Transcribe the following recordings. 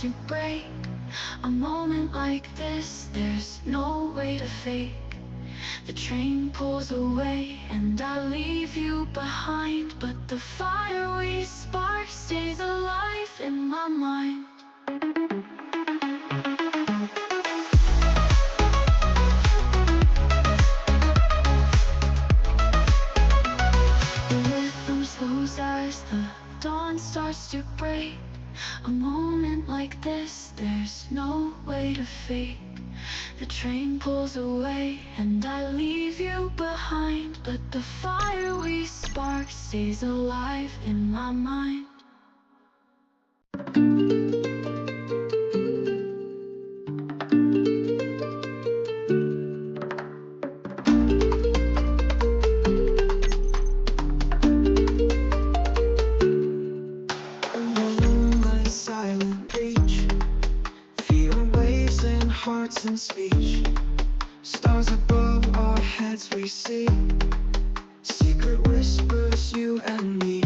to break. A moment like this, there's no way to fake. The train pulls away and I leave you behind, but the fire we spark stays alive in my mind. The rhythm slows as the dawn starts to break. A moment like this, there's no way to fake. The train pulls away and I leave you behind, but the fire we spark stays alive in my mind. Hearts and speech, stars above our heads we see, secret whispers, you and me.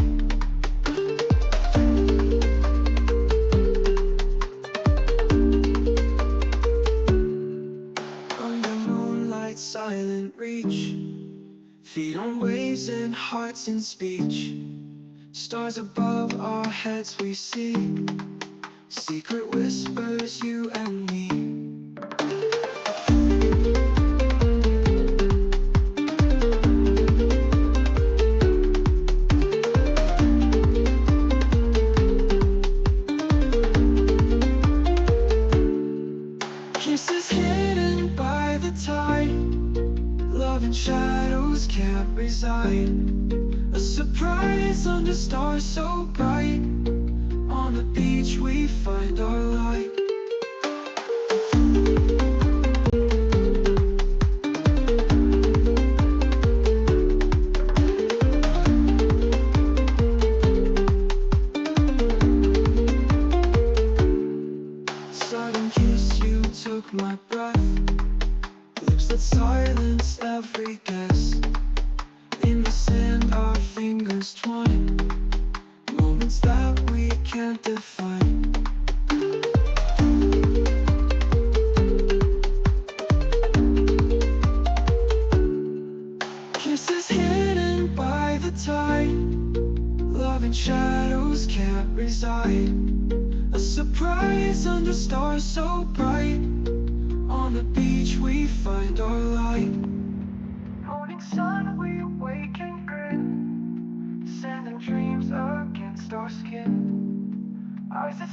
Under moonlight, silent reach, feet on waves and hearts in speech, stars above our heads we see, secret whispers, you and me. Kisses hidden by the tide, love in shadows can't reside. A surprise under stars so bright, on the beach we find our light. Sudden kiss, you took my breath, lips that silence every guess. In the sand our fingers twine, moments that we can't define. Kisses hidden by the tide, love in shadows can't reside. A surprise under stars so bright, on the beach we find our light. Morning sun we wake and grin, sending dreams against our skin. Eyes that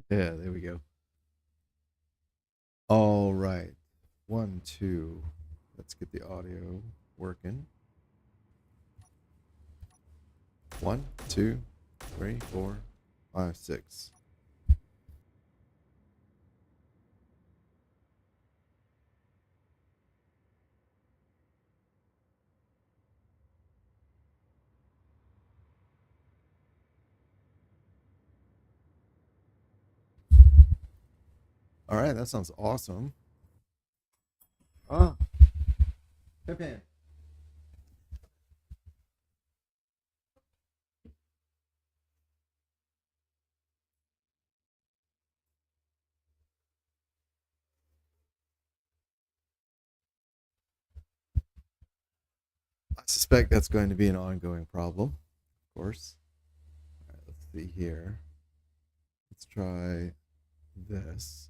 Yeah, there we go. All right. 1, 2. Let's get the audio working. 1, 2, 3, 4, 5, 6. All right, that sounds awesome. Ah, Pippin. I suspect that's going to be an ongoing problem, of course. All right, let's see here. Let's try this.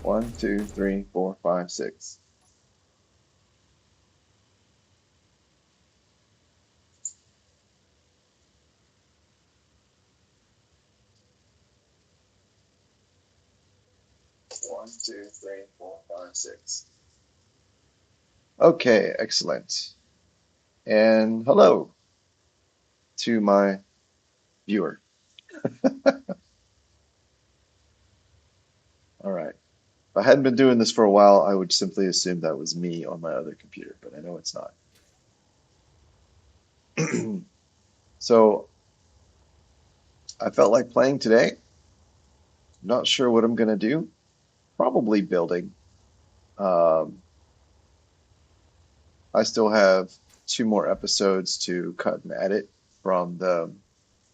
One, two, three, four, five, six. 1, 2, 3, 4, 5, 6. Okay, excellent. And hello to my viewer. All right. If I hadn't been doing this for a while, I would simply assume that was me on my other computer, but I know it's not. So I felt like playing today. Not sure what I'm gonna do. Probably building. Um, I still have 2 more episodes to cut and edit from the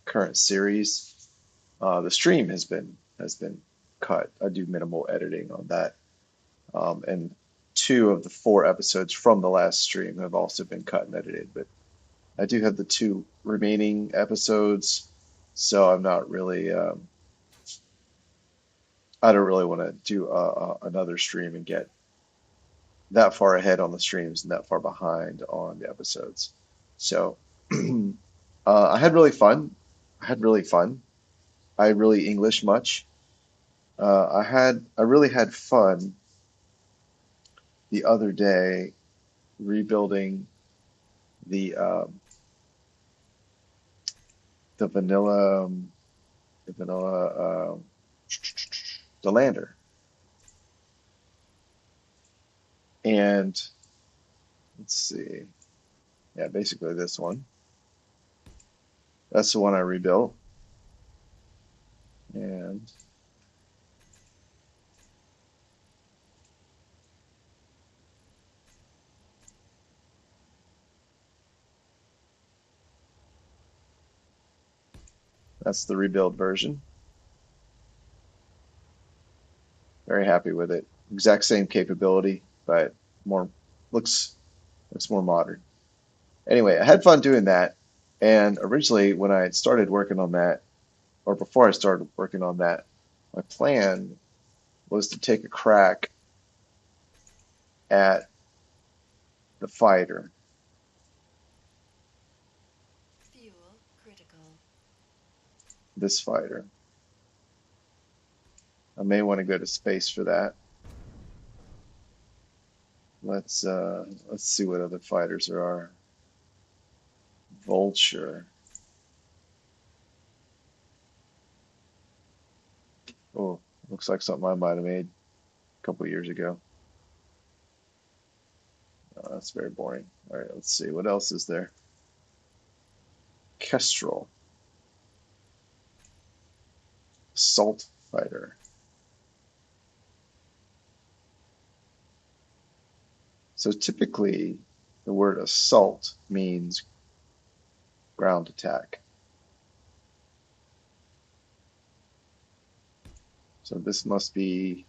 current series. The stream has been cut. I do minimal editing on that, and 2 of the 4 episodes from the last stream have also been cut and edited. But I do have the 2 remaining episodes, so I'm not really. I don't really want to do another stream and get that far ahead on the streams and that far behind on the episodes. So I had really fun. I had really fun. I really English much. I really had fun the other day rebuilding the the vanilla the vanilla the lander, and let's see, yeah, basically this one. That's the one I rebuilt, and that's the rebuild version. Very happy with it. Exact same capability, but more looks more modern. Anyway, I had fun doing that. And originally, when I had started working on that, or before I started working on that, my plan was to take a crack at the fighter, Fuel critical. this fighter. I may want to go to space for that. Let's see what other fighters there are. Vulture. Oh, looks like something I might have made a couple years ago. Oh, that's very boring. All right, let's see. What else is there? Kestrel. Assault fighter. So typically, the word assault means ground attack. So this must be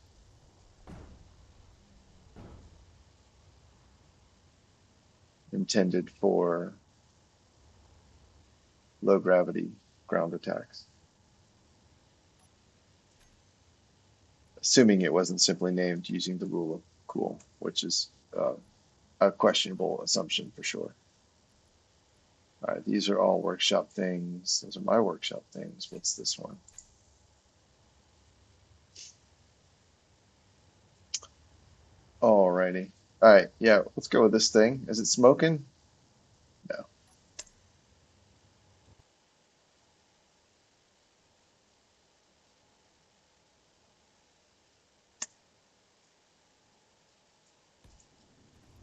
intended for low gravity ground attacks. Assuming it wasn't simply named using the rule of cool, which is a questionable assumption for sure. All right, these are all workshop things. Those are my workshop things. What's this one? Alrighty. All right, yeah, let's go with this thing. Is it smoking? No.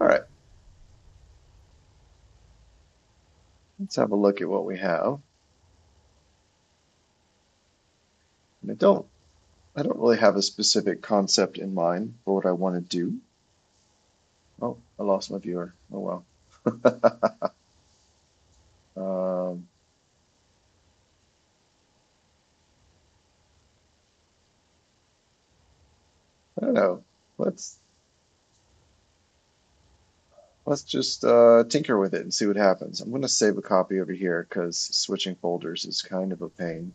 All right. Let's have a look at what we have. And I don't really have a specific concept in mind for what I want to do. Oh, I lost my viewer. Oh well. um, I don't know. Let's let's just tinker with it and see what happens. I'm going to save a copy over here because switching folders is kind of a pain.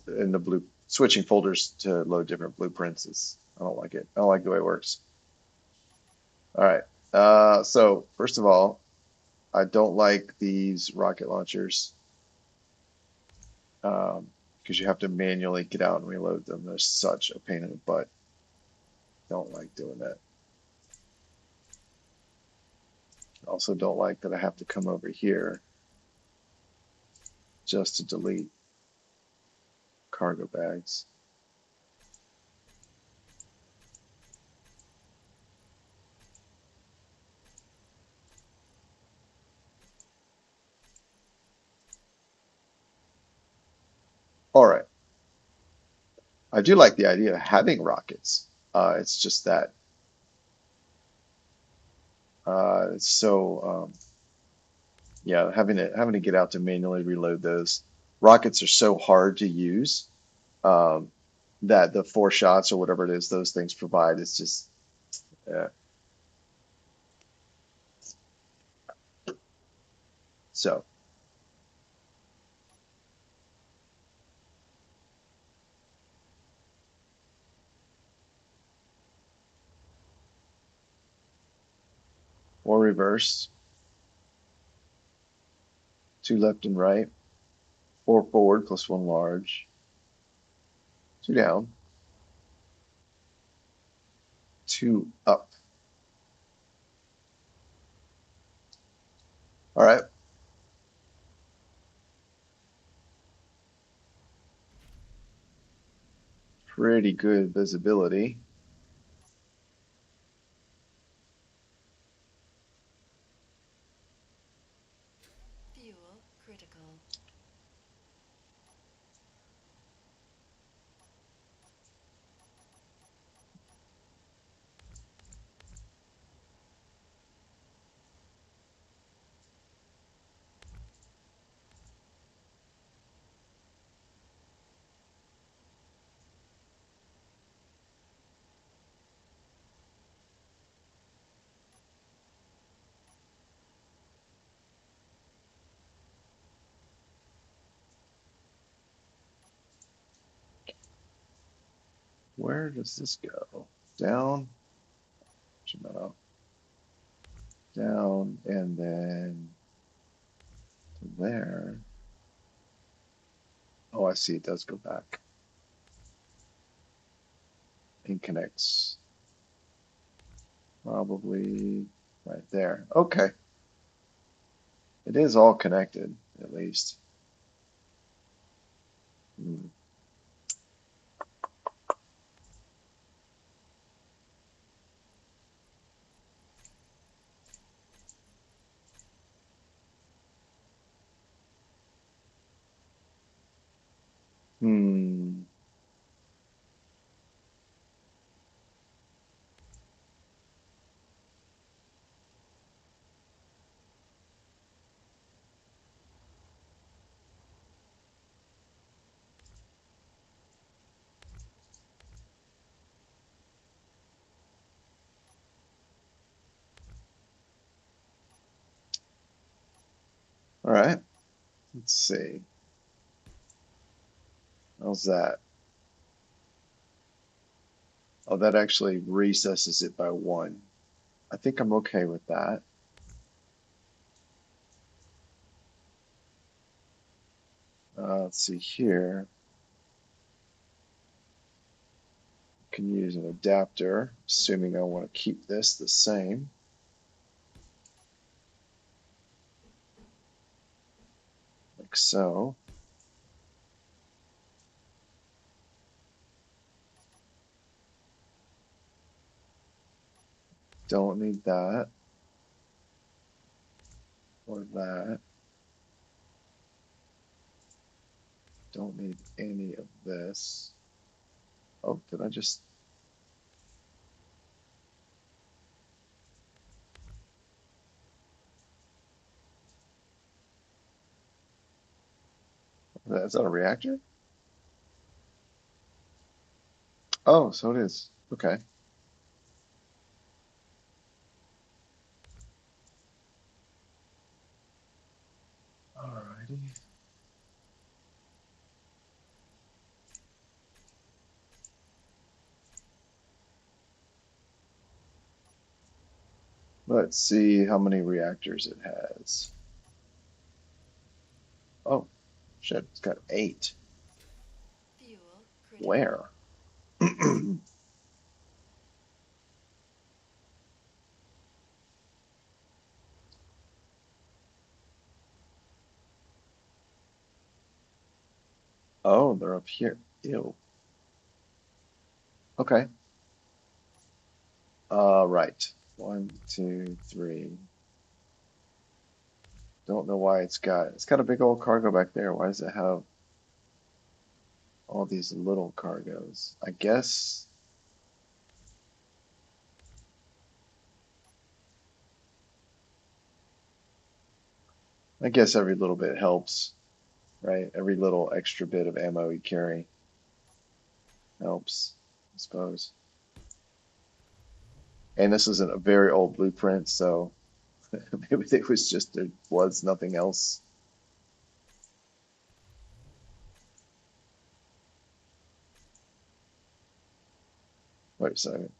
In the blue switching folders to load different blueprints is I don't like it. I don't like the way it works. All right. So first of all, I don't like these rocket launchers because because you have to manually get out and reload them. They're such a pain in the butt. Don't like doing that. Also don't like that I have to come over here just to delete cargo bags. All right. I do like the idea of having rockets. It's just that it's so yeah, having to get out to manually reload those rockets are so hard to use um, that the 4 shots or whatever it is those things provide is just so. Or reverse, 2 left and right, 4 forward plus 1 large, 2 down, 2 up. All right. Pretty good visibility. Fuel critical. Where does this go? Down, no, down, and then to there. Oh, I see. It does go back and connects probably right there. Okay. It is all connected, at least. Hmm. Hmm. All right. Let's see. How's that? Oh, that actually recesses it by 1. I think I'm okay with that. Let's see here. Can use an adapter, assuming I want to keep this the same, like so. Don't need that or that. Don't need any of this. Oh, did I just? Is that a reactor? Oh, so it is. Okay. Alrighty. Let's see how many reactors it has. Oh, shit, it's got 8. Where? Oh, they're up here. Ew. Okay. Right. One, two, three. Don't know why it's got a big old cargo back there. Why does it have all these little cargos? I guess every little bit helps, right? Every little extra bit of ammo you carry helps, I suppose. And this isn't a very old blueprint, so maybe it was just there was nothing else. Wait a second.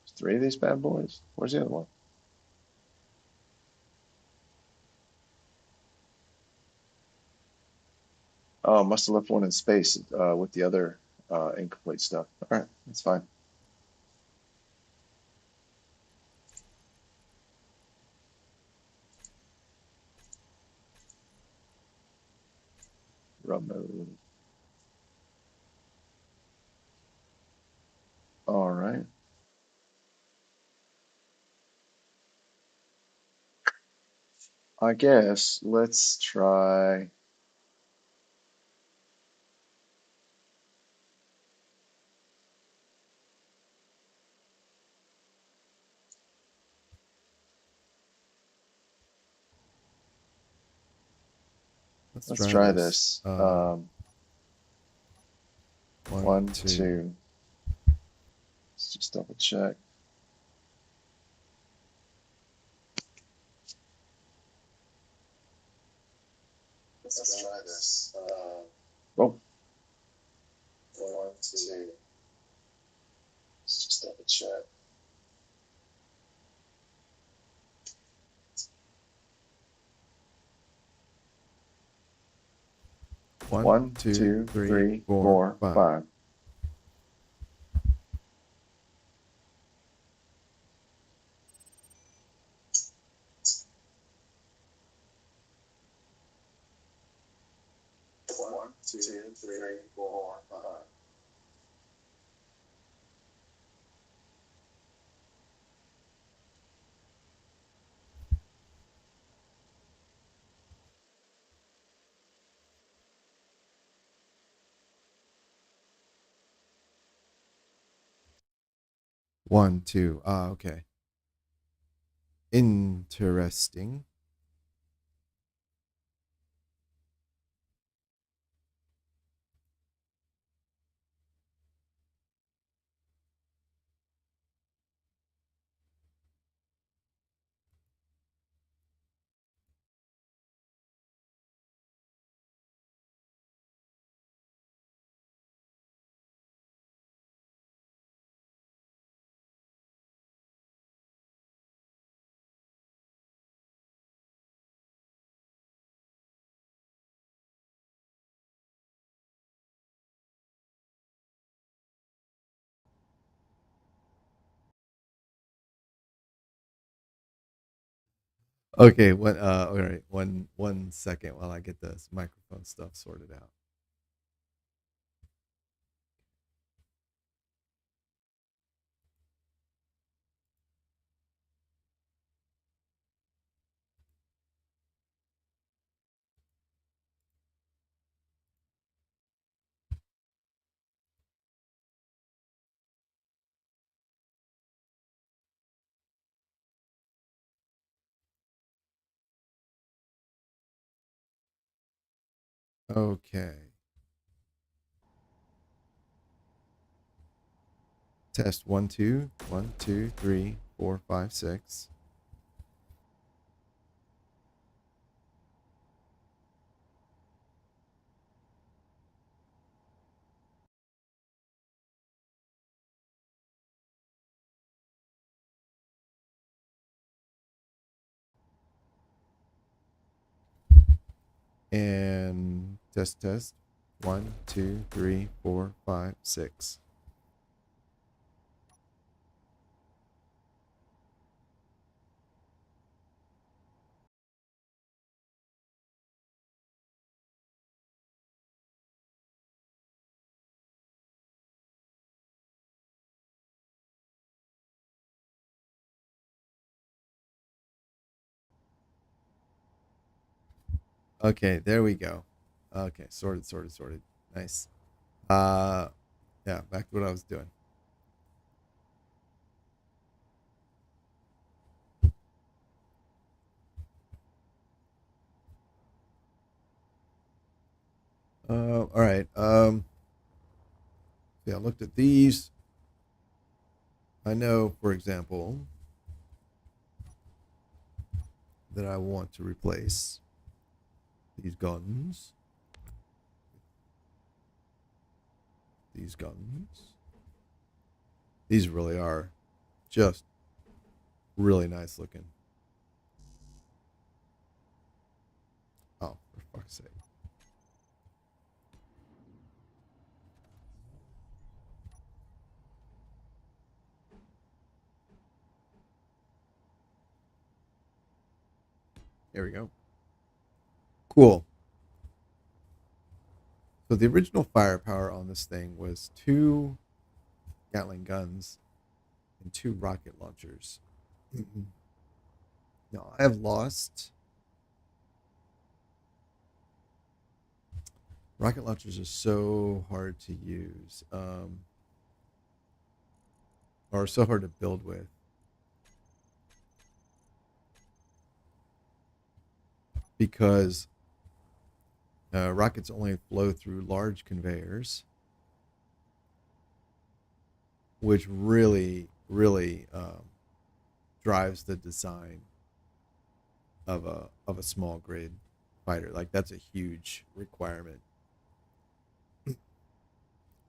There's three of these bad boys? Where's the other one? Oh, must have left one in space with the other incomplete stuff. All right, that's fine. Remote. All right. I guess let's try. Let's Let's try try this. this. One, One, two. two. Let's just double check. Let's try this. Oh, one, two. Let's just double check. One, One, two, two, three, three, four, four, five. five. One, two, three, four, five. One, two. Okay. Interesting. Okay, all right, one second while I get this microphone stuff sorted out. Okay. Test one, two, 1, 2, 3, 4, 5, 6. And test, test. 1, 2, 3, 4, 5, 6. Okay, there we go. Okay, sorted, sorted, sorted. Nice. Yeah, back to what I was doing. All right. Yeah, I looked at these. I know, for example, that I want to replace these guns. These guns. These really are just really nice looking. Oh, for fuck's sake. There we go. Cool. So the original firepower on this thing was 2 Gatling guns and 2 rocket launchers. Now I have lost. Rocket launchers are so hard to use, or so hard to build with. Because rockets only flow through large conveyors, which really drives the design of a small grid fighter. Like that's a huge requirement.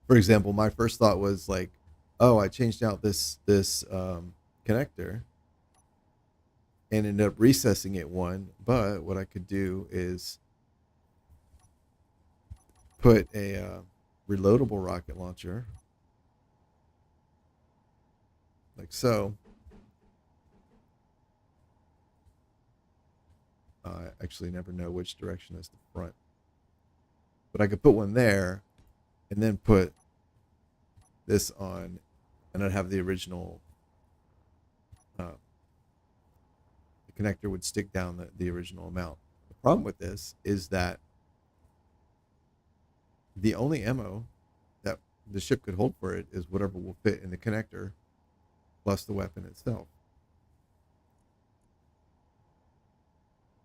For example, my first thought was like, oh, I changed out this connector and ended up recessing it one. But what I could do is put a reloadable rocket launcher like so. I actually never know which direction is the front, but I could put one there and then put this on, and I'd have the original. The connector would stick down the original amount. The problem with this is that the only ammo that the ship could hold for it is whatever will fit in the connector plus the weapon itself.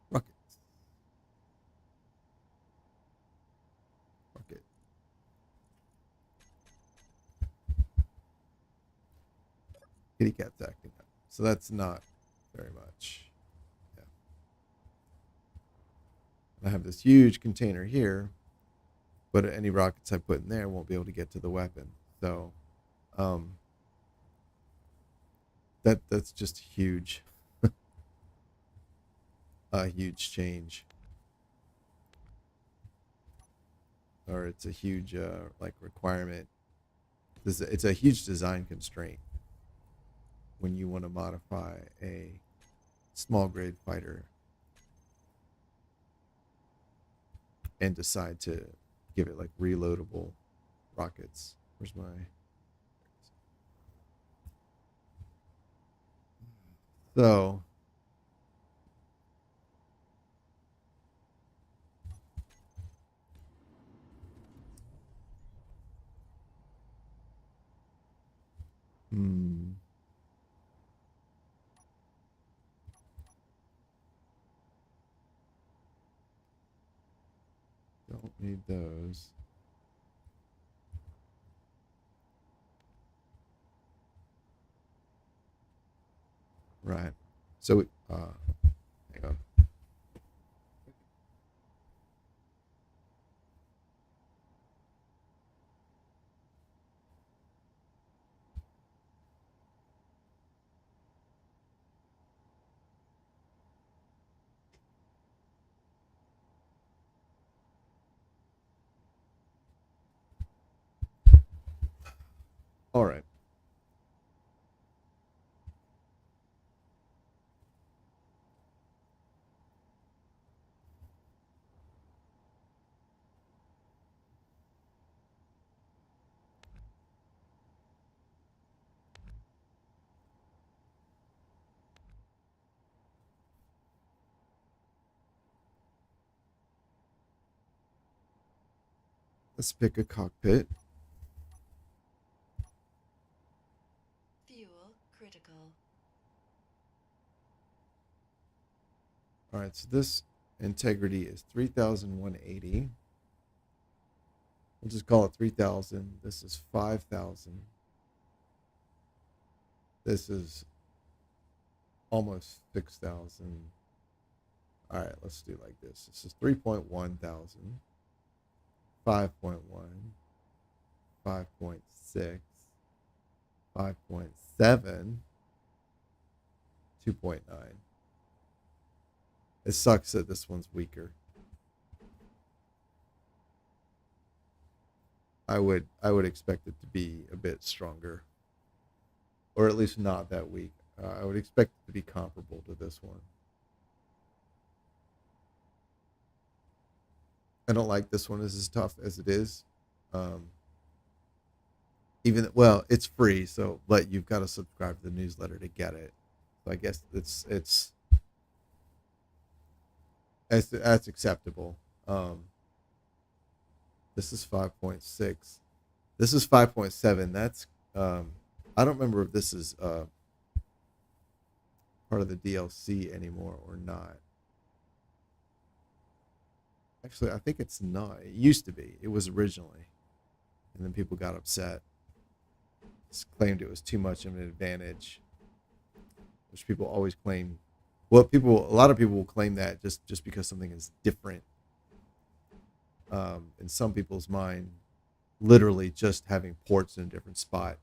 Rockets. Rocket. Kitty cat's acting up. So that's not very much. Yeah. I have this huge container here, but any rockets I put in there won't be able to get to the weapon. So um, that's just huge. A huge change. Or it's a huge like requirement. It's a huge design constraint when you want to modify a small grade fighter and decide to give it like reloadable rockets. Where's my? So hmm. Don't need those. Right. So hang on. All right. Let's pick a cockpit. Fuel critical. All right, so this integrity is 3,180. We'll just call it 3,000. This is 5,000. This is almost 6,000. All right, let's do like this. This is 3.1 thousand, 5.1, 5.6, 5.7, 2.9. It sucks that this one's weaker. I would expect it to be a bit stronger, or at least not that weak. I would expect it to be comparable to this one. I don't like this one as tough as it is. Even well, it's free, so but you've got to subscribe to the newsletter to get it. So I guess that's acceptable. This is 5.6. This is 5.7. That's I don't remember if this is part of the DLC anymore or not. Actually, I think it's not. It used to be. It was originally, and then people got upset. Claimed it was too much of an advantage, which people always claim. Well, a lot of people will claim that just because something is different. In some people's mind, literally just having ports in a different spot,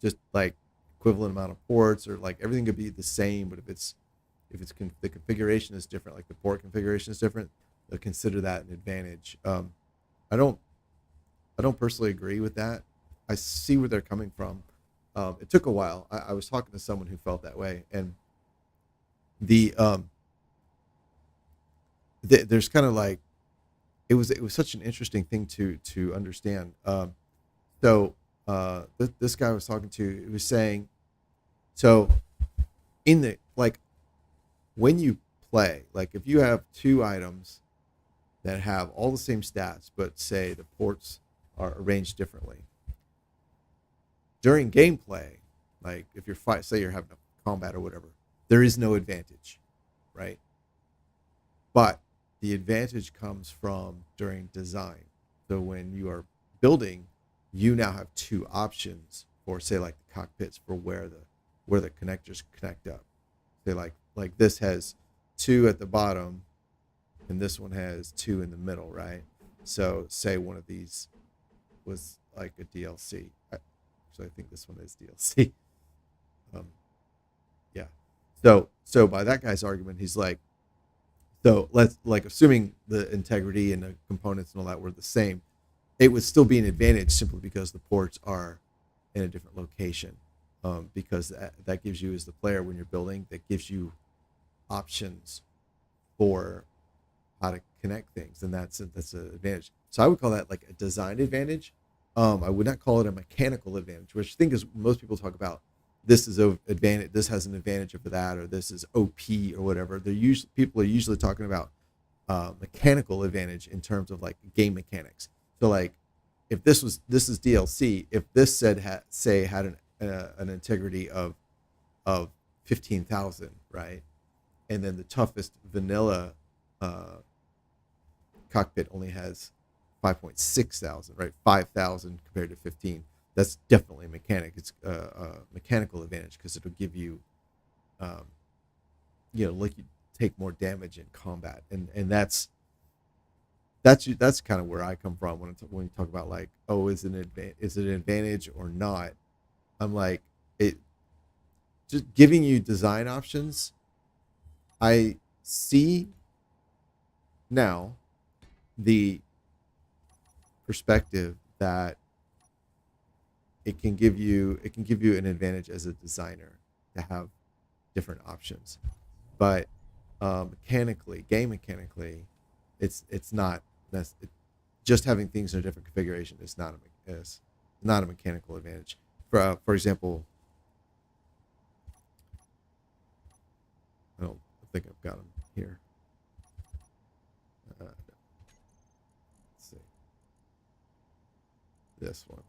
just like equivalent amount of ports, or like everything could be the same, but if the configuration is different, like the port configuration is different, they'll consider that an advantage. I don't personally agree with that. I see where they're coming from. It took a while. I was talking to someone who felt that way, and there's kind of like it was such an interesting thing to understand. This guy I was talking to was saying, so in the like when you play, like if you have two items that have all the same stats, but say the ports are arranged differently during gameplay, like if you're say you're having a combat or whatever, there is no advantage, right? But the advantage comes from during design. So when you are building, you now have two options for, say, like the cockpits for where the connectors connect up. Say like this has two at the bottom, and this one has two in the middle, right? So say one of these was like a DLC. Actually, I think this one is DLC. Yeah. So by that guy's argument, he's like, so let's like assuming the integrity and the components and all that were the same, it would still be an advantage simply because the ports are in a different location. Because that gives you, as the player, when you're building, that gives you options for how to connect things, and that's an advantage. So I would call that like a design advantage. I would not call it a mechanical advantage, which I think is most people talk about. This is an advantage. This has an advantage over that, or this is OP or whatever. People are usually talking about mechanical advantage in terms of like game mechanics. So like if this is DLC, if this had an integrity of 15,000, right, and then the toughest vanilla cockpit only has 5.6 thousand, right? 5,000 compared to 15. That's definitely a mechanic. It's a mechanical advantage because it'll give you, like you take more damage in combat, and that's kind of where I come from when you talk about like, oh, is it an advantage or not? I'm like, it just giving you design options. I see now the perspective that it can give you an advantage as a designer to have different options. But game mechanically, it's not that's it, just having things in a different configuration is not a mechanical advantage. For example, I don't think I've got them here. Let's see this one.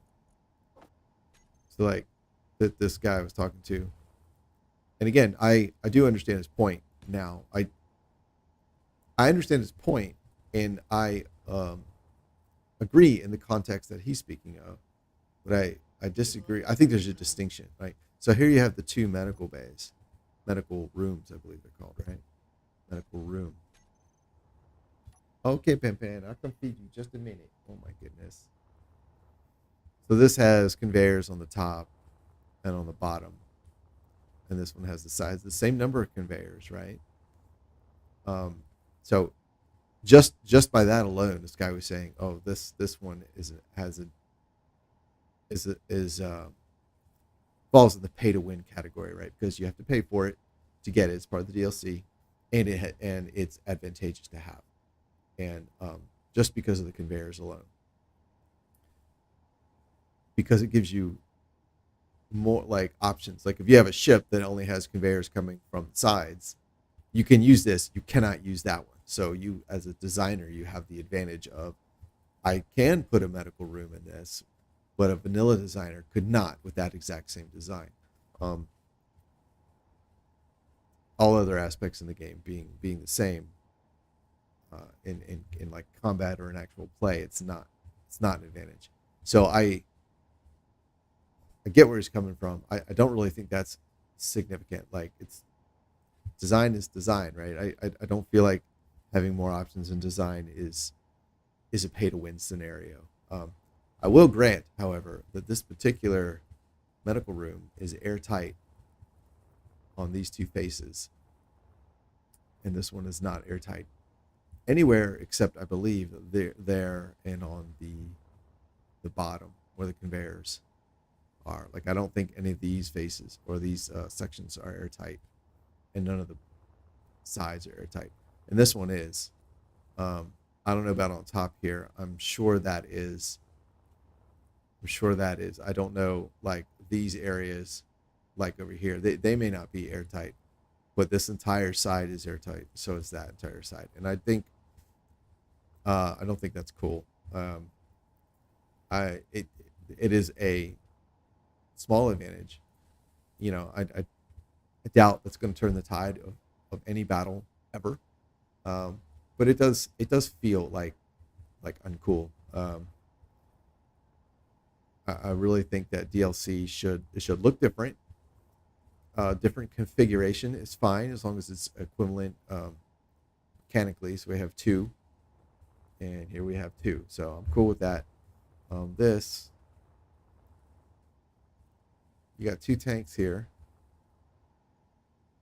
So like that this guy I was talking to, and again, I do understand his point now. I understand his point, and I agree in the context that he's speaking of, but I disagree. I think there's a distinction, right? So here you have the two medical bays, medical rooms, I believe they're called, right? Medical room. Okay, Pan, I'll come feed you just a minute. Oh my goodness. So this has conveyors on the top and on the bottom, and this one has the same number of conveyors, right? So just by that alone, this guy was saying, "Oh, this one falls in the pay to win category, right? Because you have to pay for it to get it. It's part of the DLC, and it's advantageous to have, and just because of the conveyors alone, because it gives you more like options. Like if you have a ship that only has conveyors coming from the sides, you can use this. You cannot use that one. So you, as a designer, you have the advantage of, I can put a medical room in this, but a vanilla designer could not with that exact same design. All other aspects in the game being the same, in like combat or in actual play, it's not an advantage. So I get where he's coming from. I don't really think that's significant. Like design is design, right? I don't feel like having more options in design is a pay to win scenario. I will grant, however, that this particular medical room is airtight on these two faces, and this one is not airtight anywhere except, I believe, there and on the bottom where the conveyors are. Like I don't think any of these faces or these sections are airtight, and none of the sides are airtight. And this one is. I don't know about on top here. I'm sure that is. I don't know, like these areas, like over here, they may not be airtight, but this entire side is airtight. So is that entire side, and I think I don't think that's cool. It is a small advantage. You know, I doubt that's going to turn the tide of any battle ever. But it does feel like uncool. I really think that DLC should look different. Different configuration is fine as long as it's equivalent mechanically. So we have two, and here we have two. So I'm cool with that. This, you got two tanks here.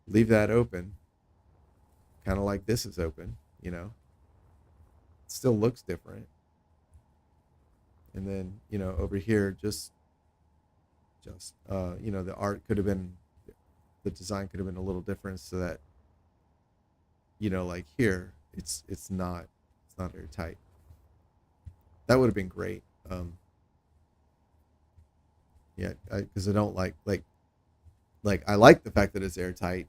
Leave that open, kind of like this is open. You know, it still looks different. And then, you know, over here, just you know, the design could have been a little different so that, you know, like here, it's not airtight. That would have been great. Yeah, because I don't like I like the fact that it's airtight,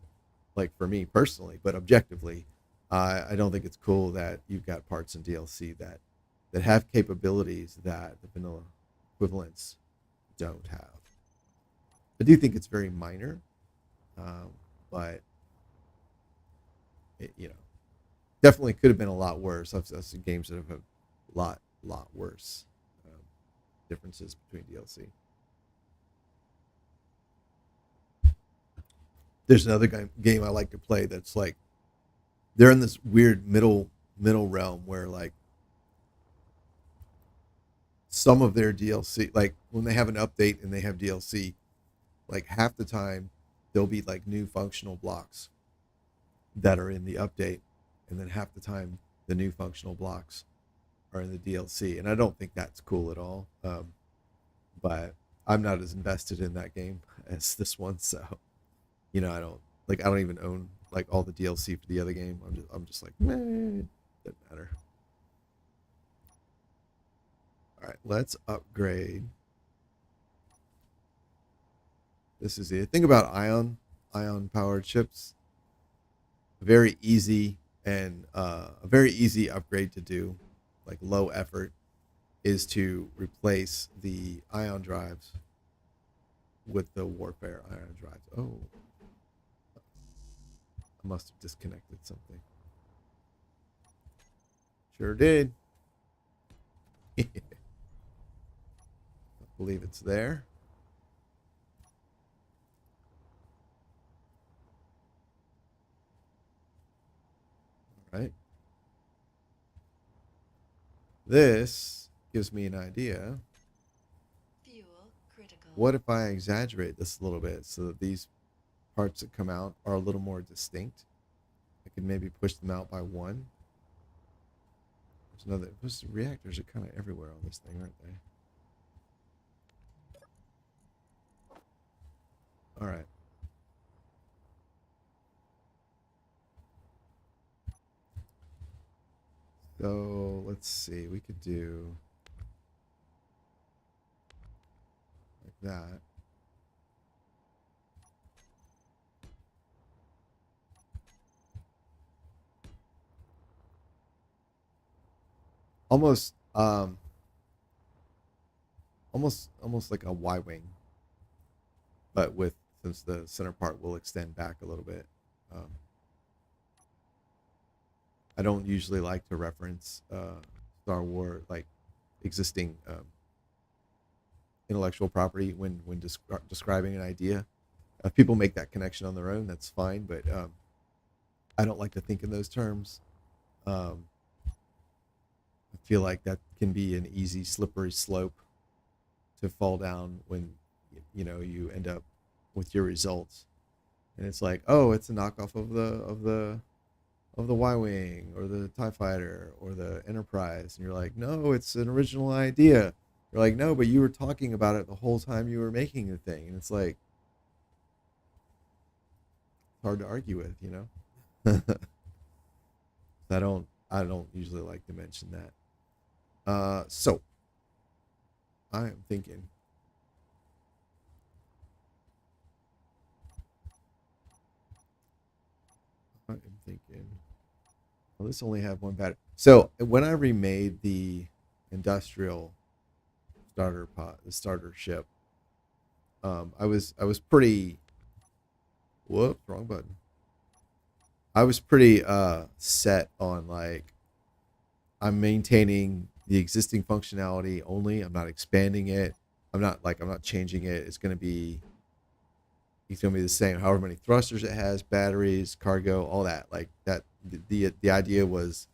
like for me personally, but objectively, I don't think it's cool that you've got parts in DLC that have capabilities that the vanilla equivalents don't have. I do think it's very minor, but it, you know, definitely could have been a lot worse. I've seen games that have a lot worse differences between DLC. There's another game I like to play that's like they're in this weird middle realm where like some of their DLC, like when they have an update and they have DLC, like half the time there'll be like new functional blocks that are in the update, and then half the time the new functional blocks are in the DLC. And I don't think that's cool at all. But I'm not as invested in that game as this one, so you know, I don't even own like all the DLC for the other game. I'm just like, meh, doesn't matter. All right, let's upgrade. This is the thing about ion powered chips. Very easy and a very easy upgrade to do, like low effort, is to replace the ion drives with the warfare ion drives. Oh, I must have disconnected something. Sure did. I believe it's there. All right. This gives me an idea. Fuel critical. What if I exaggerate this a little bit so that these parts that come out are a little more distinct? I could maybe push them out by one. There's another. Those reactors are kind of everywhere on this thing, aren't they? All right. So let's see. We could do like that. Almost, almost like a Y wing, but with since the center part will extend back a little bit. Um, I don't usually like to reference Star Wars like existing intellectual property when describing an idea. If people make that connection on their own, that's fine. But I don't like to think in those terms. I feel like that can be an easy slippery slope to fall down when you know you end up with your results, and it's like, oh, it's a knockoff of the Y-wing or the TIE fighter or the Enterprise, and you're like, no, it's an original idea. You're like, no, but you were talking about it the whole time you were making the thing, and it's like hard to argue with, you know. I don't usually like to mention that. So I am thinking. Well, this only have one battery. So when I remade the industrial starter pod, the starter ship, I was pretty. Whoops, wrong button. I was pretty set on like I'm maintaining the existing functionality only. I'm not expanding it. I'm not changing it. It's gonna be the same. However many thrusters it has, batteries, cargo, all that. Like that. The idea was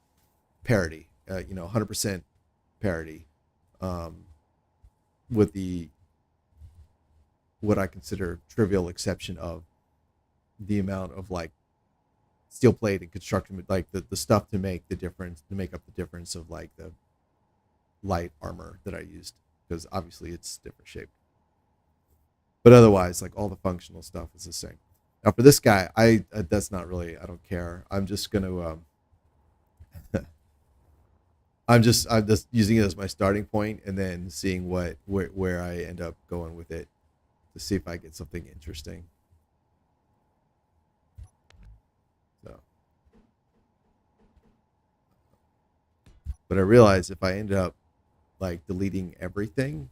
parity. 100% parity. With the what I consider trivial exception of the amount of like steel plate and construction, like the stuff to make the difference, to make up the difference of like the light armor that I used, because obviously it's different shape. But otherwise, like all the functional stuff is the same. Now for this guy, I that's not really, I don't care. I'm just gonna I'm just using it as my starting point and then seeing where I end up going with it to see if I get something interesting. So, but I realize if I end up like deleting everything,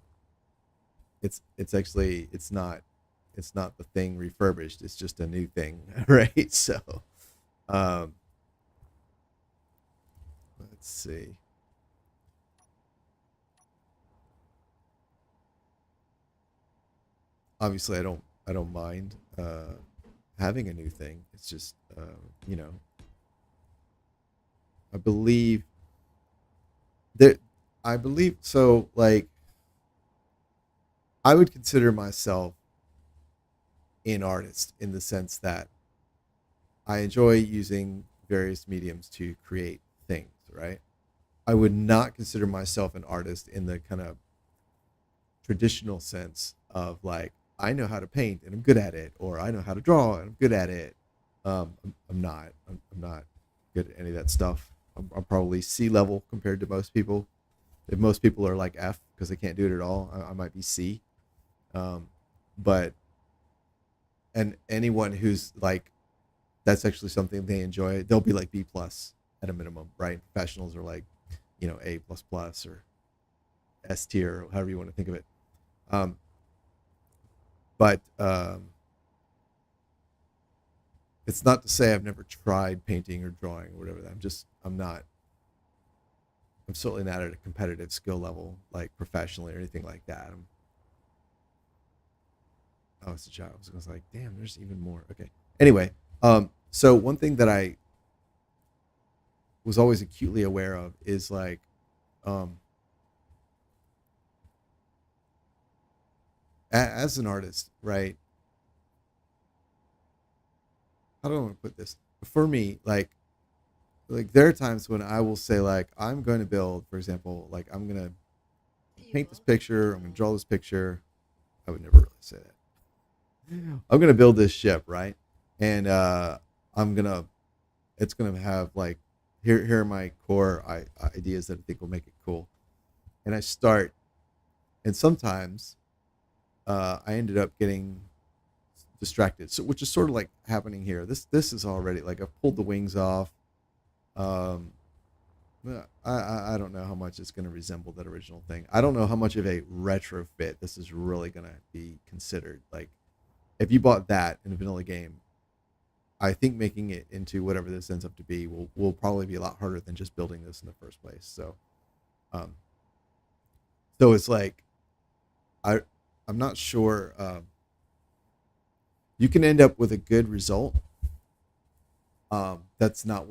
it's actually it's not the thing refurbished. It's just a new thing, right? So, um, let's see. Obviously, I don't mind having a new thing. It's just you know, I believe that I believe so. Like I would consider myself an artist in the sense that I enjoy using various mediums to create things, right? I would not consider myself an artist in the kind of traditional sense of like, I know how to paint and I'm good at it, or I know how to draw and I'm good at it. I'm not. I'm not good at any of that stuff. I'm probably C level compared to most people. If most people are like F because they can't do it at all, I might be C. Um, but and anyone who's like, that's actually something they enjoy, they'll be like B plus at a minimum, right? Professionals are like, A plus plus or S tier, or however you want to think of it. Um, but it's not to say I've never tried painting or drawing or whatever. I'm certainly not at a competitive skill level, like professionally or anything like that. It's a job. I was like, damn, there's even more. Okay. Anyway, so one thing that I was always acutely aware of is like, um, as an artist, right? How do I want to put this? For me, like there are times when I will say like, I'm going to build, for example, like I'm going to paint this picture, I'm going to draw this picture. I would never really say that. I'm going to build this ship, right? And it's going to have like, here are my core ideas that I think will make it cool. And I start, and sometimes I ended up getting distracted. So, which is sort of like happening here. This is already like, I've pulled the wings off. Um, I don't know how much it's going to resemble that original thing. I don't know how much of a retrofit this is really going to be considered. Like, if you bought that in a vanilla game, I think making it into whatever this ends up to be will probably be a lot harder than just building this in the first place. So, um, so it's like, I'm not sure. You can end up with a good result. That's not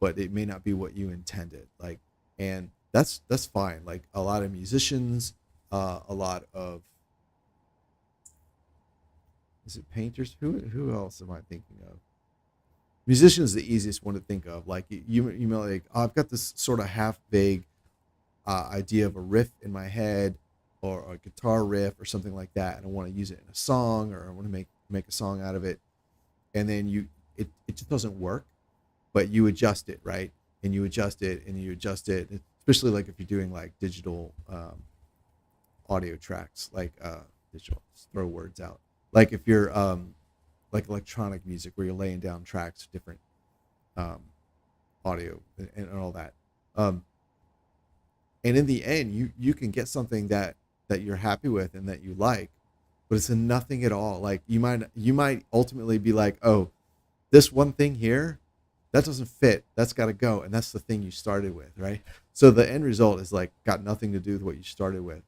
but it may not be what you intended. Like, and that's fine. Like a lot of musicians, a lot of, is it painters? Who else am I thinking of? Musicians is the easiest one to think of. Like you may like, oh, I've got this sort of half vague idea of a riff in my head, or a guitar riff or something like that, and I want to use it in a song, or I want to make a song out of it, and then it just doesn't work, but you adjust it, right? And you adjust it and you adjust it, especially like if you're doing like digital audio tracks, like digital, just throw words out, like if you're like electronic music where you're laying down tracks, different audio and all that, and in the end you can get something that you're happy with and that you like, but it's a nothing at all. Like you might ultimately be like, oh, this one thing here, that doesn't fit, that's got to go, and that's the thing you started with, right? So the end result is like got nothing to do with what you started with,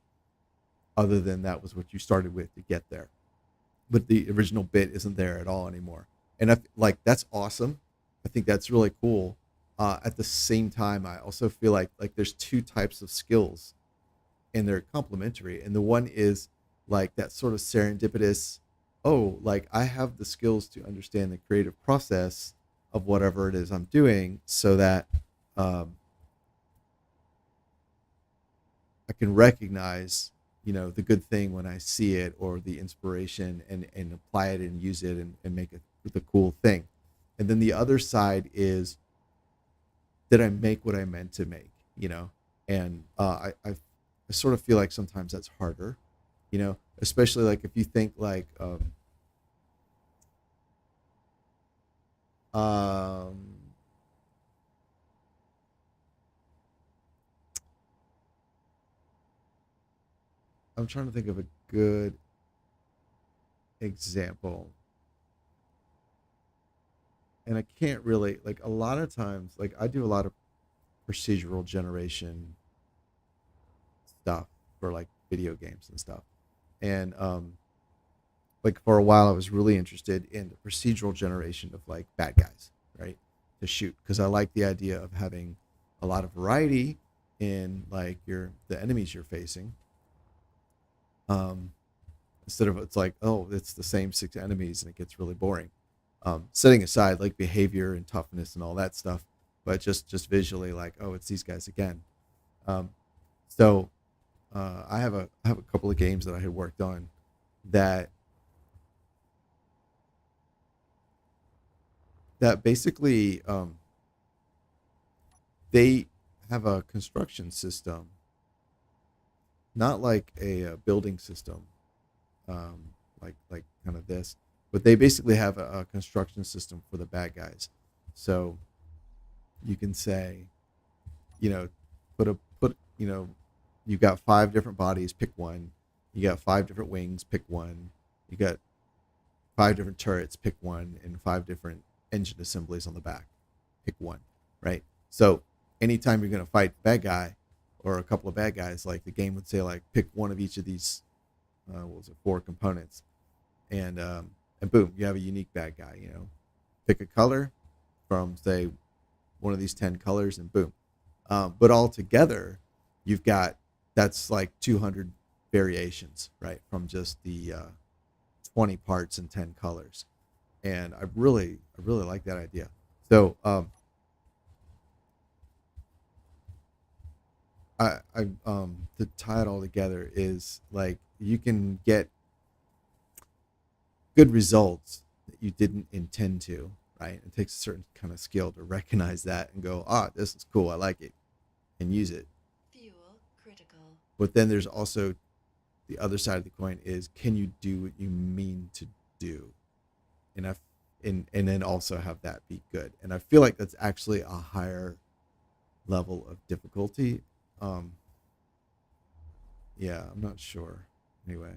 other than that was what you started with to get there, but the original bit isn't there at all anymore. And like that's awesome. I think that's really cool. At the same time, I also feel like there's two types of skills, and they're complementary. And the one is like that sort of serendipitous, oh, like I have the skills to understand the creative process of whatever it is I'm doing, so that I can recognize, the good thing when I see it, or the inspiration, and apply it and use it, and make it the cool thing. And then the other side is, did I make what I meant to make, and I sort of feel like sometimes that's harder, especially like if you think like, um, I'm trying to think of a good example, and I can't really, like a lot of times, like I do a lot of procedural generation stuff for like video games and stuff. And like for a while I was really interested in the procedural generation of like bad guys, right? To shoot, because I like the idea of having a lot of variety in like the enemies you're facing. Instead of, it's like, oh, it's the same 6 enemies and it gets really boring. Setting aside like behavior and toughness and all that stuff, but just visually, like, oh, it's these guys again. So I have a couple of games that I had worked on that basically they have a construction system, not like a building system, like kind of this, but they basically have a construction system for the bad guys. So you can say, you know, put you got 5 different bodies, pick one. You got 5 different wings, pick one. You got 5 different turrets, pick one, and 5 different engine assemblies on the back, pick one, right? So anytime you're going to fight a bad guy or a couple of bad guys, like the game would say, like, pick one of each of these, what was it, 4 components, and boom, you have a unique bad guy. Pick a color from, say, one of these 10 colors, and boom. But all together, you've got, that's like 200 variations, right, from just the 20 parts and 10 colors. And I really like that idea. So to tie it all together is, like, you can get good results that you didn't intend to, right? It takes a certain kind of skill to recognize that and go, this is cool, I like it, and use it. Fuel critical. But then there's also the other side of the coin is, can you do what you mean to do? And then also have that be good. And I feel like that's actually a higher level of difficulty. Yeah, I'm not sure. Anyway.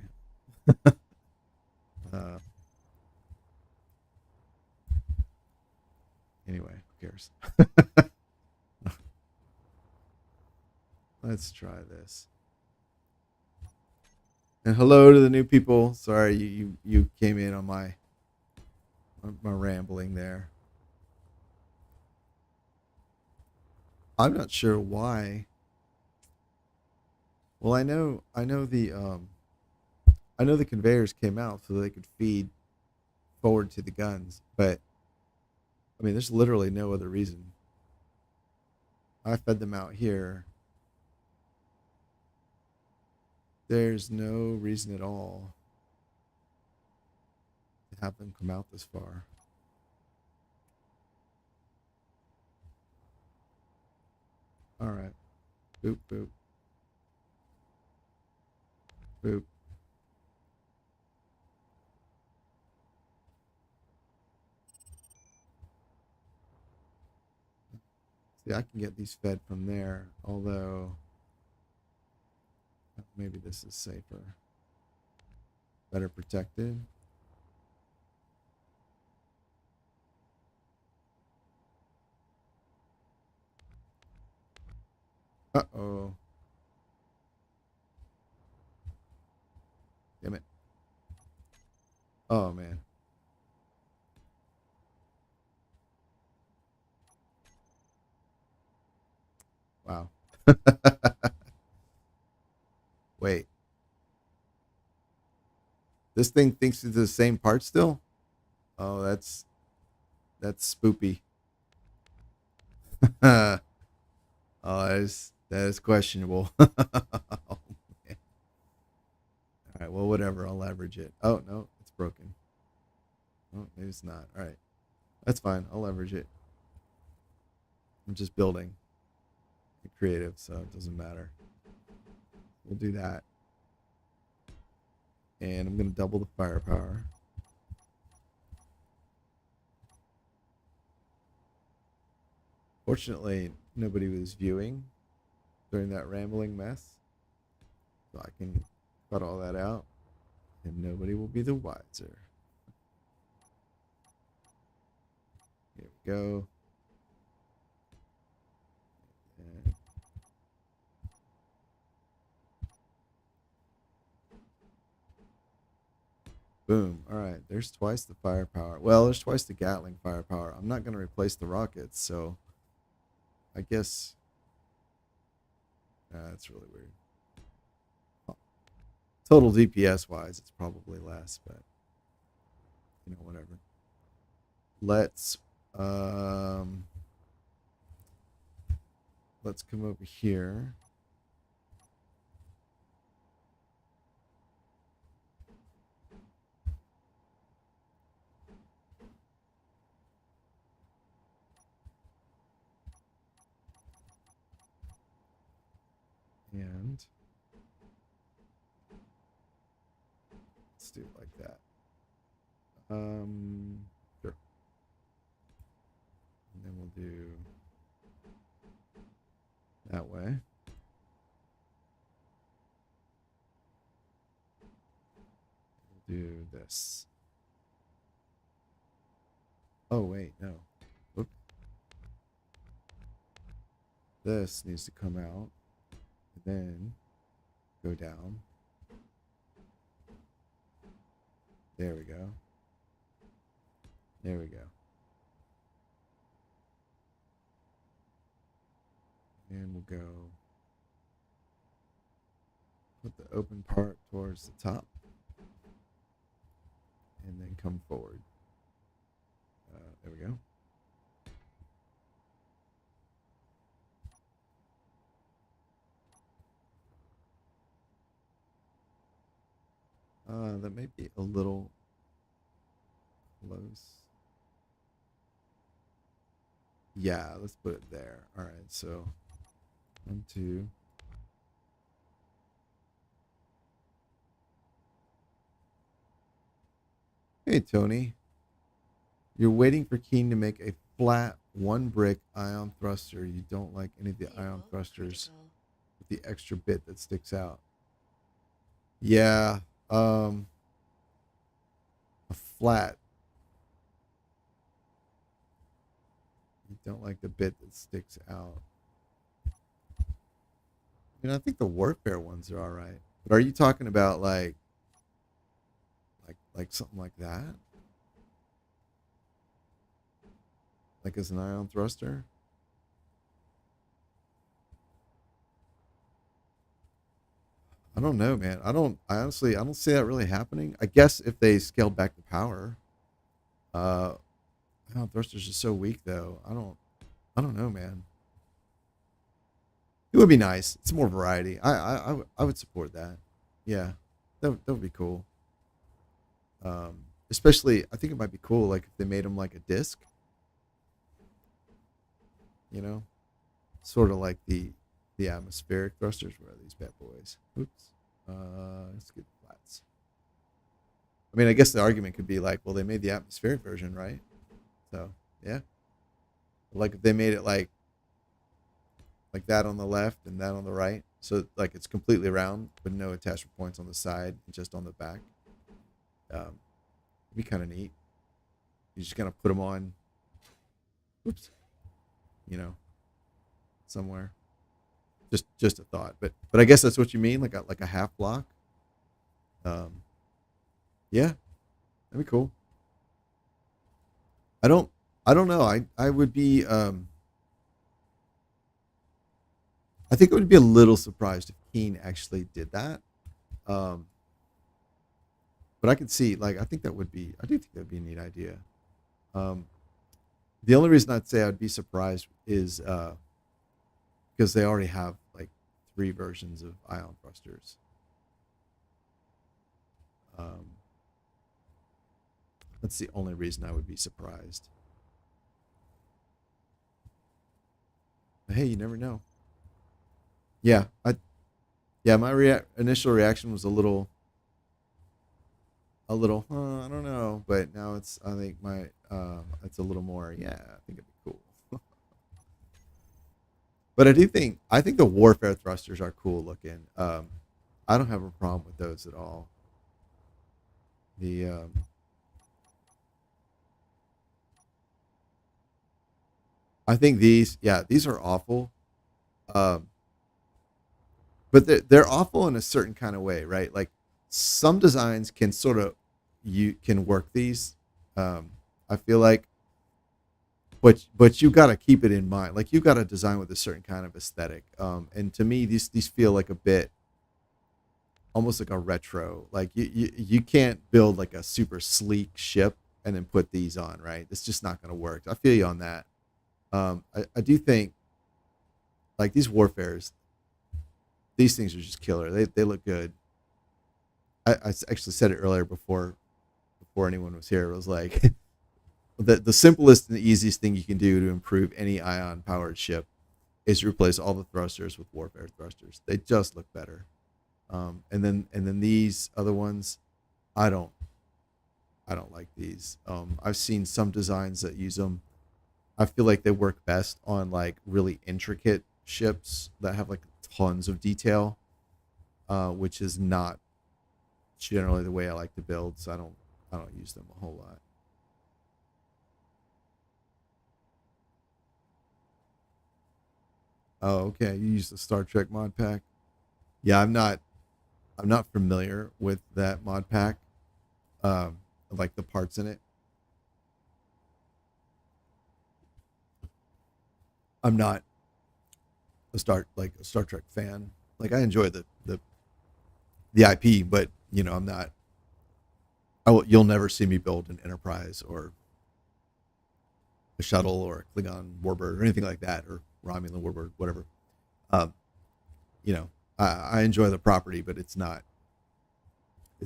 Anyway, who cares? Let's try this. And hello to the new people. Sorry, you came in on my rambling there. I'm not sure why. Well, I know the conveyors came out so they could feed forward to the guns, but I mean, there's literally no other reason. I fed them out here. There's no reason at all to have them come out this far. All right. Boop, boop. Boop. See, I can get these fed from there, although maybe this is safer. Better protected. Uh-oh. Damn it. Oh, man. Wow. Wait. This thing thinks it's the same part still? Oh, that's spoopy. Oh, that is questionable. Oh, man. All right, well, whatever. I'll leverage it. Oh, no, it's broken. Oh, maybe it's not. All right. That's fine. I'll leverage it. I'm just building. Creative, so it doesn't matter. We'll do that. And I'm going to double the firepower. Fortunately, nobody was viewing during that rambling mess, so I can cut all that out, and nobody will be the wiser. Here we go. And boom. All right, there's twice the firepower. Well, there's twice the Gatling firepower. I'm not going to replace the rockets, so I guess that's really weird. Total DPS wise, it's probably less, but whatever. Let's come over here. And let's do it like that. Sure. And then we'll do that way. We'll do this. Oh, wait, no. Oop. This needs to come out and then go down. There we go. There we go. And we'll go put the open part towards the top and then come forward. There we go. That may be a little close. Yeah, let's put it there. All right, so 1, 2. Hey, Tony. You're waiting for Keen to make a flat 1 brick ion thruster. You don't like any of the ion thrusters with the extra bit that sticks out. Yeah, a flat. You don't like the bit that sticks out. I mean, I think the warfare ones are all right. But are you talking about like something like that? Like as an ion thruster? I don't know, man. I honestly don't see that really happening. I guess if they scaled back the power. Ion thrusters are so weak though. I don't know, man. It would be nice. It's more variety. I would support that. Yeah. That would be cool. Especially I think it might be cool like if they made them like a disc. You know, sort of like the atmospheric thrusters were these bad boys. Oops. Let's get flats. I mean, I guess the argument could be like, well, they made the atmospheric version, right? So yeah, like if they made it like that on the left and that on the right, so like it's completely round but no attachment points on the side, just on the back. It'd be kind of neat. You just kind of put them on. Oops. You know, somewhere. Just a thought, but I guess that's what you mean, like a half block. Yeah, that'd be cool. I don't know. I would be. I think I would be a little surprised if Keen actually did that. But I could see, like, I do think that would be a neat idea. The only reason I'd say I'd be surprised is because they already have like 3 versions of ion thrusters. That's the only reason I would be surprised. But hey, you never know. Yeah, my initial reaction was a little, I don't know, but now I think it's a little more, yeah, I think it'd be cool. But I think the warfare thrusters are cool looking. I don't have a problem with those at all. I think these are awful. But they're awful in a certain kind of way, right? Like some designs can sort of, you can work these. I feel like, but you got to keep it in mind. Like you got to design with a certain kind of aesthetic. And to me, these feel like a bit, almost like a retro. Like you can't build like a super sleek ship and then put these on, right? It's just not going to work. I feel you on that. I do think like these warfares, these things are just killer. They look good. I actually said it earlier before anyone was here. It was like the simplest and the easiest thing you can do to improve any ion powered ship is replace all the thrusters with warfare thrusters. They just look better. And then these other ones, I don't like these. I've seen some designs that use them. I feel like they work best on like really intricate ships that have like tons of detail, which is not generally the way I like to build. So I don't use them a whole lot. Oh, okay. You use the Star Trek mod pack. Yeah, I'm not familiar with that mod pack. Like the parts in it. I'm not a Star Trek fan. Like I enjoy the IP, but I'm not. You'll never see me build an Enterprise or a shuttle or a Klingon warbird or anything like that, or Romulan warbird, whatever. Um, I enjoy the property, but it's not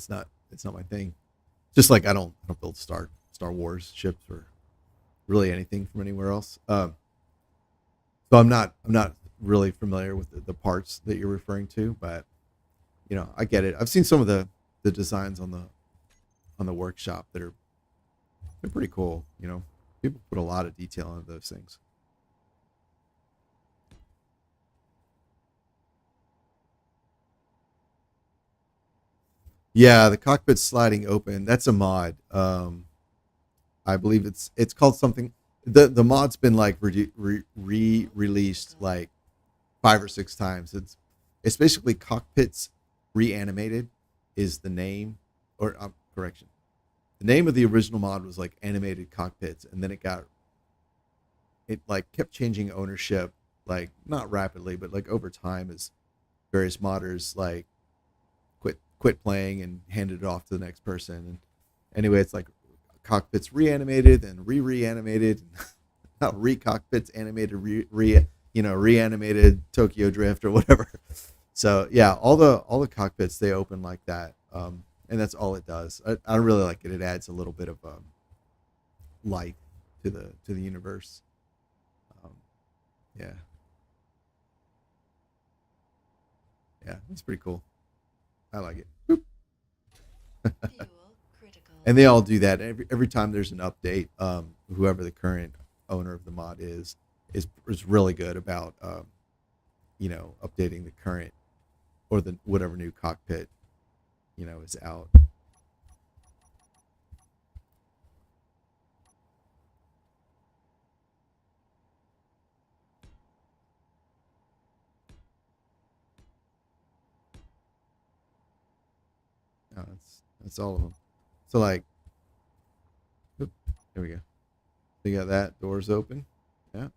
my thing. Just like I don't build Star Wars ships or really anything from anywhere else. So I'm not really familiar with the parts that you're referring to, but I get it. I've seen some of the designs on the workshop that they're pretty cool. People put a lot of detail into those things. Yeah, the cockpit sliding open. That's a mod. I believe it's called something. The mod's been like re-released like 5 or 6 times. It's basically cockpits reanimated is the name, or correction. The name of the original mod was like animated cockpits, and then it like kept changing ownership, like not rapidly, but like over time as various modders like quit playing and handed it off to the next person. And anyway, it's like cockpits reanimated and reanimated, not cockpits animated reanimated Tokyo Drift or whatever. So yeah, all the cockpits they open like that, and that's all it does. I really like it. It adds a little bit of life to the universe. Um, yeah, yeah, it's pretty cool. I like it. Boop. And they all do that every time there's an update. Whoever the current owner of the mod is really good about updating the current or the whatever new cockpit is out. That's all of them. So like, oop, there we go. So you got that doors open. Yeah.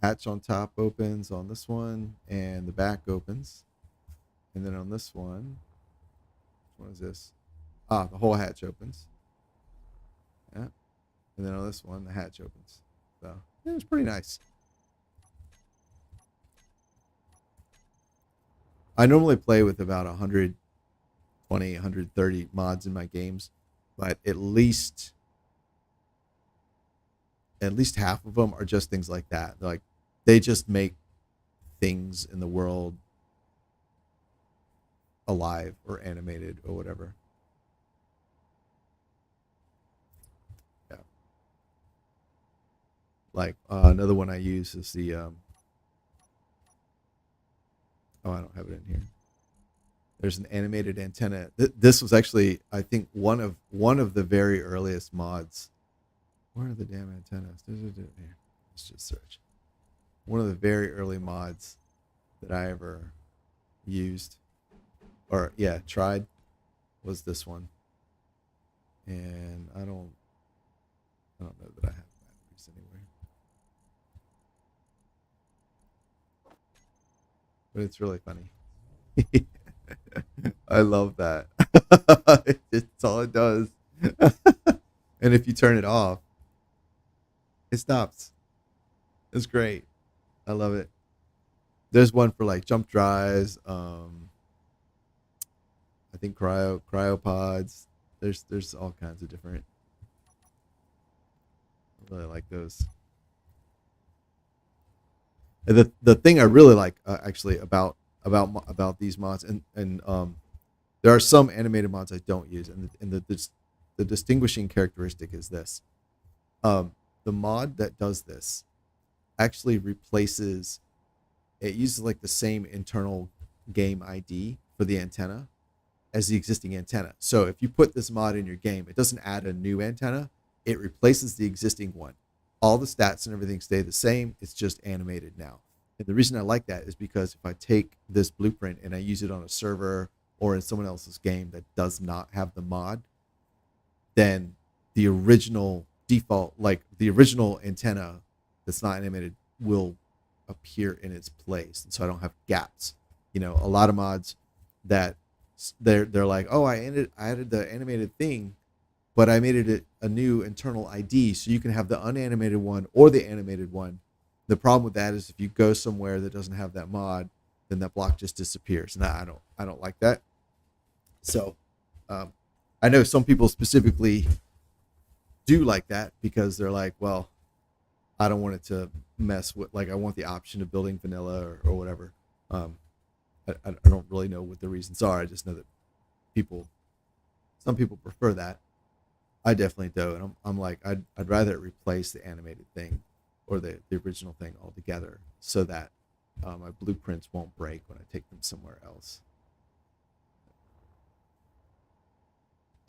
Hatch on top opens on this one, and the back opens. And then on this one, what is this? The whole hatch opens. Yeah. And then on this one, the hatch opens. So yeah, it's pretty nice. I normally play with about 120, 130 mods in my games, but at least half of them are just things like that. Like they just make things in the world alive or animated or whatever. Yeah. Like another one I use is the I don't have it in here. There's an animated antenna. This was actually, I think, one of the very earliest mods. Where are the damn antennas? Here. Let's just search. One of the very early mods that I ever used, or yeah, tried, was this one. And I don't know that I have batteries anywhere. But it's really funny. I love that. It's all it does. And if you turn it off, it stops. It's great. I love it. There's one for like jump drives. I think cryopods. There's all kinds of different. I really like those. The thing I really like actually about these mods, and there are some animated mods I don't use, and the distinguishing characteristic is this: the mod that does this actually replaces, it uses like the same internal game ID for the antenna as the existing antenna. So if you put this mod in your game, it doesn't add a new antenna, it replaces the existing one. All the stats and everything stay the same, it's just animated now. And the reason I like that is because if I take this blueprint and I use it on a server or in someone else's game that does not have the mod, then the original default, like the original antenna that's not animated, will appear in its place. And so I don't have gaps. You know, a lot of mods that they're like, oh, I added the animated thing, but I made it a new internal ID, so you can have the unanimated one or the animated one. The problem with that is if you go somewhere that doesn't have that mod, then that block just disappears, and I don't like that. So I know some people specifically do like that because they're like, well, I don't want it to mess with, like, I want the option of building vanilla or whatever. I don't really know what the reasons are. I just know that some people prefer that. I definitely do, and I'm like, I'd rather it replace the animated thing or the original thing altogether, so that my blueprints won't break when I take them somewhere else.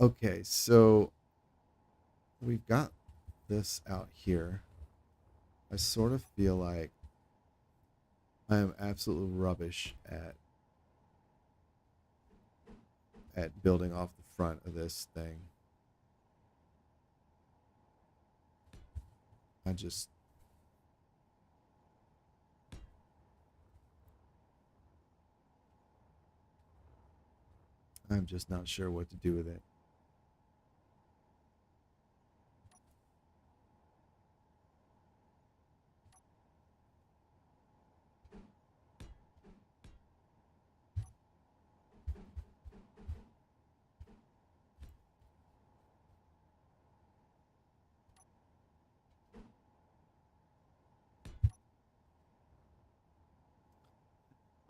Okay, so we've got this out here. I sort of feel like I am absolute rubbish at building off the front of this thing. I'm just not sure what to do with it.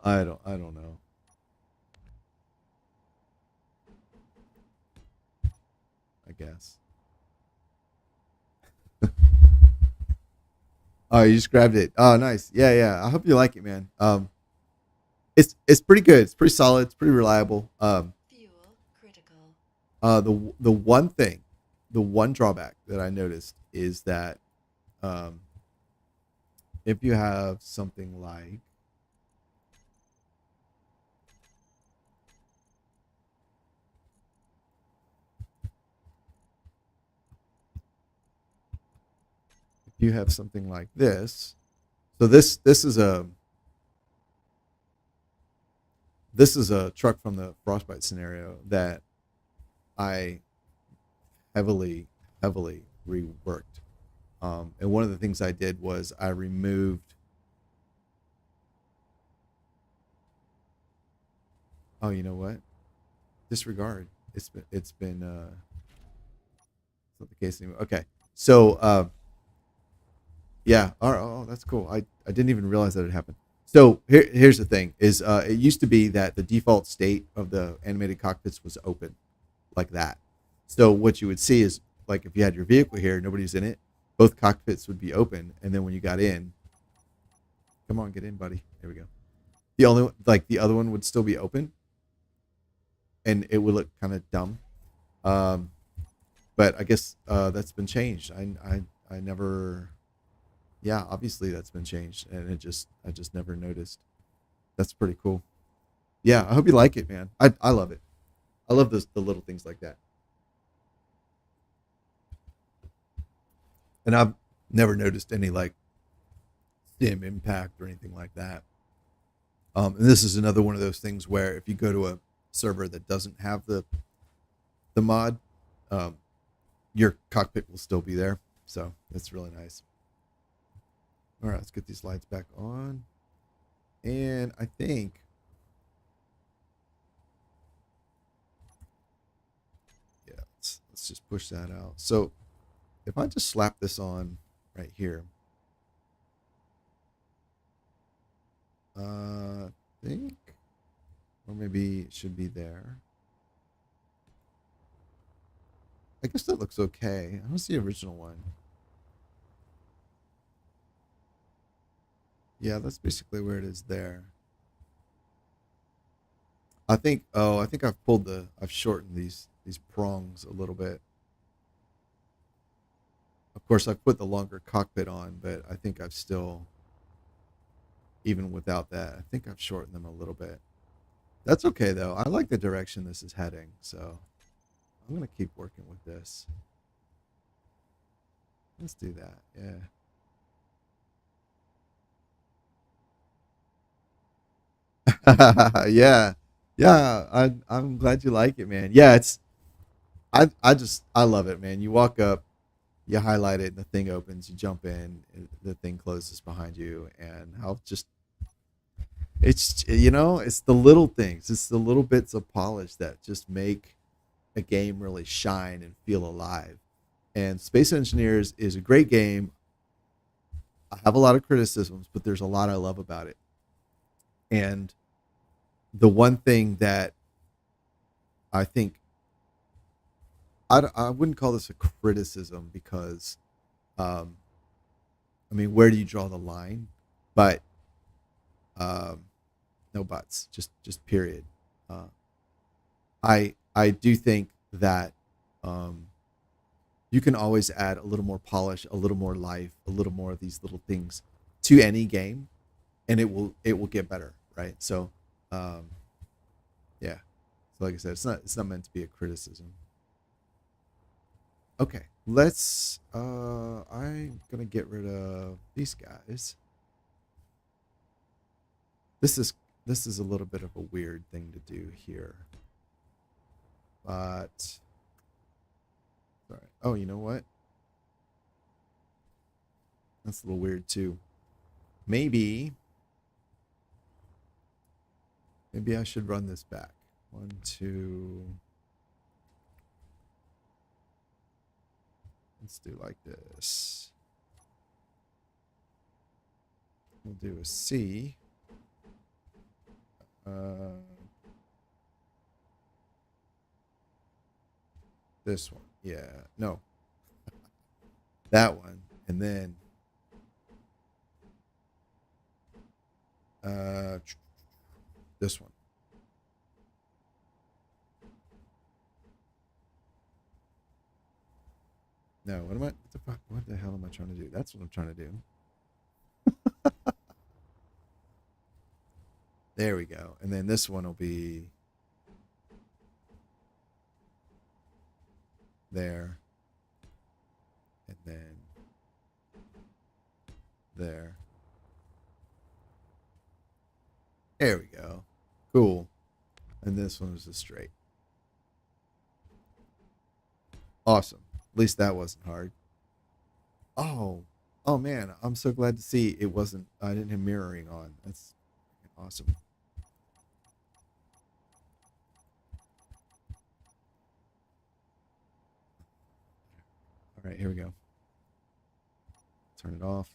I don't know. I guess. Oh, you just grabbed it. Oh, nice. Yeah, yeah. I hope you like it, man. It's pretty good. It's pretty solid. It's pretty reliable. Fuel critical. The one thing, the one drawback that I noticed is that um, if you have something like, this, so this is a truck from the Frostbite scenario that I heavily reworked. And one of the things I did was I removed. Oh, you know what? Disregard. It's been it's not the case anymore. Okay, so yeah. Oh, that's cool. I didn't even realize that it happened. So here's the thing: is it used to be that the default state of the animated cockpits was open, like that. So what you would see is, like, if you had your vehicle here, nobody's in it, both cockpits would be open, and then when you got in, come on, get in, buddy. There we go. The other one would still be open, and it would look kind of dumb. Um, but I guess that's been changed. I never. Yeah, obviously that's been changed, and I just never noticed. That's pretty cool. Yeah, I hope you like it, man. I love it. I love the little things like that. And I've never noticed any like sim impact or anything like that. And this is another one of those things where if you go to a server that doesn't have the mod, um, your cockpit will still be there. So that's really nice. All right, let's get these lights back on. And I think, yeah, let's just push that out. So if I just slap this on right here, I think, or maybe it should be there. I guess that looks okay. I don't see the original one. Yeah, that's basically where it is there. I think. Oh, I think I've shortened these prongs a little bit. Of course, I've put the longer cockpit on, but I think I've still, even without that, I think I've shortened them a little bit. That's okay though. I like the direction this is heading, so I'm gonna keep working with this. Let's do that. Yeah. Yeah. Yeah. I'm glad you like it, man. Yeah, I love it, man. You walk up, you highlight it, and the thing opens. You jump in, the thing closes behind you, and how just it's the little things, it's the little bits of polish that just make a game really shine and feel alive. And Space Engineers is a great game. I have a lot of criticisms, but there's a lot I love about it. And the one thing that I think I wouldn't call this a criticism because, um, I mean, where do you draw the line? But um, no buts, just period. Uh, I do think that um, you can always add a little more polish, a little more life, a little more of these little things to any game, and it will get better, right? So, um, yeah. So like I said, it's not meant to be a criticism. Okay, let's. I'm gonna get rid of these guys. This is this is a little bit of a weird thing to do here, but sorry. Oh, you know what? That's a little weird too. Maybe I should run this back. One, two. Let's do like this. We'll do a C. This one. Yeah. No. That one. And then this one. No, what am I? What the fuck? What the hell am I trying to do? That's what I'm trying to do. There we go. And then this one will be there. And then there. There we go. Cool. And this one was just straight. Awesome. At least that wasn't hard. Oh, oh man, I'm so glad to see it wasn't. I didn't have mirroring on. That's awesome. All right, here we go. Turn it off.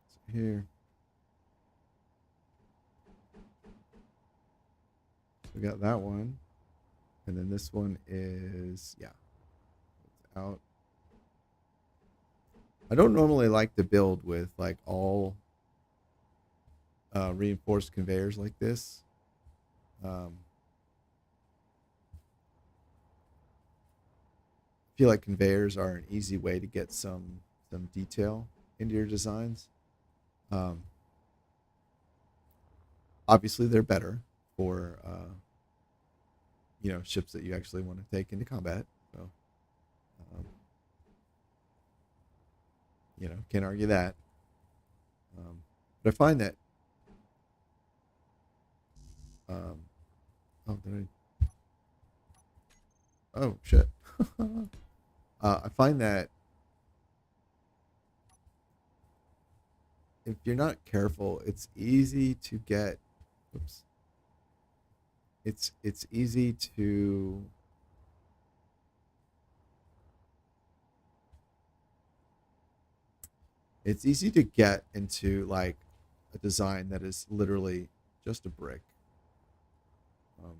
So here. So we got that one. And then this one is, yeah, it's out. I don't normally like to build with like all reinforced conveyors like this. I feel like conveyors are an easy way to get some detail into your designs. Um, Obviously, they're better for ships that you actually want to take into combat. So, um, can't argue that. But I find that oh, did oh shit. I find that if you're not careful, it's easy to get. Oops. It's easy to It's easy to get into like a design that is literally just a brick. Um,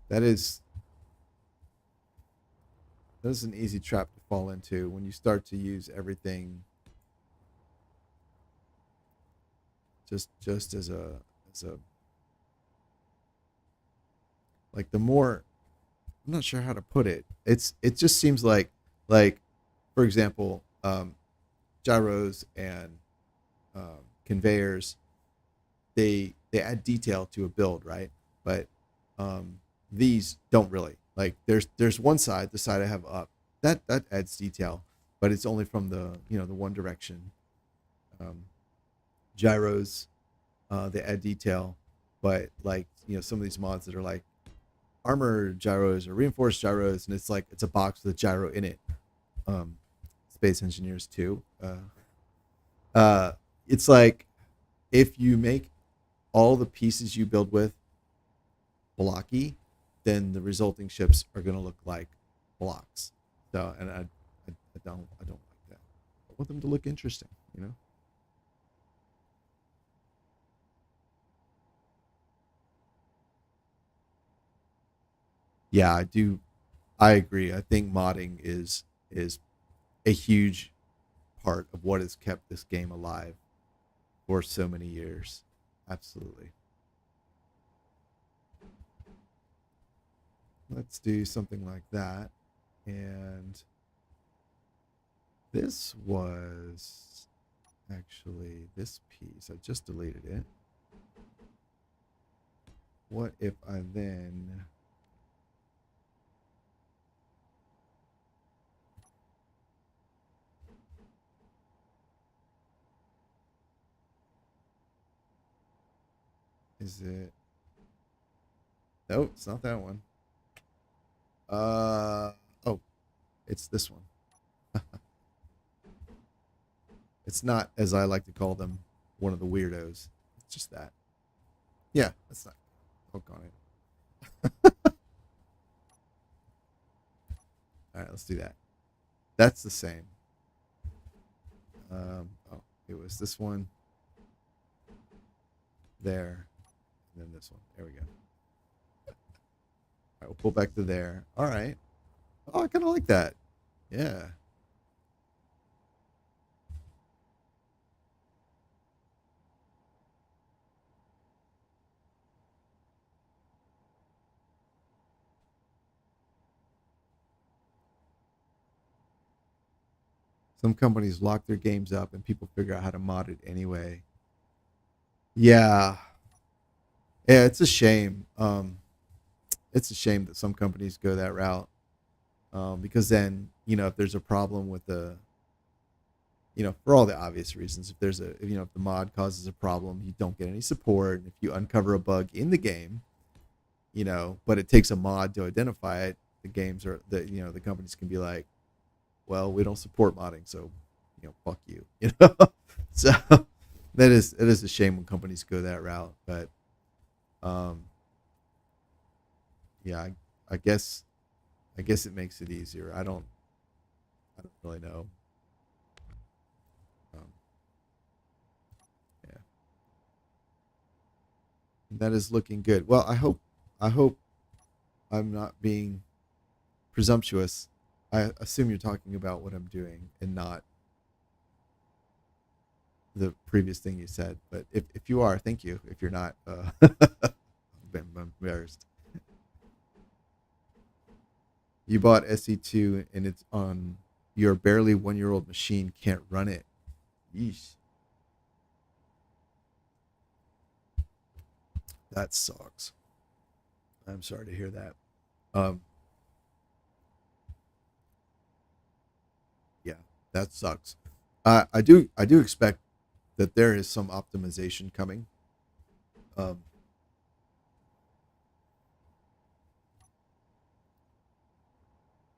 that is that is an easy trap to fall into when you start to use everything just as a like the more I'm not sure how to put it. It just seems like for example, gyros and conveyors, they add detail to a build, right? But these don't really. Like there's one side, the side I have up, that adds detail, but it's only from the one direction. Um, gyros, they add detail, but like some of these mods that are like armor gyros or reinforced gyros, and it's like it's a box with a gyro in it. Um, Space Engineers 2. It's like if you make all the pieces you build with blocky, then the resulting ships are going to look like blocks. So, and I don't like that. I want them to look interesting, you know. Yeah, I do. I agree. I think modding is a huge part of what has kept this game alive for so many years. Absolutely. Let's do something like that. And this was actually this piece. I just deleted it. What if I then is it? Nope, it's not that one. Oh, it's this one. It's not, as I like to call them, one of the weirdos. It's just that. Yeah, that's not hook on it. All right, let's do that. That's the same. Oh, it was this one, there, and then this one. There we go. All right, we'll pull back to there. All right. Oh, I kind of like that. Yeah. Some companies lock their games up and people figure out how to mod it anyway. Yeah. Yeah, it's a shame. It's a shame that some companies go that route. Because then, if there's a problem with for all the obvious reasons, if there's if the mod causes a problem, you don't get any support. If you uncover a bug in the game, but it takes a mod to identify it, the companies can be like, well, we don't support modding, so fuck you. So it is a shame when companies go that route. But um, yeah, I guess it makes it easier. I don't really know. Um, yeah, that is looking good. Well, I hope I'm not being presumptuous. I assume you're talking about what I'm doing and not the previous thing you said. But if you are, thank you. If you're not, I'm embarrassed. You bought SE2 and it's on your barely 1 year old machine, can't run it. Yeesh. That sucks. I'm sorry to hear that. Um, yeah, that sucks. I do expect that there is some optimization coming. Um,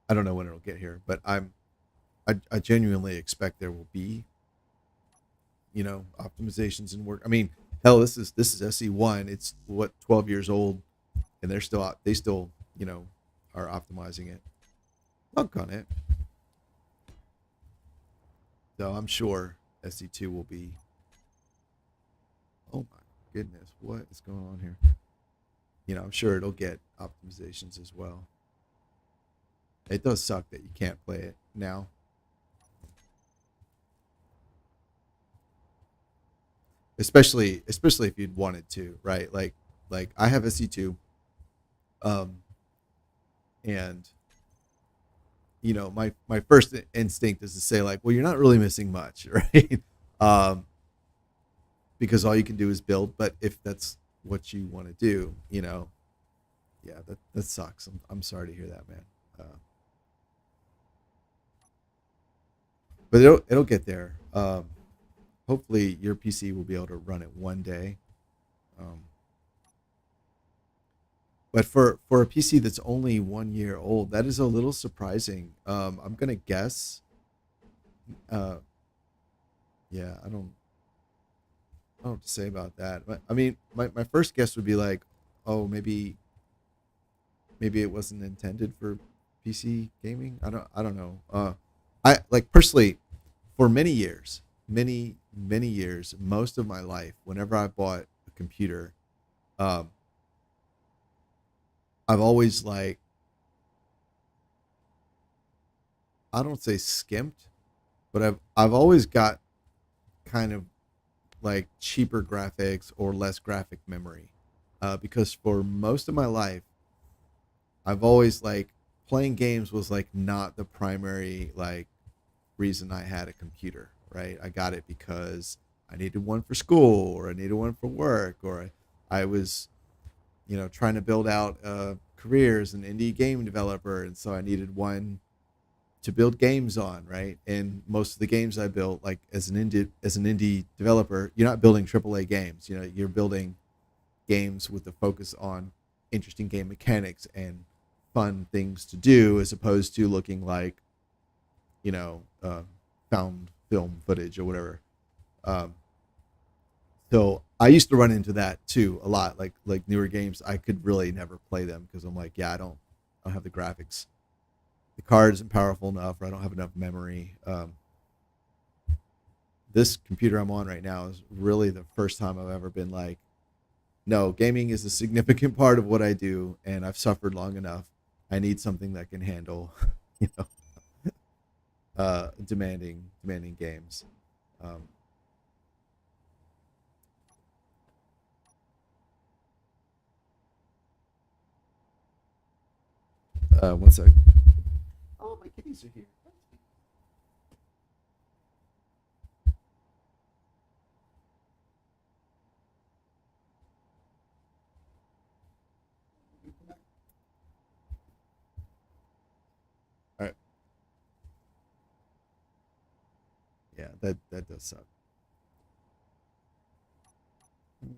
I don't know when it'll get here, but I genuinely expect there will be optimizations in work. I mean, hell, this is SE1. It's what 12 years old, and they still you know are optimizing it. Work on it. So I'm sure SC2 will be. Oh my goodness, what is going on here? I'm sure it'll get optimizations as well. It does suck that you can't play it now. Especially if you'd wanted to, right? Like I have SC2, and my first instinct is to say like, well, you're not really missing much, right? Because all you can do is build. But if that's what you want to do, yeah, that sucks. I'm sorry to hear that, man. But it'll get there. Hopefully your PC will be able to run it one day. But for a PC that's only 1 year old, that is a little surprising. I'm gonna guess. Yeah, I don't know what to say about that. But I mean, my first guess would be like, oh, maybe it wasn't intended for PC gaming. I don't know. I like personally, for many years, many years, most of my life, whenever I bought a computer, um, I've always like, I don't say skimped, but I've always got kind of like cheaper graphics or less graphic memory, because for most of my life, I've always like playing games was like not the primary like reason I had a computer, right? I got it because I needed one for school or I needed one for work, or I was, trying to build out career as an indie game developer. And so I needed one to build games on, right? And most of the games I built, like as an indie developer, you're not building AAA games. You're building games with the focus on interesting game mechanics and fun things to do, as opposed to looking like, found film footage or whatever. Um, so I used to run into that too a lot. Like newer games, I could really never play them because I'm like, yeah, I don't have the graphics. The card isn't powerful enough, or I don't have enough memory. This computer I'm on right now is really the first time I've ever been like, no, gaming is a significant part of what I do, and I've suffered long enough. I need something that can handle, you know, demanding games. Um, 1 sec. Oh, my kitties are here. All right. Yeah, that does suck.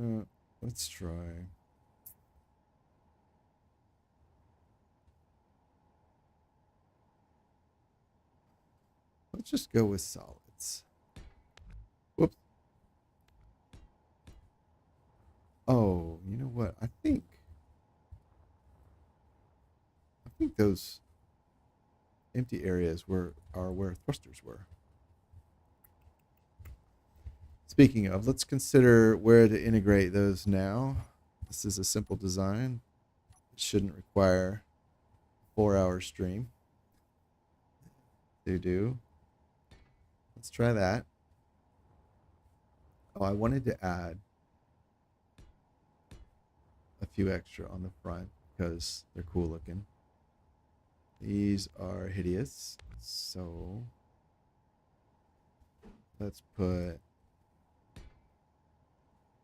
Uh, let's try. Let's just go with solids. Whoops. Oh, you know what? I think those empty areas are where thrusters were. Speaking of, let's consider where to integrate those now. This is a simple design. It shouldn't require a 4-hour stream. Do. Let's try that. Oh, I wanted to add a few extra on the front because they're cool looking. These are hideous. So let's put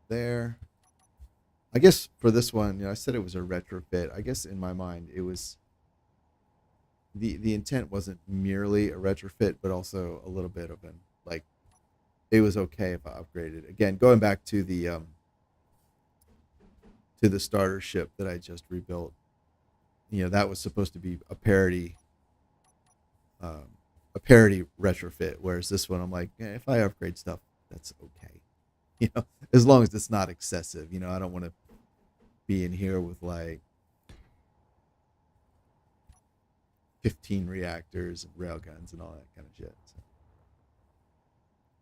there. I guess for this one, I said it was a retrofit. I guess in my mind, it was the intent wasn't merely a retrofit, but also a little bit of an like it was okay if I upgraded. Again, going back to the starter ship that I just rebuilt. That was supposed to be um, a parody retrofit. Whereas this one, I'm like, if I upgrade stuff, that's okay. As long as it's not excessive. I don't want to be in here with like 15 reactors and railguns and all that kind of shit.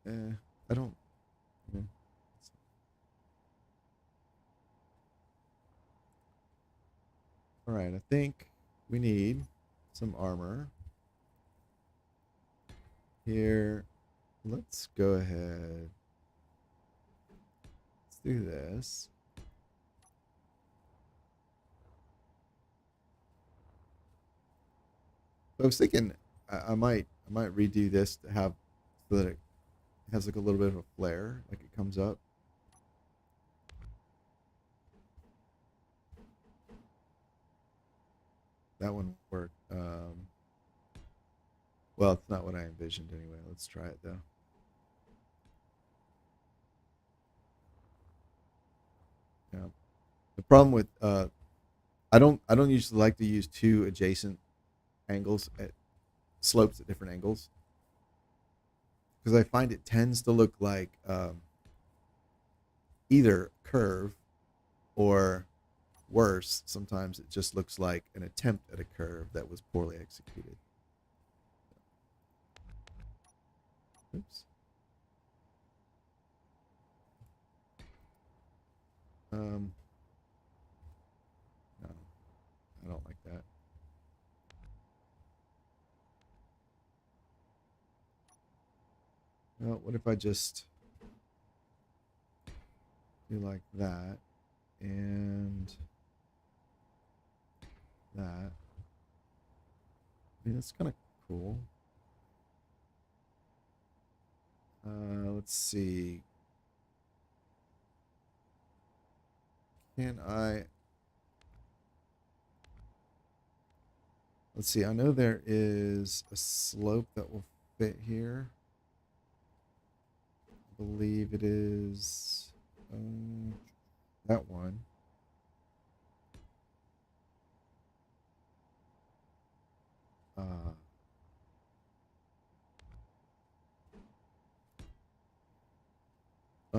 So, I don't. Yeah. All right, I think we need some armor here. Let's go ahead. Let's do this. I was thinking I might redo this to have so that it has like a little bit of a flare, like it comes up. That one worked. Well, it's not what I envisioned anyway. Let's try it though. Yeah. The problem with I don't usually like to use two adjacent angles at slopes at different angles because I find it tends to look like either curve or worse, sometimes it just looks like an attempt at a curve that was poorly executed. Oops. No, I don't like that. Well, what if I just do like that and that? I mean, that's kind of cool. Let's see. Can I? Let's see. I know there is a slope that will fit here. I believe it is that one. Oh,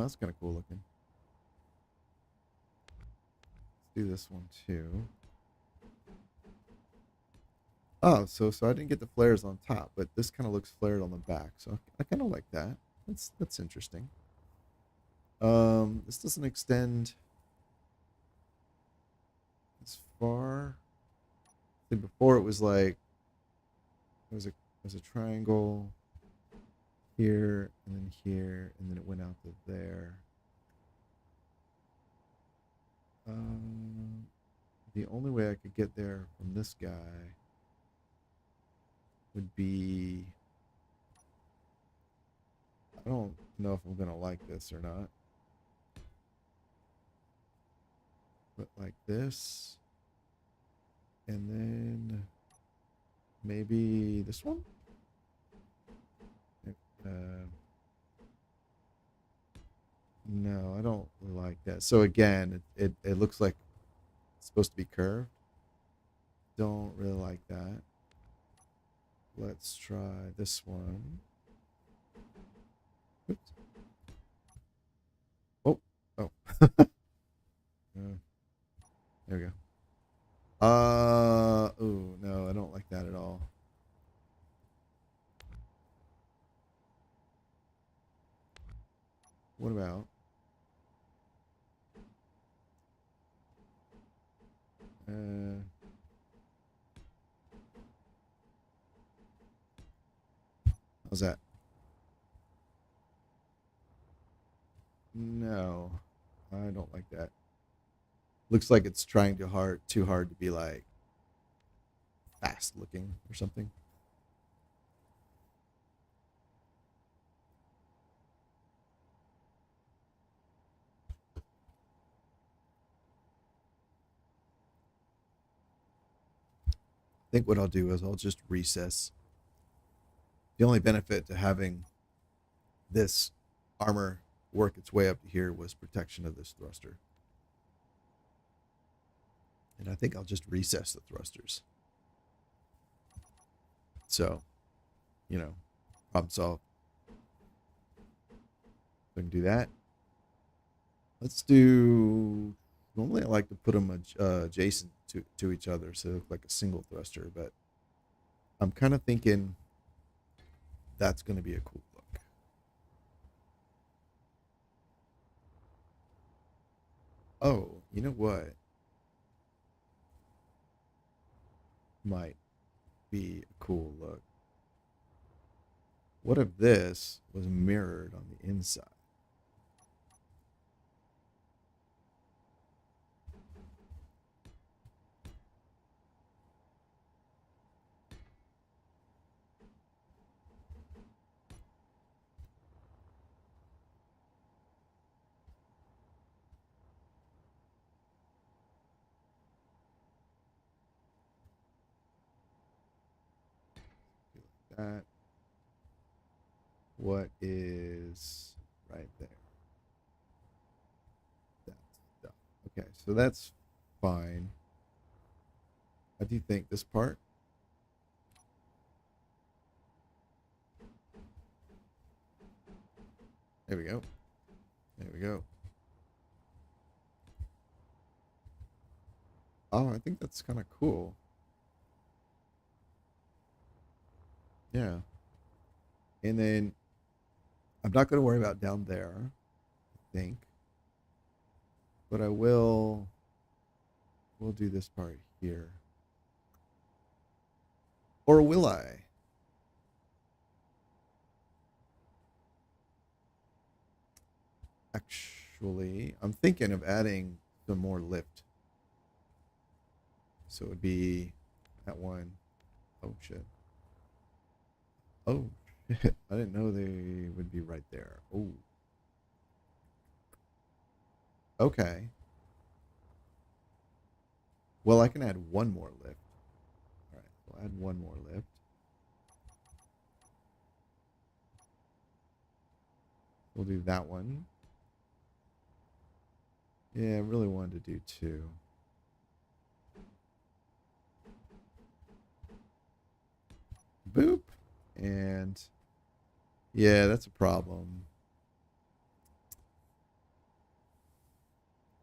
that's kind of cool looking. Let's do this one too. Oh, so I didn't get the flares on top, but this kind of looks flared on the back. So I kind of like that. That's interesting. This doesn't extend as far. See, before it was like it was a triangle here and then it went out to there. The only way I could get there from this guy would be, I don't know if I'm gonna like this or not, but like this, and then maybe this one. No, I don't like that. So again, it looks like it's supposed to be curved. Don't really like that. Let's try this one. Oops. Oh, oh. There we go. Oh no, I don't like that at all. What about? How's that? No, I don't like that. Looks like it's trying too hard to be like fast looking or something. I think what I'll do is I'll just recess. The only benefit to having this armor work its way up to here was protection of this thruster. And I think I'll just recess the thrusters. So, you know, problem solved. So I can do that. Let's do, normally I like to put them adjacent to each other so they look like a single thruster, but I'm kind of thinking that's going to be a cool look. Oh, you know what? Might be a cool look. What if this was mirrored on the inside? That. What is right there? That stuff. Okay, so that's fine. How do you think this part? There we go. There we go. Oh, I think that's kind of cool. Yeah. And then I'm not going to worry about down there, I think. But I will we'll do this part here. Or will I? Actually, I'm thinking of adding some more lift. So it would be that one. Oh shit. Oh shit. I didn't know they would be right there. Oh. Okay. Well, I can add one more lift. All right, we'll add one more lift. We'll do that one. Yeah, I really wanted to do two. Boop. And yeah, that's a problem.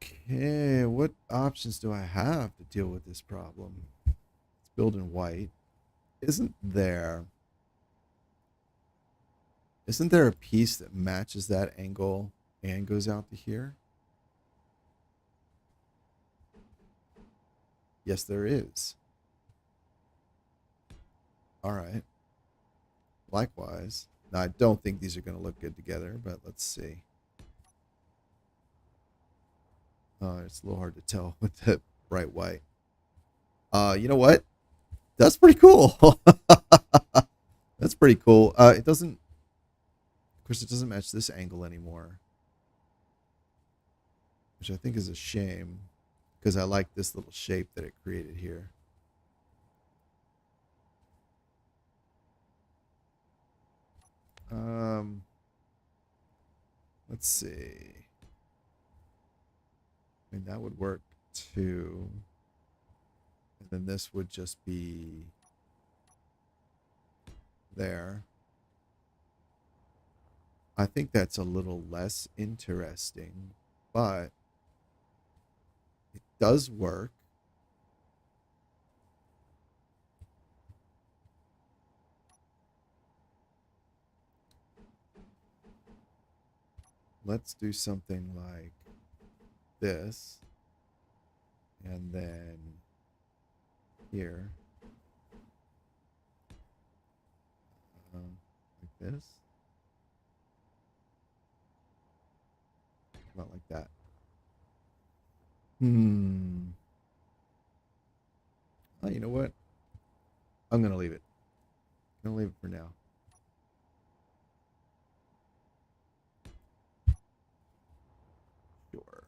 Okay, what options do I have to deal with this problem? It's build in white. Isn't there a piece that matches that angle and goes out to here? Yes, there is. All right. Likewise. Now, I don't think these are going to look good together, but let's see. It's a little hard to tell with the bright white. You know what? That's pretty cool. That's pretty cool. It doesn't, of course, it doesn't match this angle anymore, which I think is a shame because I like this little shape that it created here. Let's see. I mean, that would work too. And then this would just be there. I think that's a little less interesting, but it does work. Let's do something like this. And then here. Like this. Not like that. Oh, you know what? I'm going to leave it. I'm going to leave it for now. Sure.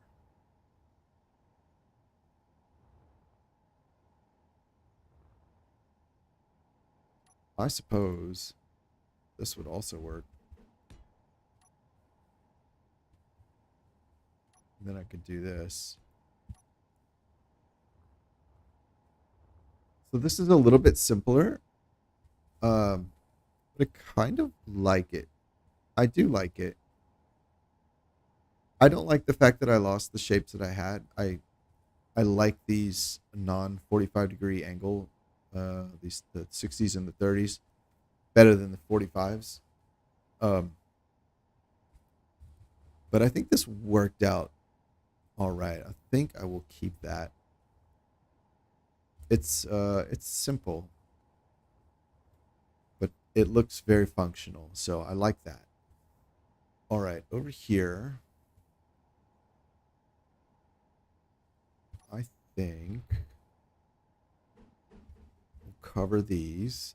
I suppose this would also work. And then I could do this. So this is a little bit simpler. But I kind of like it. I do like it. I don't like the fact that I lost the shapes that I had. I like these non 45 degree angle these the 60s and the 30s, better than the 45s. But I think this worked out all right. I think I will keep that. It's simple, but it looks very functional, so I like that. All right, over here, I think we'll cover these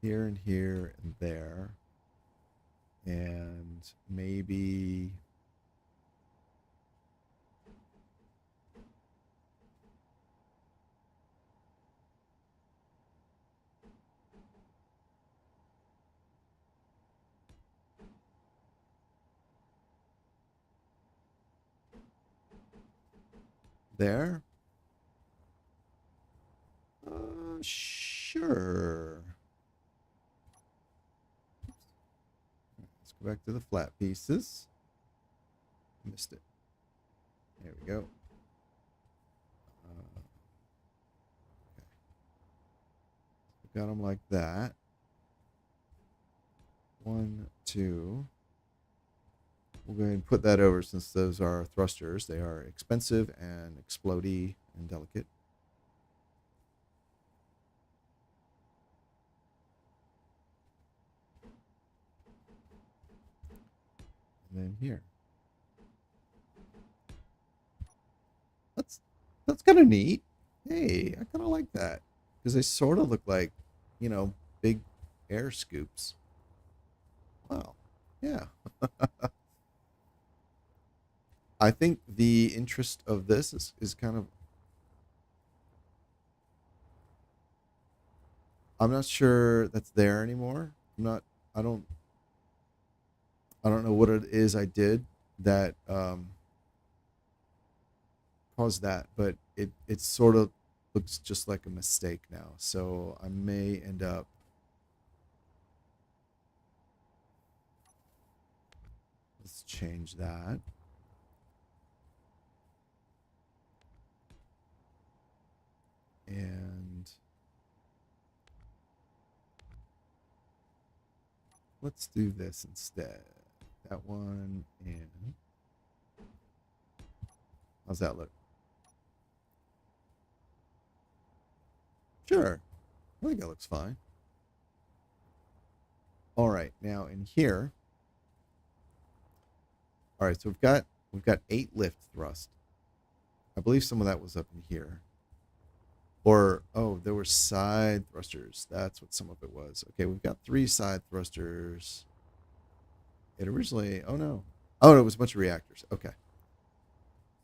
here and here and there, and maybe there. Sure. Let's go back to the flat pieces. Missed it. There we go. Okay. Got them like that. 1, 2. We'll go ahead and put that over since those are thrusters. They are expensive and explodey and delicate. And then here. That's kind of neat. Hey, I kind of like that because they sort of look like, big air scoops. Wow. Yeah. I think the interest of this is kind of, I'm not sure that's there anymore. I don't know what it is I did that caused that, but it sort of looks just like a mistake now. So I may end up, let's change that. And let's do this instead. That one, and how's that look? Sure. I think that looks fine. All right, now in here. All right, so we've got 8 lift thrust. I believe some of that was up in here. Or, oh, there were side thrusters. That's what some of it was. Okay, we've got 3 side thrusters. It originally, oh no, it was a bunch of reactors. Okay.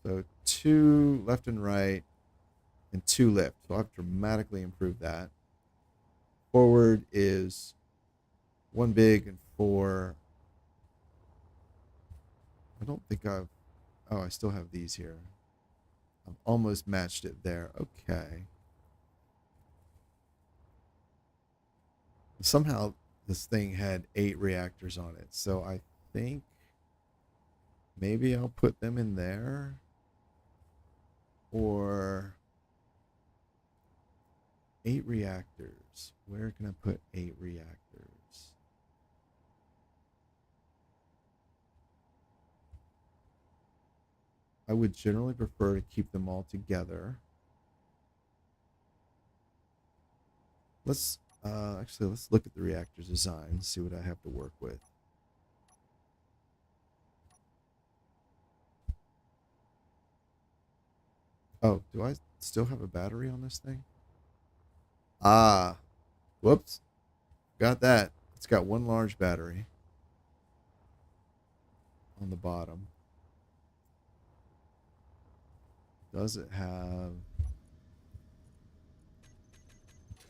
So 2 left and right and 2 lift. So I've dramatically improved that. Forward is 1 big and 4. I don't think I still have these here. I've almost matched it there. Okay. Somehow this thing had 8 reactors on it. So I think maybe I'll put them in there. Or 8 reactors. Where can I put 8 reactors? I would generally prefer to keep them all together. Let's look at the reactor design and see what I have to work with. Oh, do I still have a battery on this thing? Ah, whoops. Got that. It's got 1 large battery on the bottom. Does it have...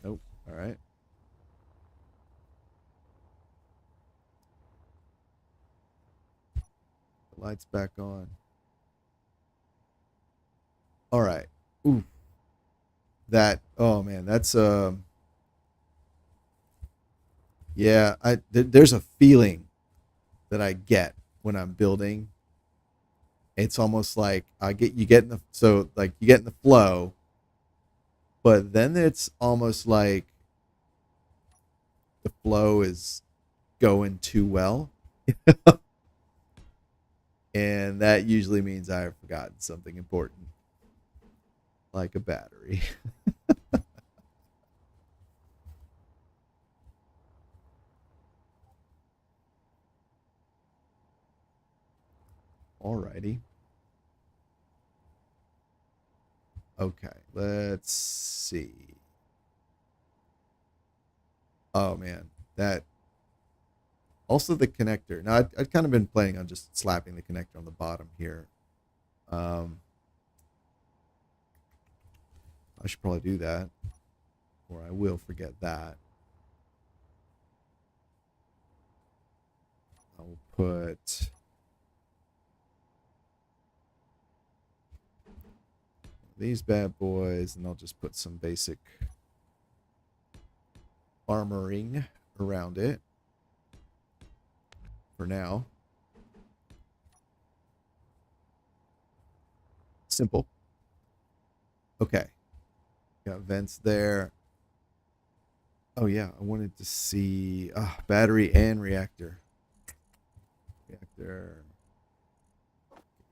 Nope. All right. The light's back on. All right. Ooh. That, oh man, that's yeah, there's a feeling that I get when I'm building. It's almost like you get in the flow But then it's almost like the flow is going too well. And that usually means I've forgotten something important, like a battery. Alrighty. Okay, let's see. Oh man, that also the connector. Now I'd kind of been planning on just slapping the connector on the bottom here. I should probably do that, or I will forget that. I'll put these bad boys, and I'll just put some basic armoring around it for now. Simple. Okay. Got vents there. Oh yeah, I wanted to see battery and reactor. Reactor.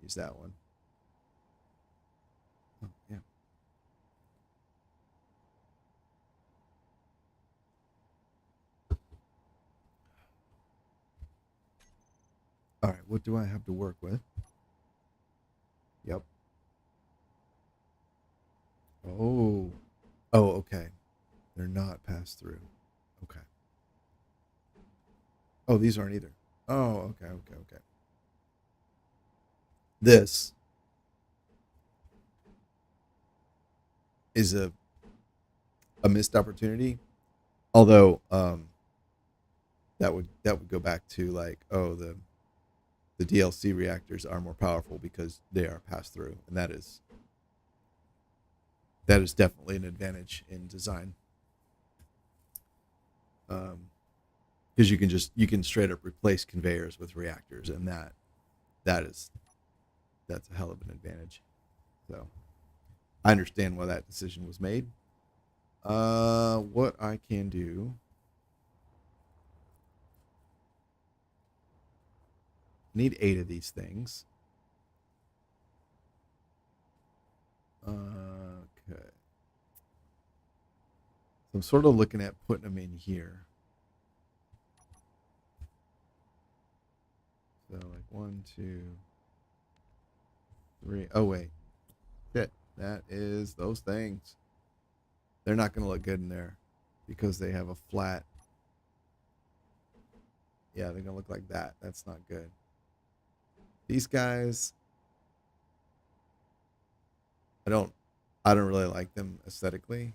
Use that one. Oh yeah. All right, what do I have to work with? Yep. Oh. Oh, okay. They're not passed through. Okay. Oh, these aren't either. Oh, okay. This is a missed opportunity. Although that would go back to like, oh, the DLC reactors are more powerful because they are passed through, and that is definitely an advantage in design. Because you can straight up replace conveyors with reactors, and that's a hell of an advantage. So I understand why that decision was made. What I can do. Need 8 of these things. Okay. So I'm sort of looking at putting them in here. So like 1, 2, 3. Oh wait. Shit. That is those things. They're not going to look good in there because they have a flat. Yeah, they're going to look like that. That's not good. These guys, I don't really like them aesthetically.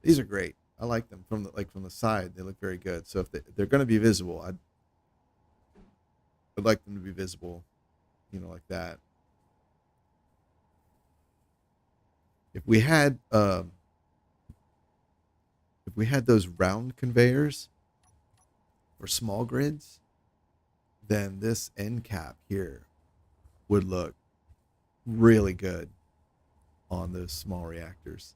These are great. I like them from the side. They look very good. So if they're going to be visible, I'd like them to be visible, like that. If we had those round conveyors for small grids, then this end cap here would look really good on those small reactors.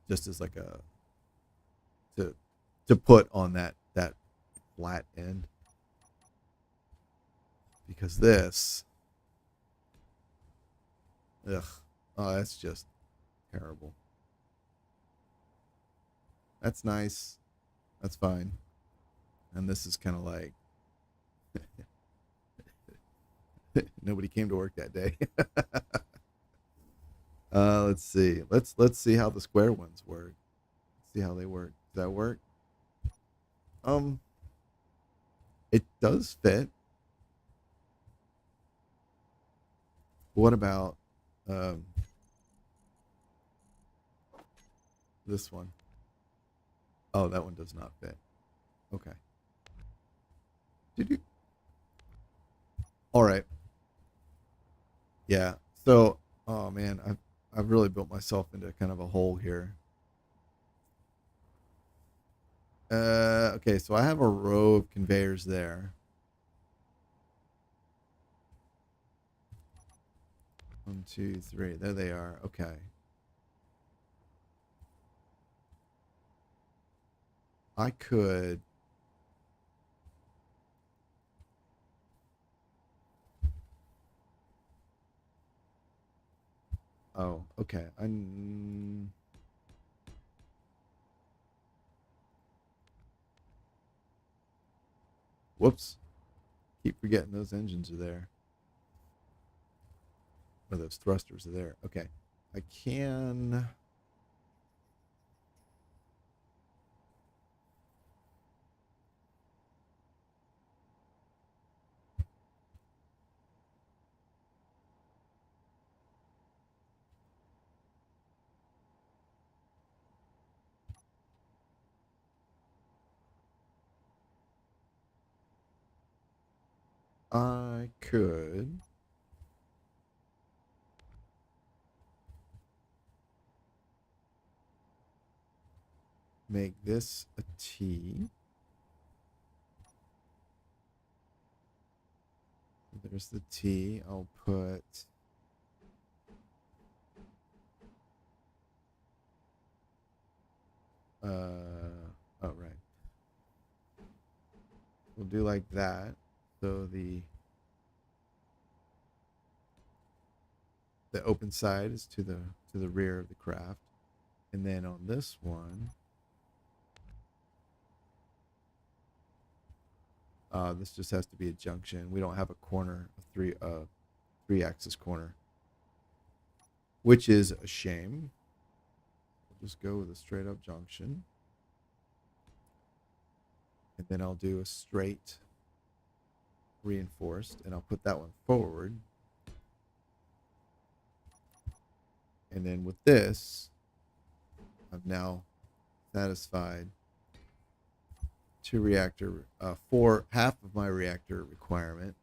Just as like a to put on that flat end. Because this, ugh, oh, that's just terrible. That's nice. That's fine. And this is kind of like nobody came to work that day. Let's see. Let's see how the square ones work. Let's see how they work. Does that work? It does fit. What about this one? Oh, that one does not fit. Okay. Did you? All right. Yeah. So, oh man, I've really built myself into kind of a hole here. Okay, so I have a row of conveyors there. 1, 2, 3. There they are. Okay. I could oh, okay. Whoops. Keep forgetting those engines are there. Or those thrusters are there. Okay. I can I could make this a T. There's the T. I'll put oh right. We'll do like that. So the open side is to the rear of the craft. And then on this one, this just has to be a junction. We don't have a corner, a three axis corner, which is a shame. We'll just go with a straight up junction. And then I'll do a straight reinforced, and I'll put that one forward. And then with this, I've now satisfied for half of my reactor requirement.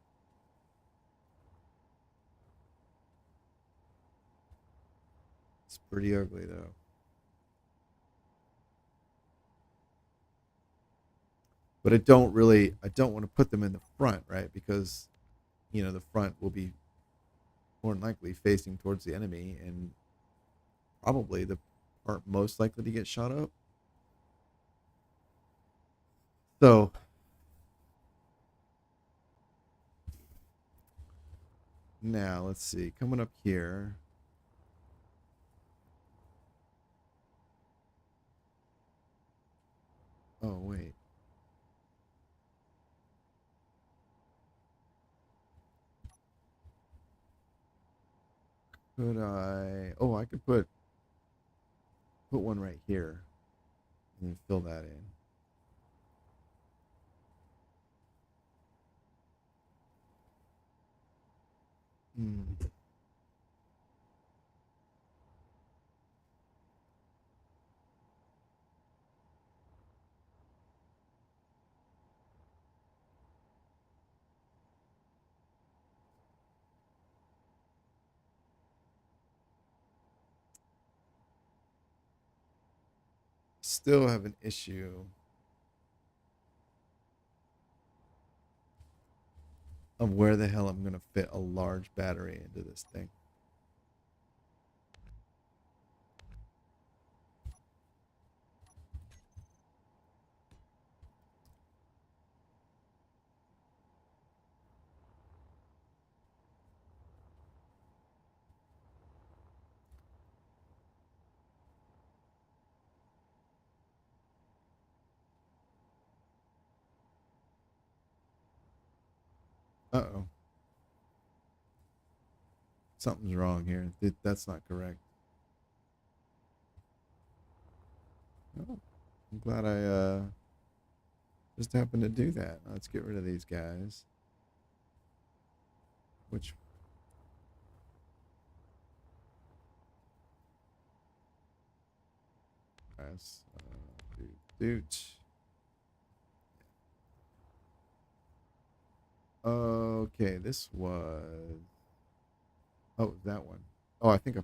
It's pretty ugly though. But I don't want to put them in the front, right? Because, the front will be more than likely facing towards the enemy and probably the part most likely to get shot up. So now let's see, coming up here. Oh, wait. Could I? Oh, I could put one right here and then fill that in. Still have an issue of where the hell I'm going to fit a large battery into this thing. Uh-oh. Something's wrong here. That's not correct. Oh, I'm glad I just happened to do that. Let's get rid of these guys. Which guys? Doot. Okay, this was. Oh, that one. Oh, I think.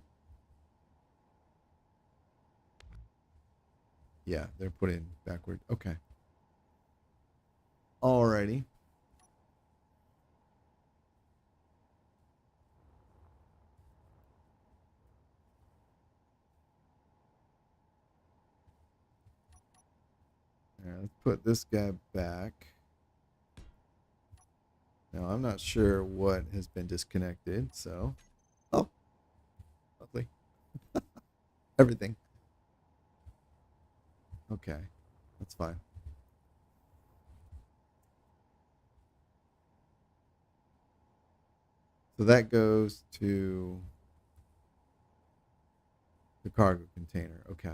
Yeah, they're put in backward. Okay. Alrighty. All right, let's put this guy back. Now, I'm not sure what has been disconnected, so... Oh, lovely. Everything. Okay, that's fine. So that goes to the cargo container. Okay.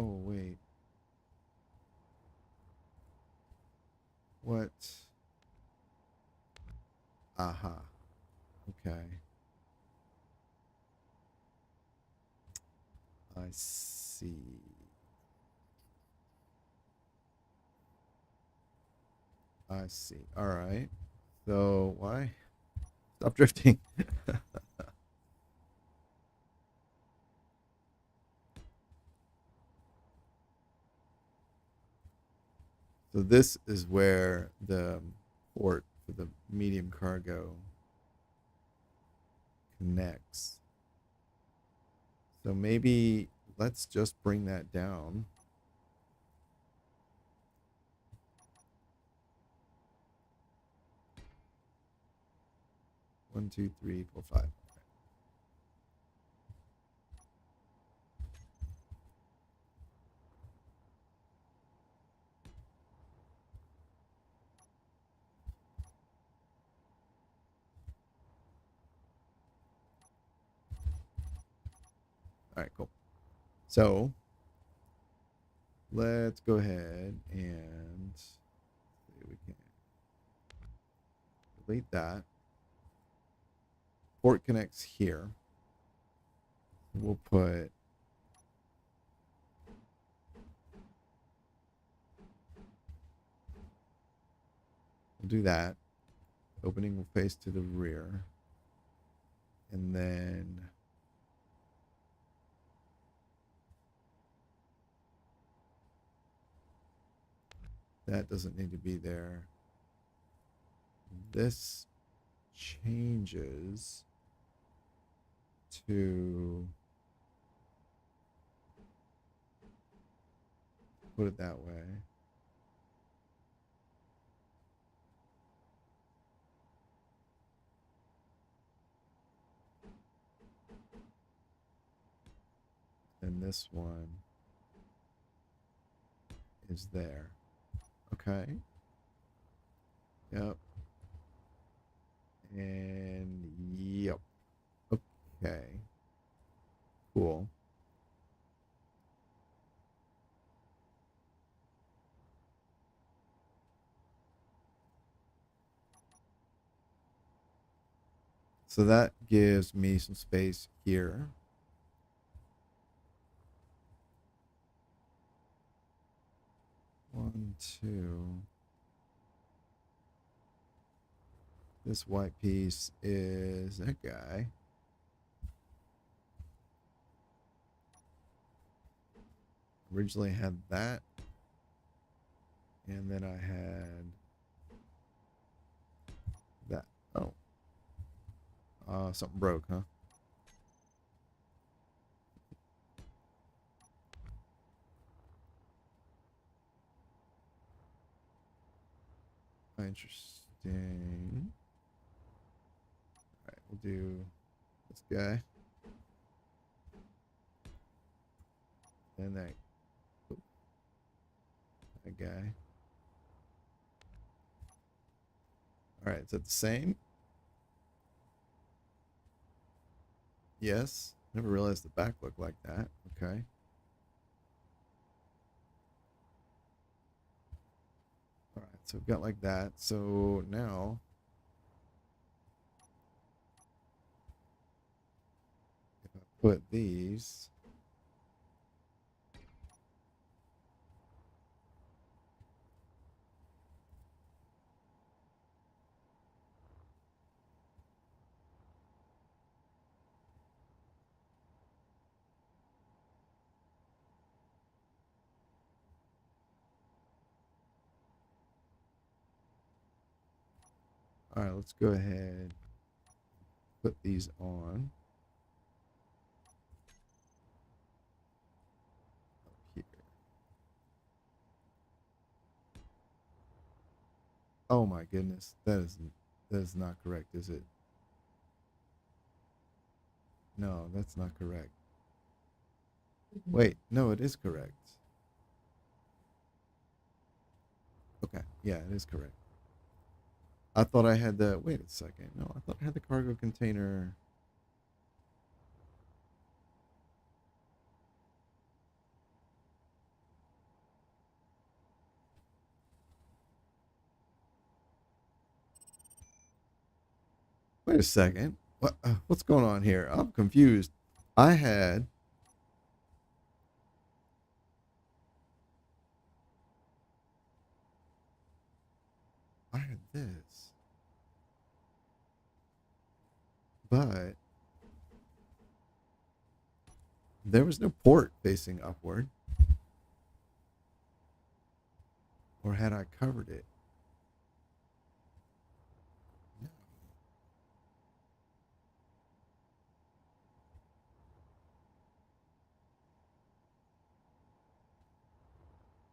Oh, wait. What? Aha. Okay. I see. I see. All right. So why? Stop drifting. So this is where the port for the medium cargo connects. So maybe let's just bring that down. One, two, three, four, five. All right, cool. So let's go ahead and see if we can delete that. Port connects here. We'll put we'll do that. Opening will face to the rear. And then that doesn't need to be there. This changes to put it that way. And this one is there. Okay. Yep. And yep. Okay. Cool. So that gives me some space here. One, two. This white piece is that guy. Originally had that. And then I had that. Oh. Something broke, huh? Interesting. All right, we'll do this guy. And that guy. All right, is that the same? Yes. Never realized the back looked like that. Okay. All right, so we've got like that. So now if I put these All right, let's go ahead, put these on up here. Oh my goodness, that is not correct, is it? No, that's not correct. Wait, no, it is correct. Okay, yeah, it is correct. I thought I had the. Wait a second. No, I thought I had the cargo container. Wait a second. What's going on here? I'm confused. I had. I had this, but there was no port facing upward. Or had I covered it? No.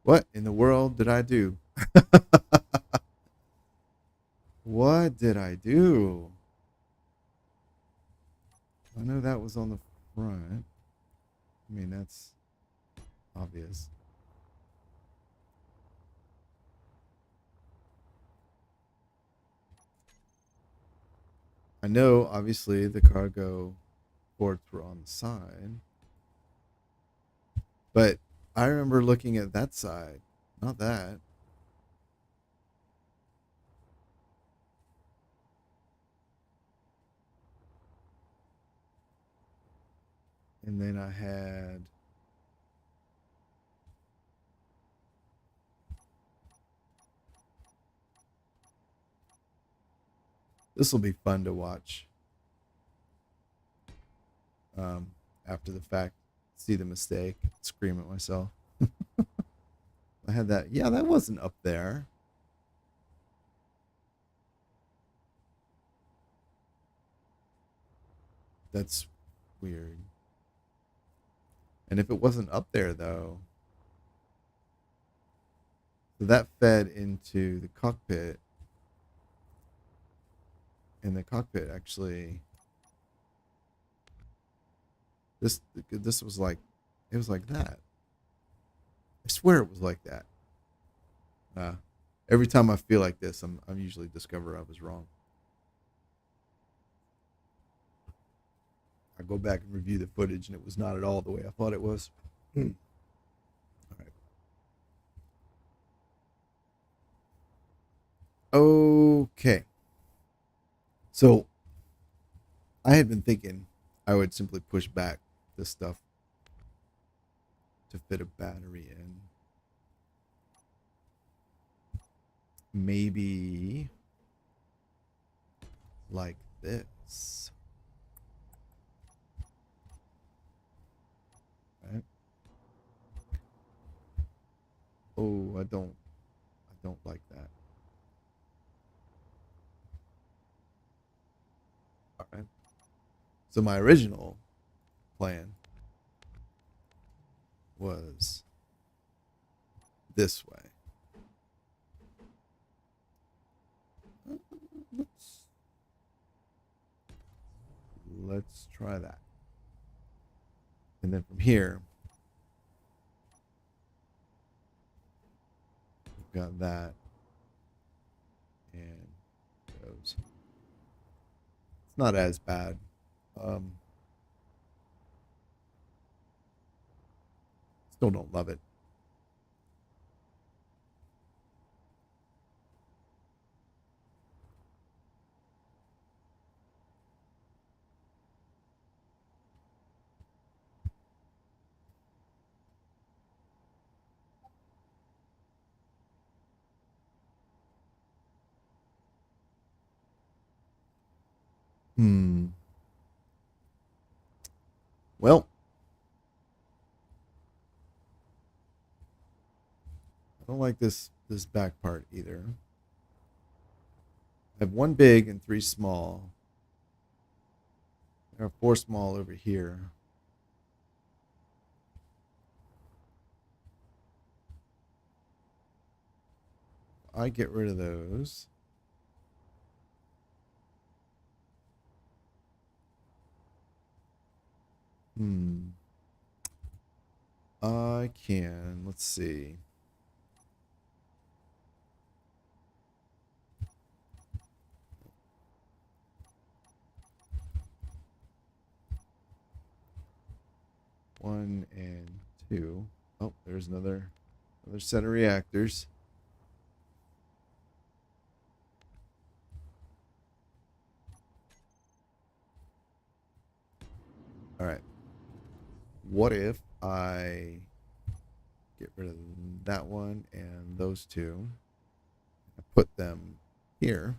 What in the world did I do? What did I do? I know that was on the front. I mean, that's obvious. I know, obviously, the cargo ports were on the side. But I remember looking at that side, not that. And then I had. This will be fun to watch after the fact. See the mistake, scream at myself. I had that. Yeah, that wasn't up there. That's weird. And if it wasn't up there, though, so that fed into the cockpit. And the cockpit actually. This was like. It was like that. I swear it was like that. Every time I feel like this, I'm usually discover I was wrong. I go back and review the footage, and it was not at all the way I thought it was. All right. Okay. So I had been thinking I would simply push back this stuff to fit a battery in. Maybe like this. Right? Oh, I don't like that. All right. So my original plan was this way. Let's try that. And then from here, we've got that. And goes. It's not as bad. Still don't love it. Well, I don't like this back part either. I have 1 big and 3 small. There are 4 small over here. I get rid of those. I can, let's see. One and two. Oh, there's another set of reactors. All right. What if I get rid of that one and those two? I put them here.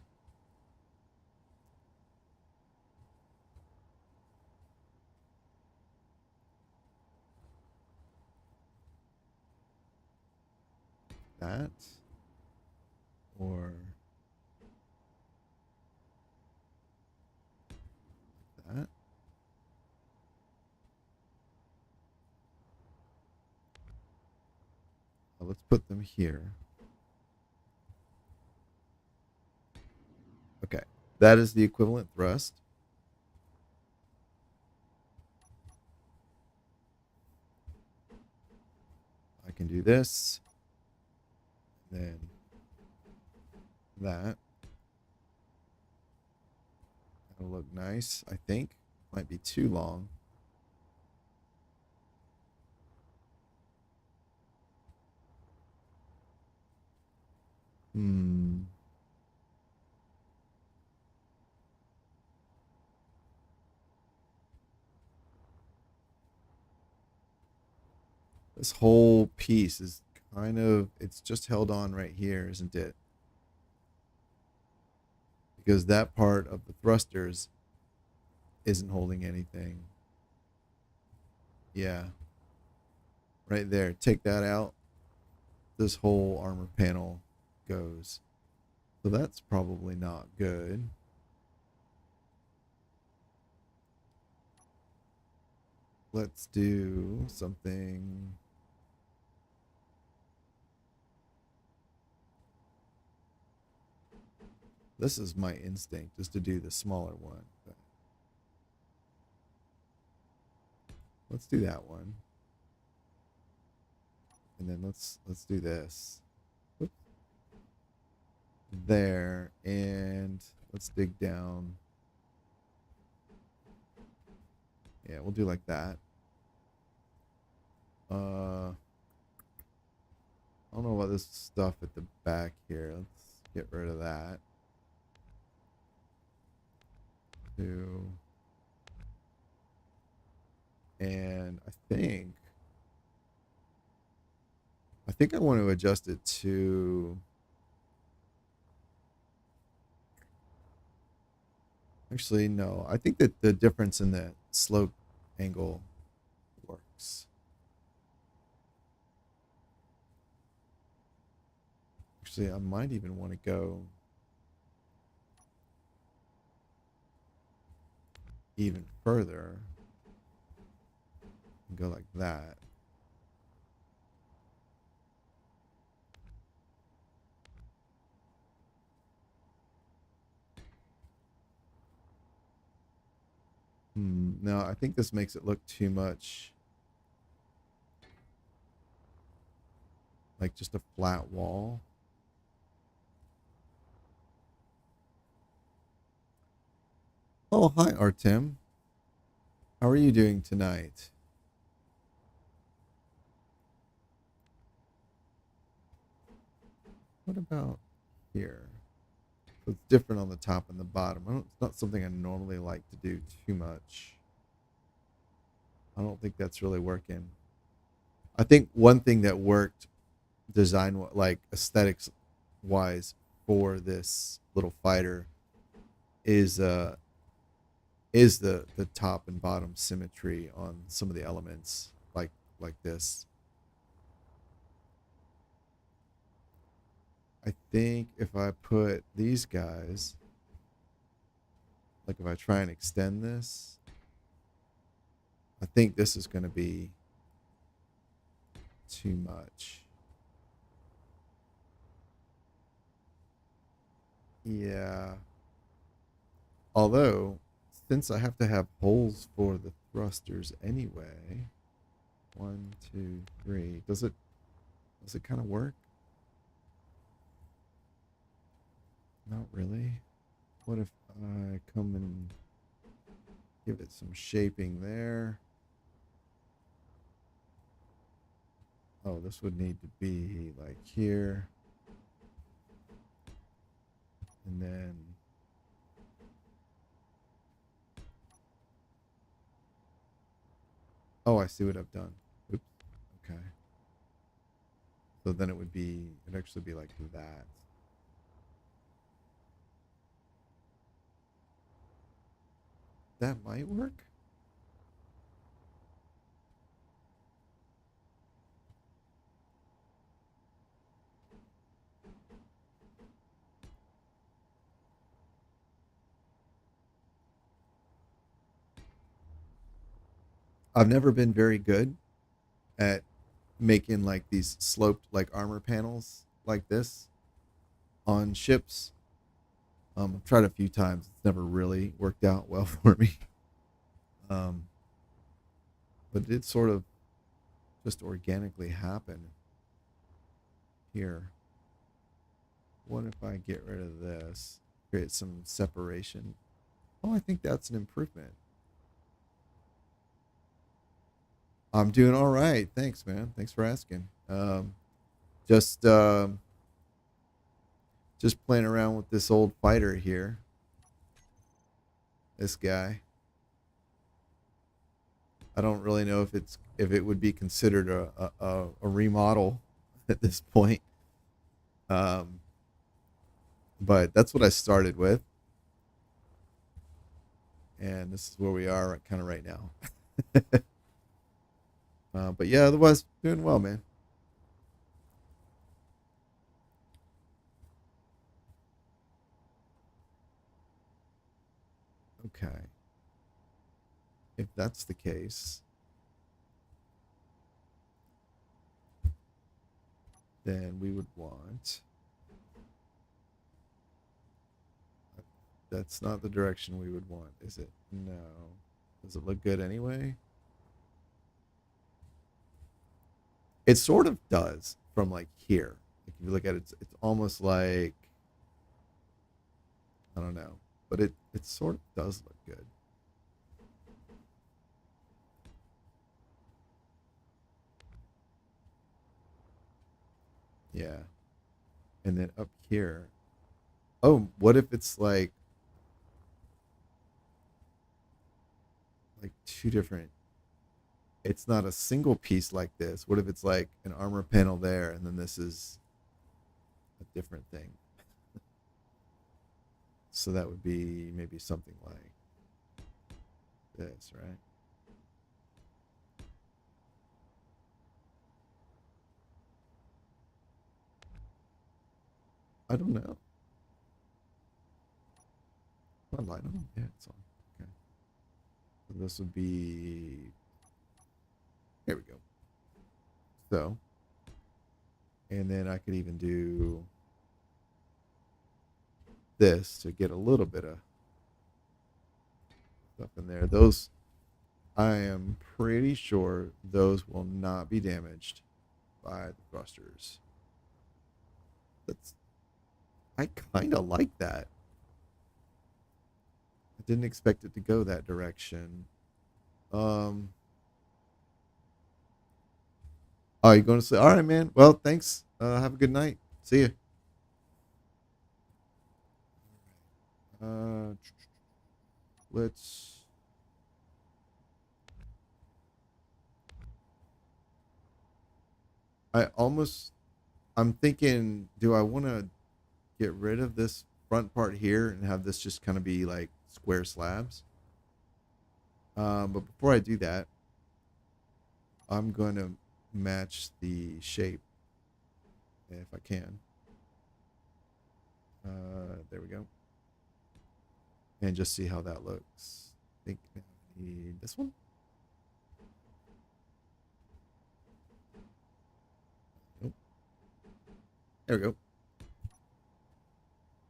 That. Or that. Well, let's put them here. Okay. That is the equivalent thrust. I can do this. Then that. That'll look nice, I think. Might be too long. This whole piece is kind of, it's just held on right here, isn't it? Because that part of the thrusters isn't holding anything. Yeah. Right there. Take that out. This whole armor panel goes. So that's probably not good. Let's do something. This is my instinct, is to do the smaller one. But let's do that one. And then let's do this. Oops. There, and let's dig down. Yeah, we'll do like that. I don't know about this stuff at the back here. Let's get rid of that. Two. And I think I want to adjust it to, actually no, I think that the difference in the slope angle works. Actually, I might even want to go even further and go like that. No, I think this makes it look too much like just a flat wall. Oh, hi, Artem. How are you doing tonight? What about here? So it's different on the top and the bottom. It's not something I normally like to do too much. I don't think that's really working. I think one thing that worked design, like aesthetics wise, for this little fighter is the top and bottom symmetry on some of the elements, like this. I think if I put these guys Like if I try and extend this, I think this is going to be too much. Yeah. Although, since I have to have holes for the thrusters anyway, 1, 2, 3. Does it kind of work? Not really. What if I come and give it some shaping there? Oh, this would need to be like here. And then oh, I see what I've done. Oops. Okay. So then it'd actually be like that. That might work. I've never been very good at making like these sloped like armor panels like this on ships. I've tried a few times. It's never really worked out well for me. Um, but it did sort of just organically happen here. What if I get rid of this, create some separation? Oh, I think that's an improvement. I'm doing all right. Thanks, man. Thanks for asking. Just just playing around with this old fighter here. This guy. I don't really know if it would be considered a remodel at this point. Um, but that's what I started with, and this is where we are kind of right now. But yeah, otherwise doing well, man. Okay. If that's the case, then we would want. That's not the direction we would want, is it? No. Does it look good anyway? It sort of does from like here. Like if you look at it, it's almost like I don't know, but it sort of does look good. Yeah. And then up here. Oh, what if it's like two different it's not a single piece like this. What if it's like an armor panel there and then this is a different thing? So that would be maybe something like this, right? I don't know. My light on? Yeah, it's on. Okay. So this would be. Here we go. So, and then I could even do this to get a little bit of stuff in there. Those, I am pretty sure those will not be damaged by the thrusters. I kind of like that. I didn't expect it to go that direction. Oh, you're going to say, all right, man. Well, thanks. Have a good night. See you. Let's. I'm thinking, do I want to get rid of this front part here and have this just kind of be like square slabs? But before I do that, I'm going to match the shape if I can. There we go. and just see how that looks. I think I need this one. Nope. There we go.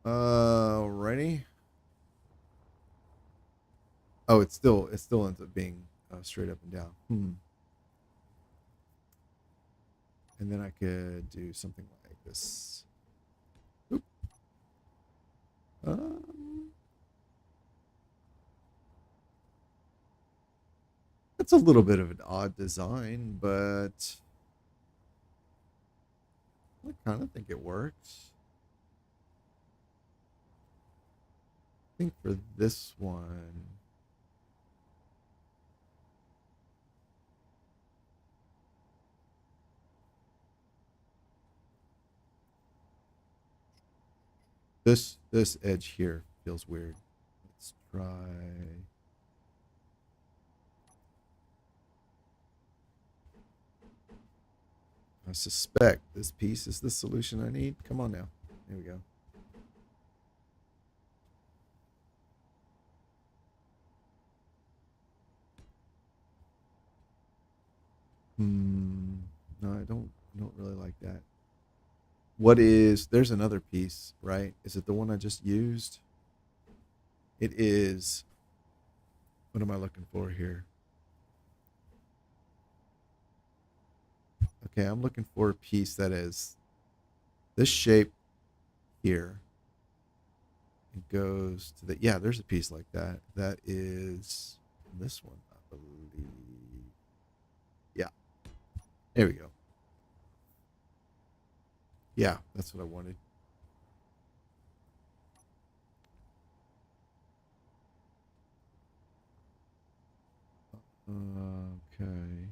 Alrighty. Oh, it still ends up being straight up and down. And then I could do something like this. Oop. It's a little bit of an odd design, but I kind of think it works. I think for this one, this edge here feels weird. Let's try. I suspect this piece is the solution I need. Come on now. There we go. No, I don't really like that. There's another piece, right? Is it the one I just used? It is. What am I looking for here? Okay, I'm looking for a piece that is this shape here. It goes to the, yeah, there's a piece like that. That is this one, I believe. Yeah. There we go. Yeah, that's what I wanted. Okay.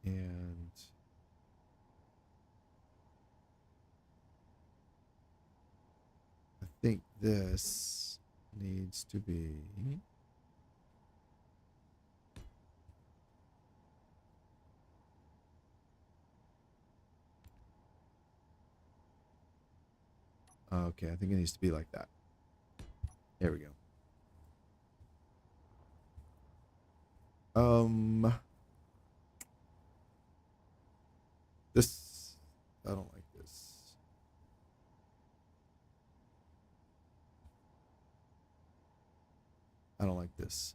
And I think this needs to be okay, I think it needs to be like that. There we go. This, I don't like this. I don't like this.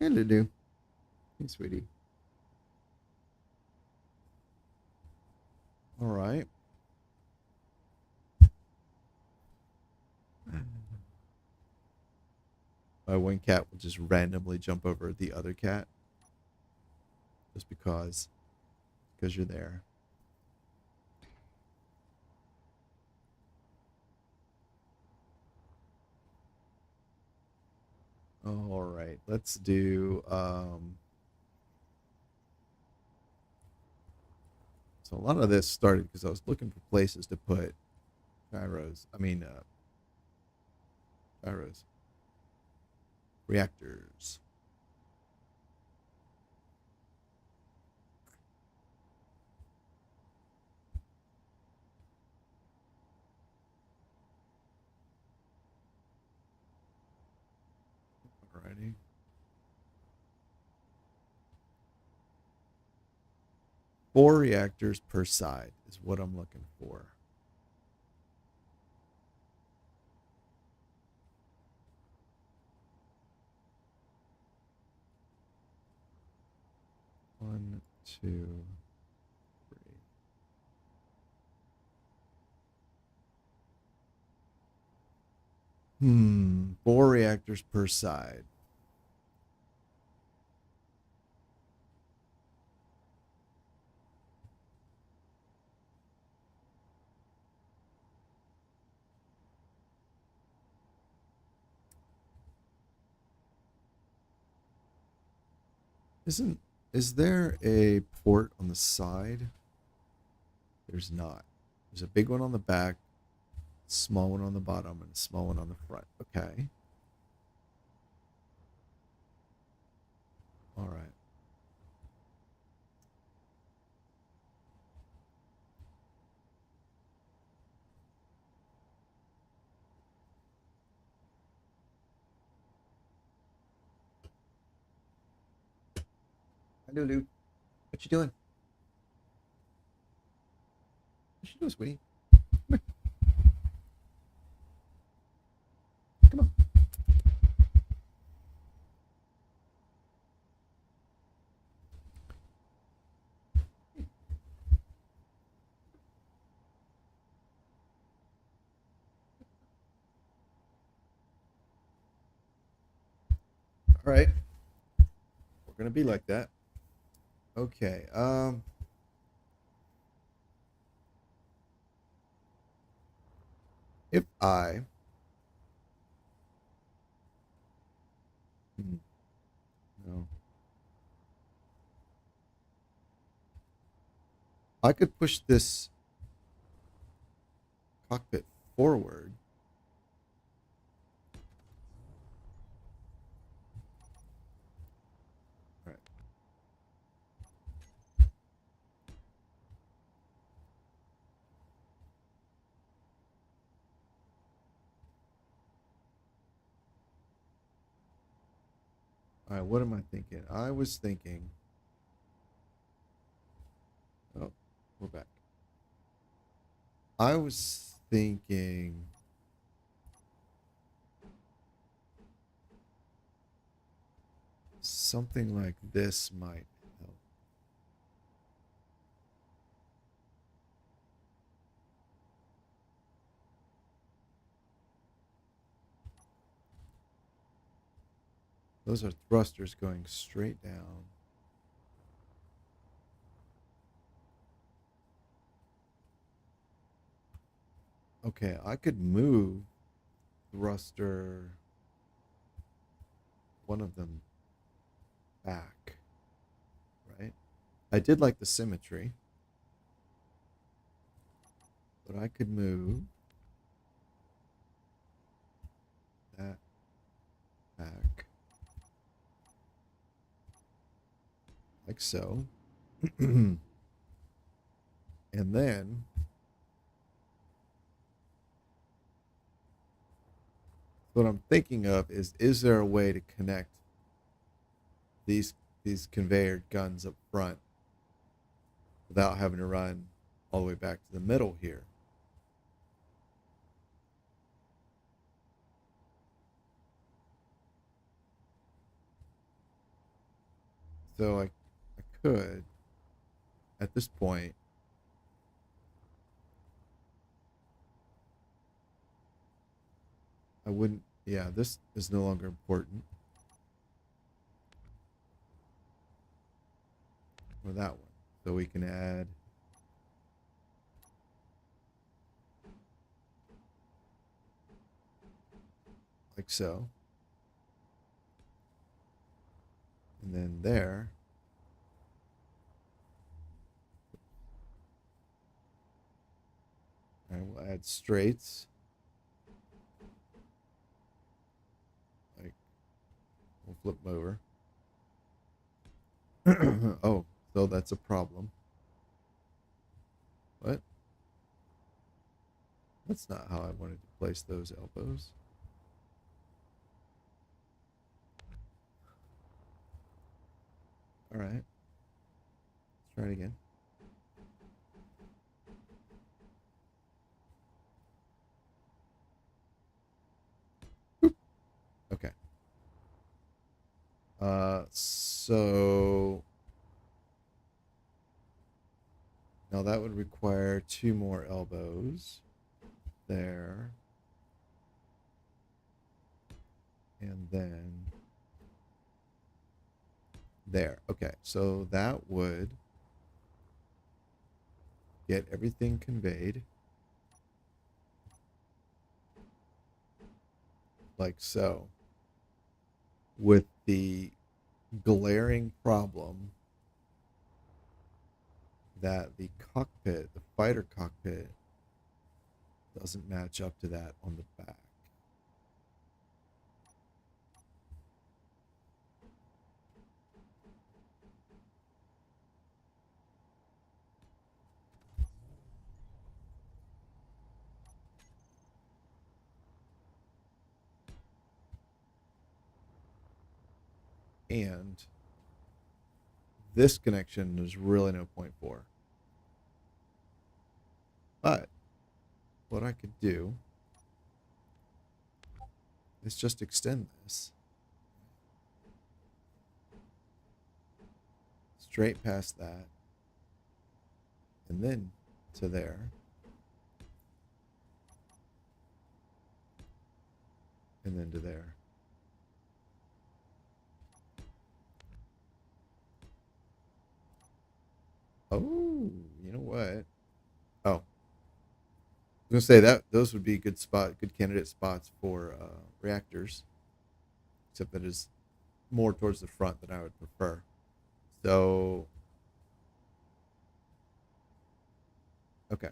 Hello. Hey, sweetie. All right. My one cat will just randomly jump over the other cat just because you're there. All right, let's do so a lot of this started because I was looking for places to put gyros. Gyros. Reactors. Alrighty. Four reactors per side is what I'm looking for. One, two, three. 4 reactors per side. Is there a port on the side? There's not. There's a big one on the back, small one on the bottom, and a small one on the front. Okay. All right. Hi, Lulu. What you doing? What you doing, sweetie? Come on. All right. We're gonna be like that. Okay. If I no, I could push this cockpit forward. All right. All right. What am I thinking? I was thinking. Oh, we're back. I was thinking something like this might help. Those are thrusters going straight down. Okay, I could move thruster, one of them back, right? I did like the symmetry, but I could move that back like so. And then what I'm thinking of is there a way to connect these conveyor guns up front without having to run all the way back to the middle here? So I could at this point I wouldn't, yeah, this is no longer important. Or that one. So we can add like so. And then there. And we'll add straights. Like, we'll flip them over. Oh, so that's a problem. What? That's not how I wanted to place those elbows. All right. Let's try it again. Okay. So now that would require 2 more elbows there. And then there. Okay. So that would get everything conveyed like so with the glaring problem that the cockpit, the fighter cockpit, doesn't match up to that on the back. And this connection there's really no point for. But what I could do is just extend this straight past that, and then to there. And then to there. Oh, you know what? Oh, I was gonna say that those would be good candidate spots for reactors, except that is more towards the front than I would prefer. So, okay,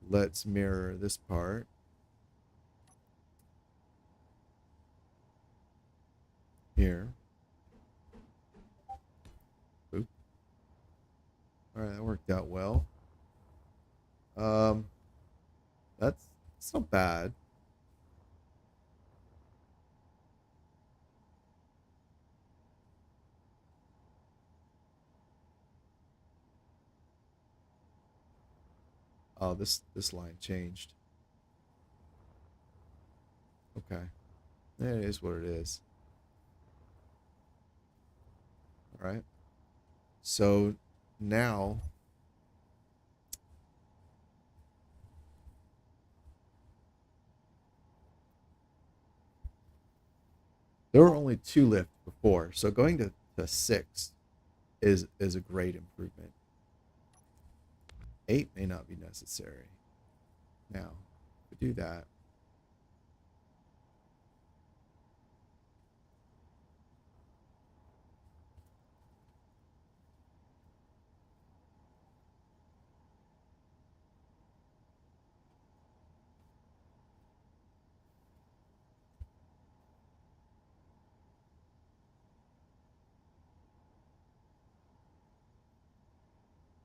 let's mirror this part. Here. Oop. All right, that worked out well. Um, that's not bad. Oh, this line changed. Okay, it is what it is. All right. So now there were only 2 lift before, so going to 6 is a great improvement. 8 may not be necessary. Now, if we do that,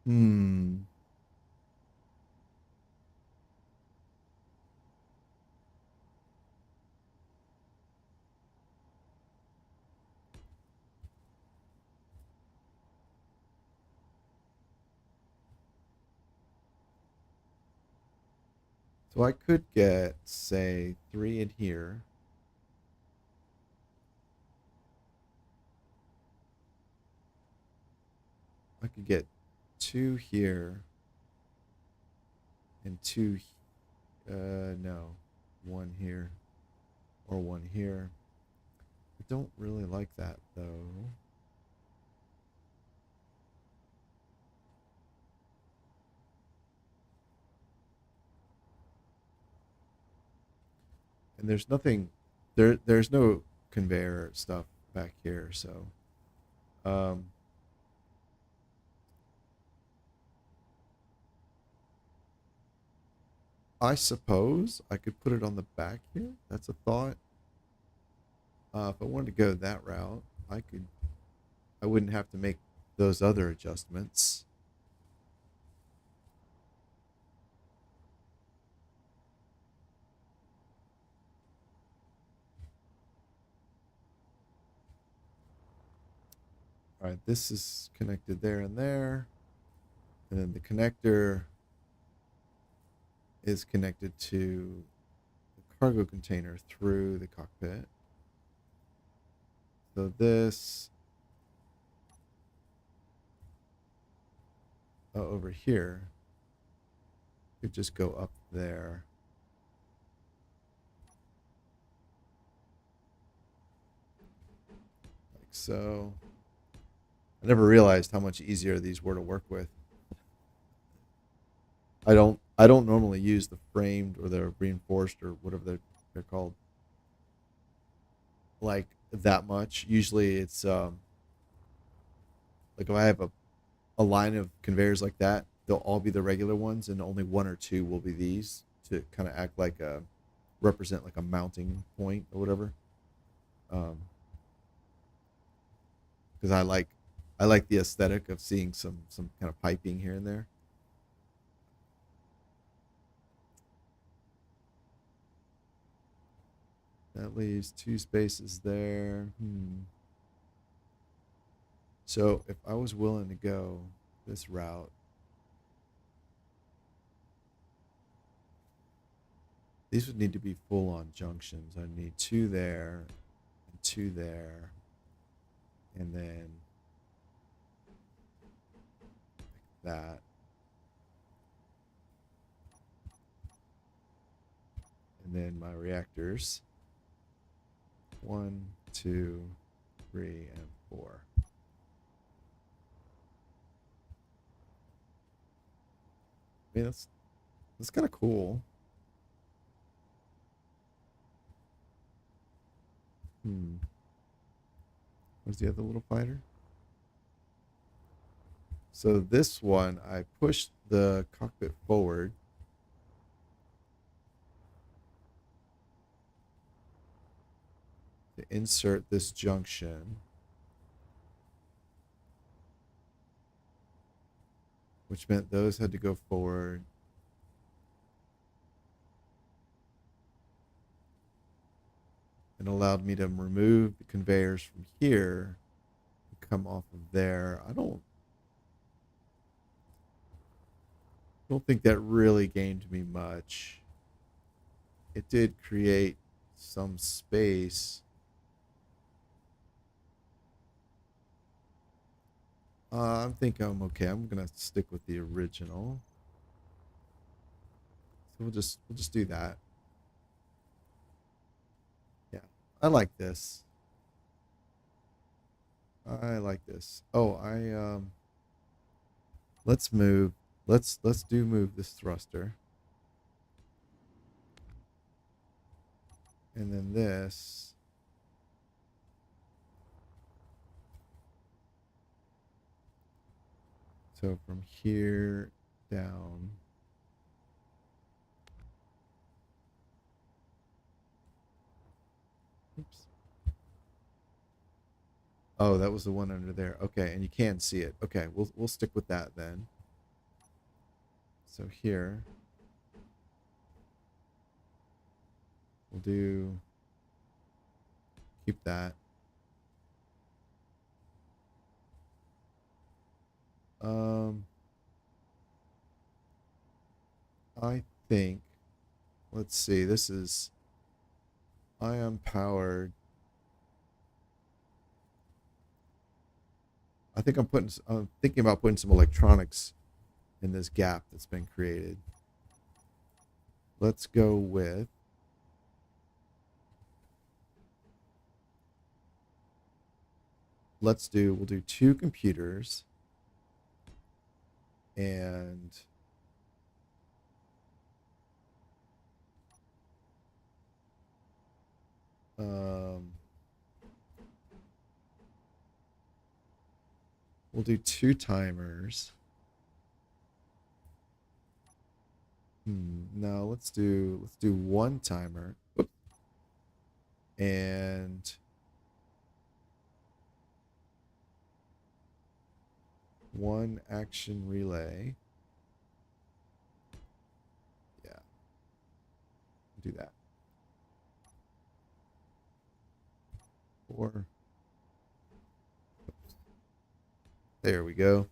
hmm. So I could get, say, 3 in here. I could get 2 here and 2, no, 1 here or 1 here. I don't really like that though. And there's nothing, there's no conveyor stuff back here, so um, I suppose I could put it on the back here. That's a thought. If I wanted to go that route, I wouldn't have to make those other adjustments. All right, this is connected there and there. And then the connector is connected to the cargo container through the cockpit. So this over here could just go up there. Like so. I never realized how much easier these were to work with. I don't normally use the framed or the reinforced or whatever they're called. Like that much. Usually it's like if I have a line of conveyors like that, they'll all be the regular ones, and only one or two will be these to kind of act like a represent like a mounting point or whatever. Because I like the aesthetic of seeing some kind of piping here and there. That leaves two spaces there. So if I was willing to go this route, these would need to be full on junctions. I need two there and two there. And then like that. And then my reactors. 1, 2, 3, and 4. I mean, that's kind of cool. Where's the other little fighter? So this one, I pushed the cockpit forward. To insert this junction, which meant those had to go forward. And allowed me to remove the conveyors from here and come off of there. I don't think that really gained me much. It did create some space. I think I'm okay. I'm gonna stick with the original. So we'll just do that. Yeah, I like this. I like this. Oh, let's move. Let's move this thruster. And then this. So from here down. Oops. Oh, that was the one under there. Okay, and you can see it. Okay, we'll stick with that then. So here we'll keep that. I think, let's see, this is ion powered. I think I'm thinking about putting some electronics in this gap that's been created. Let's go with we'll do 2 computers and we'll do 2 timers. No, let's do 1 timer. Whoop. And 1 action relay. Yeah. Do that. 4. There we go.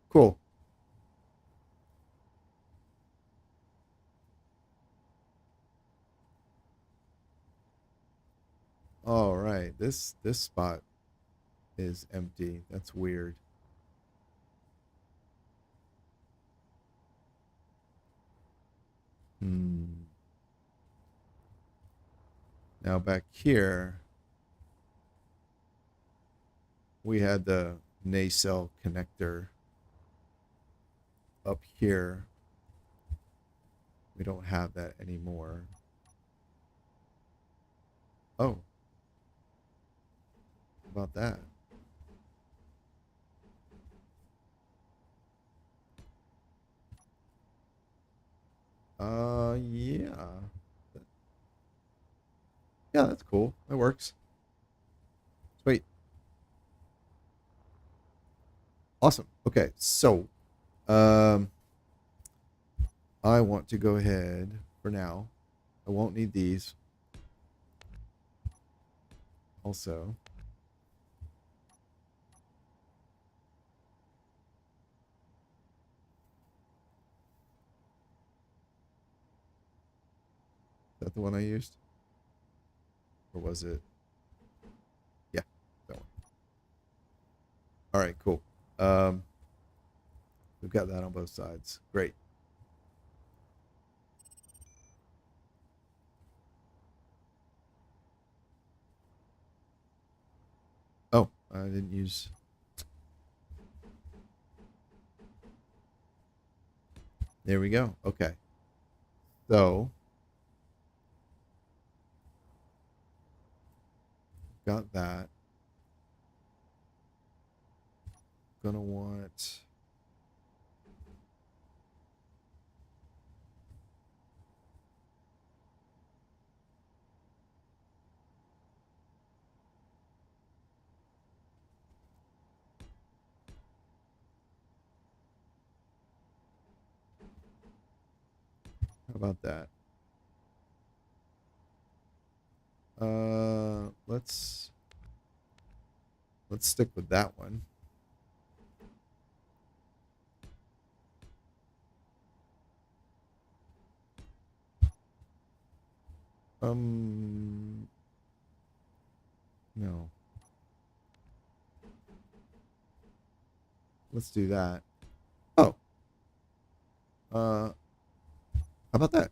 Cool. All right. This spot is empty. That's weird. Now back here, we had the nacelle connector up here. We don't have that anymore. Oh, about that. Yeah. Yeah, that's cool. That works. Sweet. Awesome. Okay, so um, I want to go ahead for now. I won't need these. Also, is that the one I used? Or was it? Yeah, that one. All right, cool. Um, we've got that on both sides. Great. Oh, I didn't use. There we go. Okay. So, got that. Gonna want. How about that? Let's stick with that one. No. Let's do that. Oh. How about that?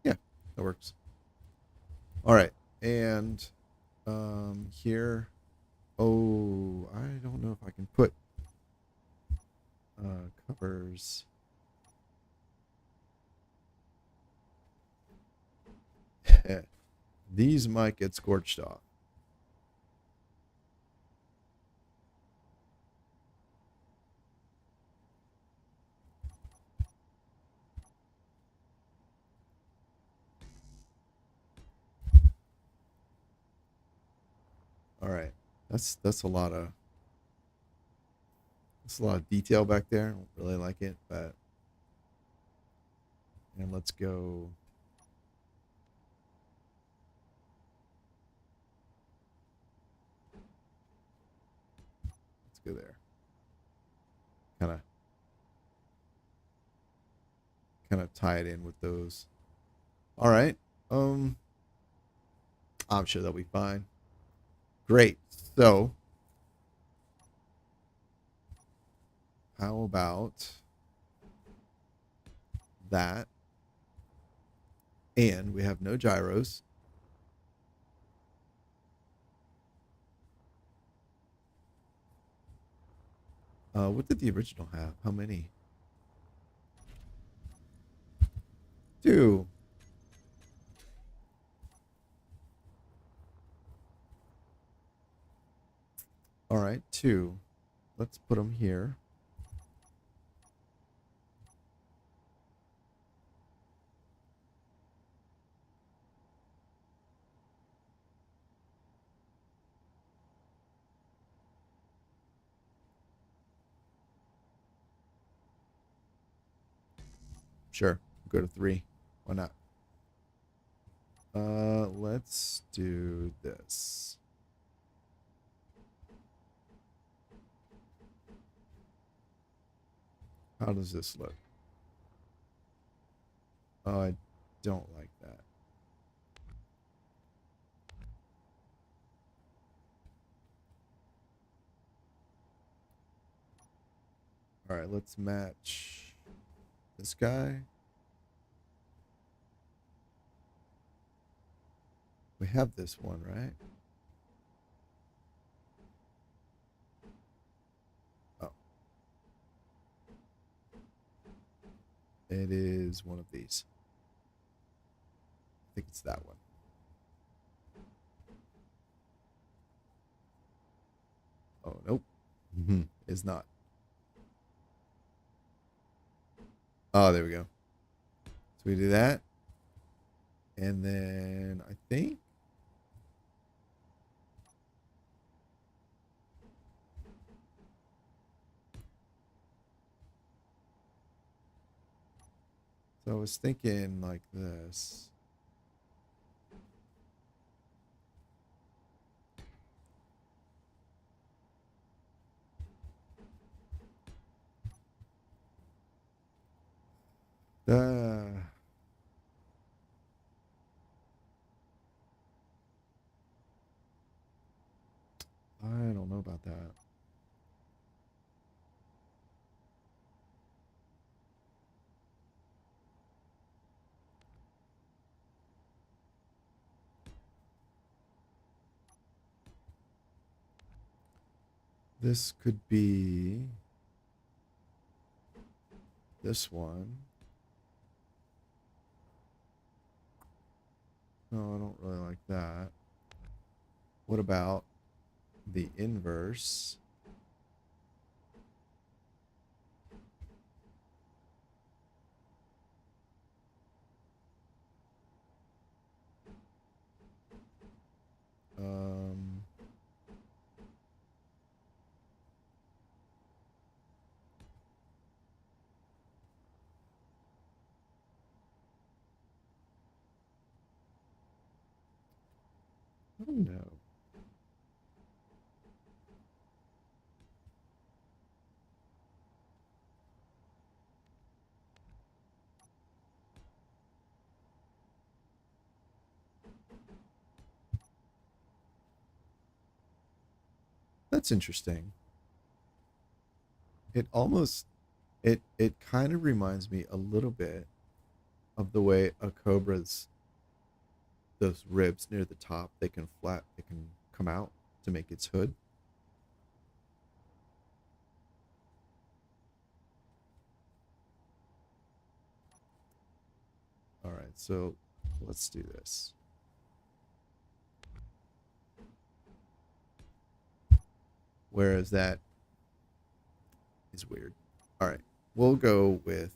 Yeah, that works. All right. And here. Oh, I don't know if I can put covers. These might get scorched off. All right. That's a lot of detail back there. I don't really like it, but and let's go. Let's go there. Kind of tie it in with those. All right. Um I'm sure that'll be fine. Great. So, how about that? And we have no gyros. What did the original have? How many? 2. All right, 2. Let's put them here. Sure. Go to 3. Why not? Let's do this. How does this look? Oh, I don't like that. All right, let's match this guy. We have this one, right? Oh. It is one of these. I think it's that one. Oh, nope. It's not. Oh, there we go. So we do that. And then I think so I was thinking like this. I don't know about that. This could be this one. No, I don't really like that. What about the inverse? Um, I don't know. That's interesting. It almost it kind of reminds me a little bit of the way a cobra's those ribs near the top they can come out to make its hood. All right, so let's do this. Whereas that is weird. All right, we'll go with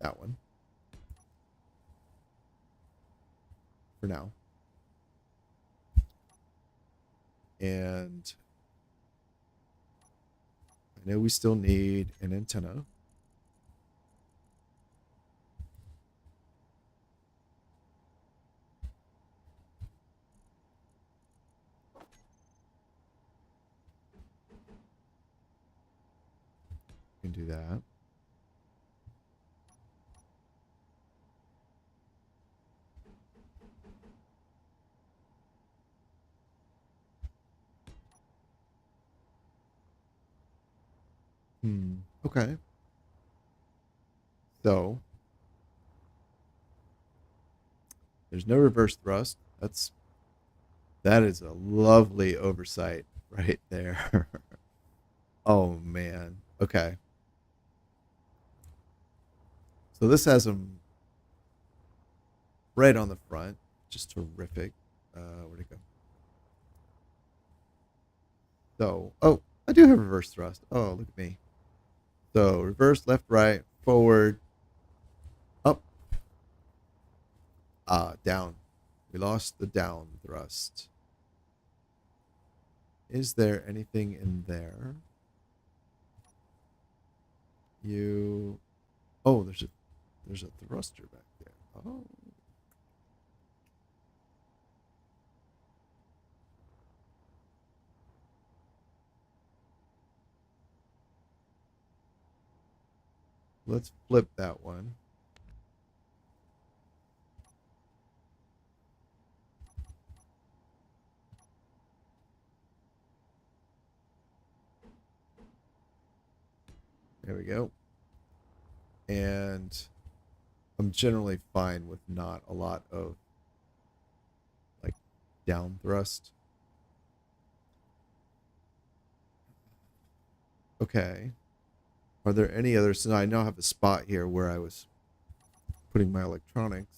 that one for now. And I know we still need an antenna. We can do that. Okay. So there's no reverse thrust. That is a lovely oversight right there. Oh man. Okay. So this has them right on the front. Just terrific. Where'd it go? So, oh, I do have reverse thrust. Oh, look at me. So reverse, left, right, forward, up, down. We lost the down thrust. Is there anything in there? Oh, there's a thruster back there. Oh. Let's flip that one. There we go. And I'm generally fine with not a lot of like down thrust. Okay. Are there any others? So I now have a spot here where I was putting my electronics.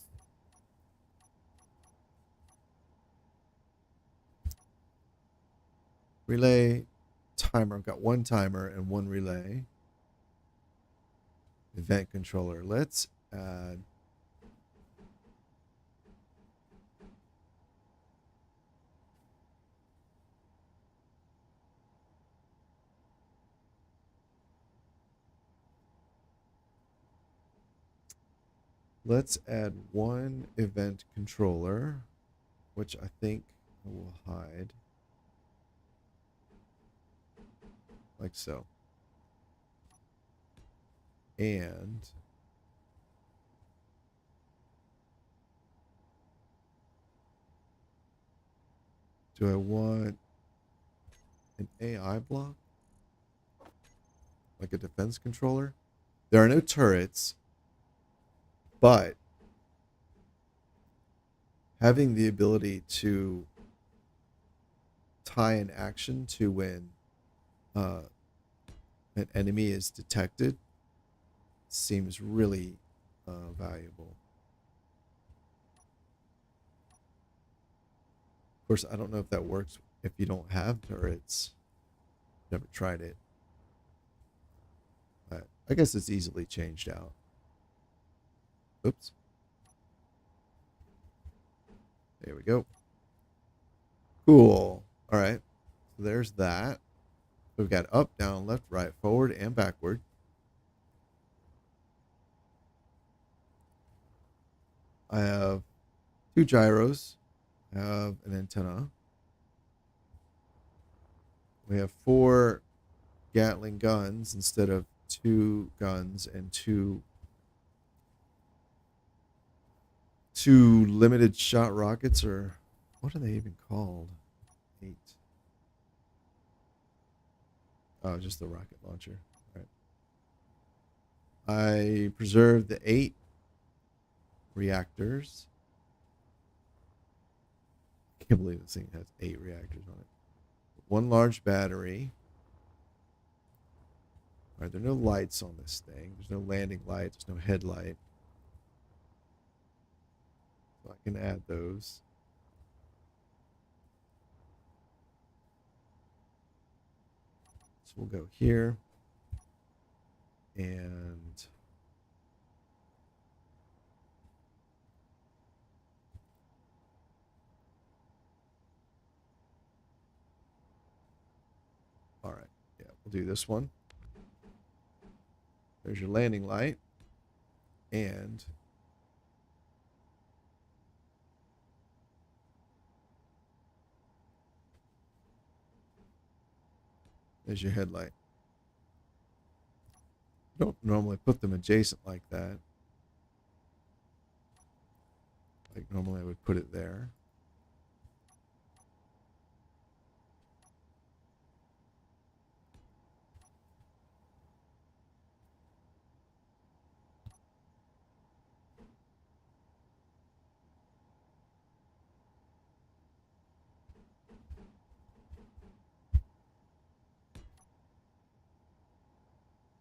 Relay, timer. I've got one timer and one relay. Event controller. Let's add one event controller, which I think I will hide like so. And do I want an AI block? Like a defense controller? There are no turrets, but having the ability to tie an action to when an enemy is detected seems really valuable. Of course, I don't know if that works if you don't have turrets. Never tried it. But I guess it's easily changed out. Oops. There we go. Cool. All right. So there's that. We've got up, down, left, right, forward, and backward. I have 2 gyros. I have an antenna. We have 4 Gatling guns instead of 2 guns and 2 limited shot rockets, or what are they even called? 8. Oh, just the rocket launcher. All right. I preserved the 8 reactors. I can't believe this thing has 8 reactors on it. 1 large battery. All right, there are no lights on this thing. There's no landing light. There's no headlight. So I can add those. So we'll go here. And all right, yeah, we'll do this one. There's your landing light. And there's your headlight. Don't normally put them adjacent like that. Like normally I would put it there.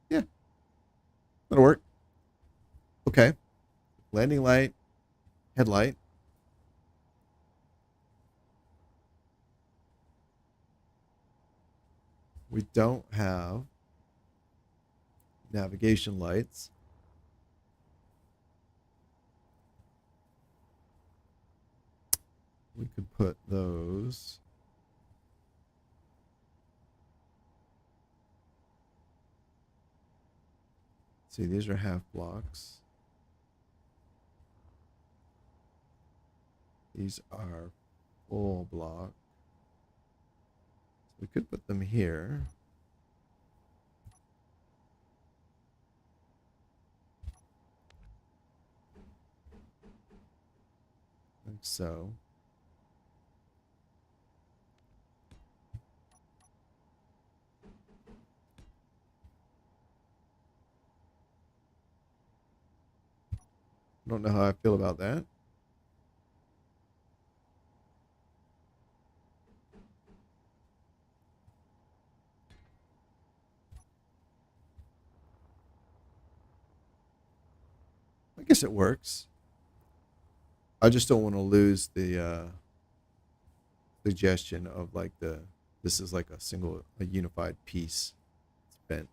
Yeah, that'll work. Okay. Landing light, headlight. We don't have navigation lights. We could put those. See, these are half blocks. These are full block. So we could put them here. Like so. Don't know how I feel about that. guess it works. I just don't want to lose the suggestion of like this is like a unified piece. It's bent.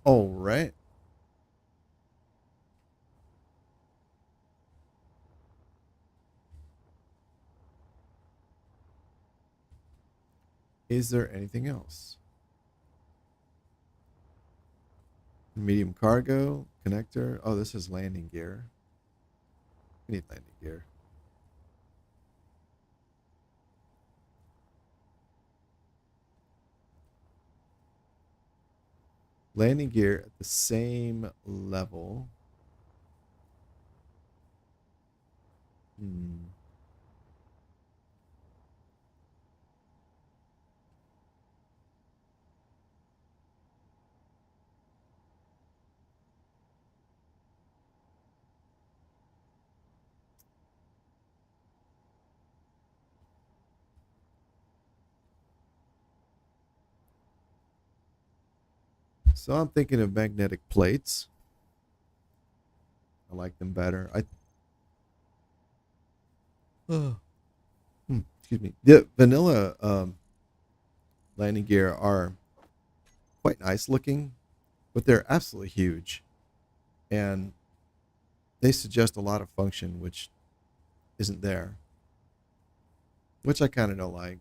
All right. Is there anything else? Medium cargo connector. Oh, this is landing gear. We need landing gear. Landing gear at the same level. So I'm thinking of magnetic plates. I like them better. Excuse me. The vanilla landing gear are quite nice looking, but they're absolutely huge, and they suggest a lot of function which isn't there, which I kind of don't like.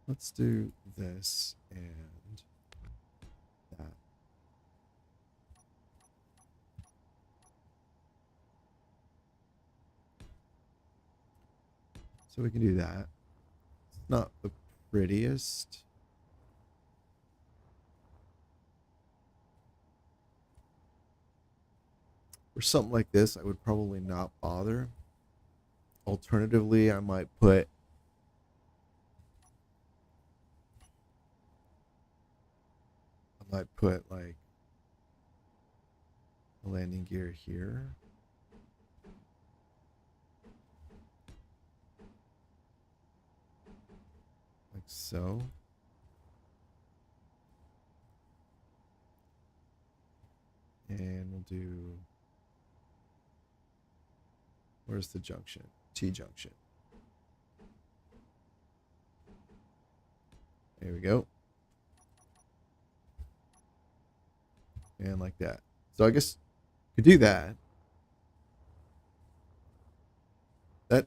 Let's do this and that. So we can do that. It's not the prettiest. For something like this, I would probably not bother. Alternatively, I might put like a landing gear here. Like so. And we'll do, where's the junction? T-junction. There we go. And like that. So I guess you could do that. That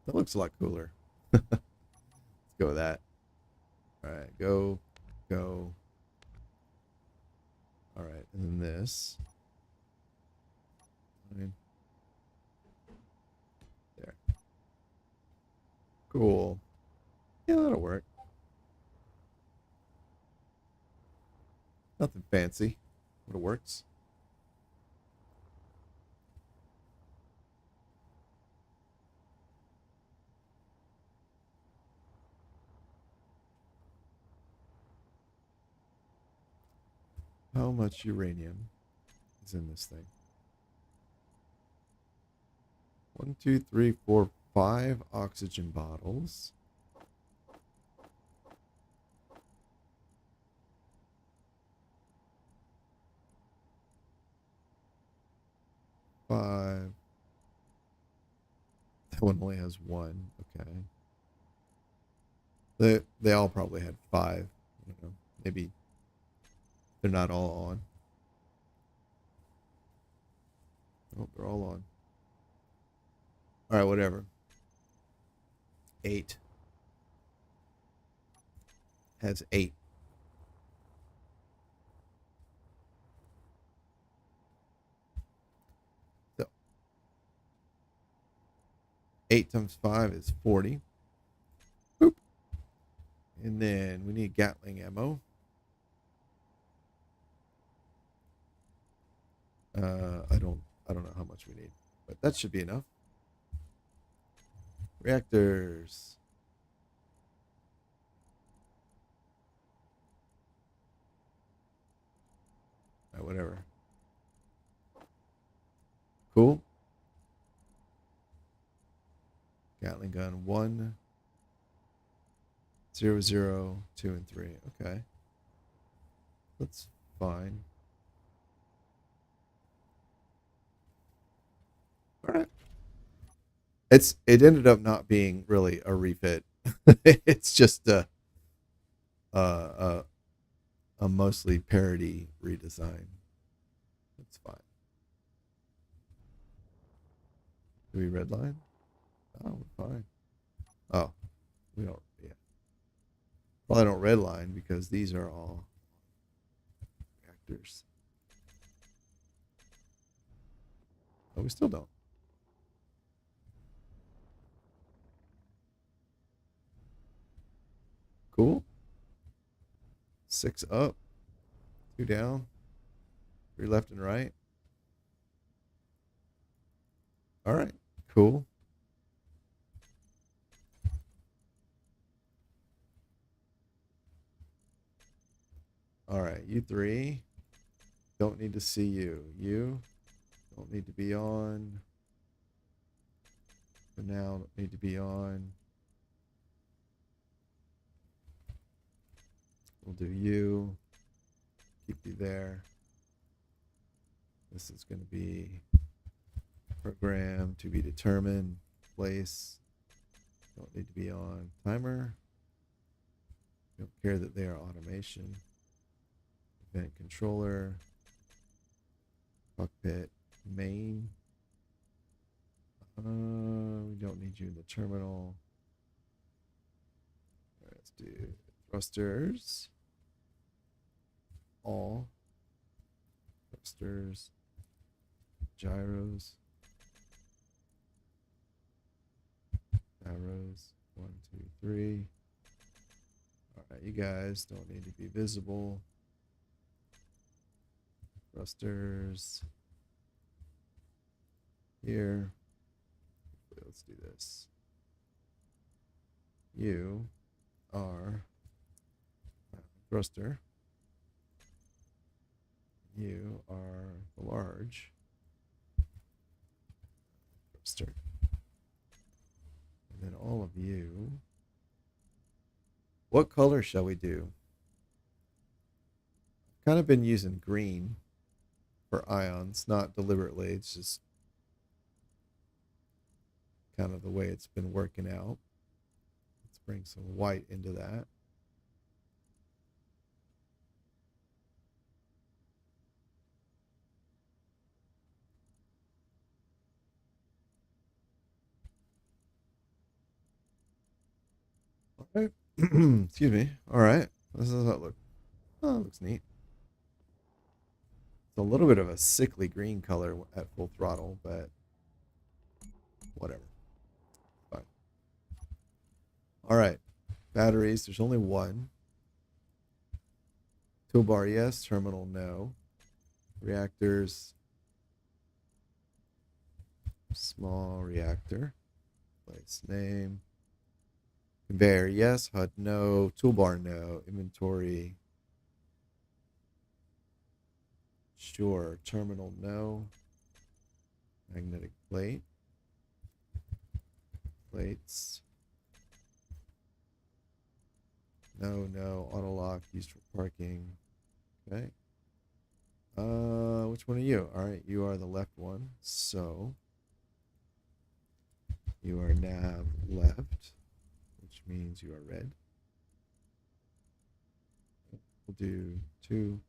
looks a lot cooler. Let's go with that. All right, go. All right, and then this. There. Cool. Yeah, that'll work. Nothing fancy, but it works. How much uranium is in this thing? 1, 2, 3, 4, 5 oxygen bottles. Five. That one only has one. Okay. They all probably had 5. I don't know. Maybe they're not all on. Oh, they're all on. All right, whatever. 8. Has 8. So 8 times 5 is 40. Boop. And then we need Gatling ammo. I don't know how much we need, but that should be enough. Reactors. All right, whatever. Cool. Gatling gun 1, 0, 0, 2, and 3. Okay. That's fine. All right. It ended up not being really a refit. It's just a a mostly parody redesign. That's fine. Do we redline? Oh, we're fine. Oh, we don't. Yeah. Well, I don't redline because these are all actors. Oh, we still don't. Cool. 6 up, 2 down, 3 left and right. All right. Cool. All right. You 3 don't need to see you. You don't need to be on. For now, don't need to be on. We'll do you. Keep you there. This is going to be program to be determined. Place. Don't need to be on. Timer. Don't care that they are automation. Event controller. Cockpit. Main. We don't need you in the terminal. All right, let's do thrusters. All. Thrusters. Gyros. Arrows. 1, 2, 3. All right, you guys don't need to be visible. Thrusters. Here. Let's do this. You are thruster. You are the large thruster. And then all of you. What color shall we do? I've kind of been using green for ions, not deliberately. It's just kind of the way it's been working out. Let's bring some white into that. All right. Excuse me. All right. This is how it looks. Oh, it looks neat. It's a little bit of a sickly green color at full throttle, but whatever. Fine. All right. Batteries. There's only one. Toolbar, yes. Terminal, no. Reactors. Small reactor. Place name. Conveyor, yes. HUD, no. Toolbar, no. Inventory. Sure. Terminal, no. Magnetic plate. Plates. No, no. Auto lock used for parking. Okay. Which one are you? All right, you are the left one. So you are nav left, which means you are red. We'll do 2,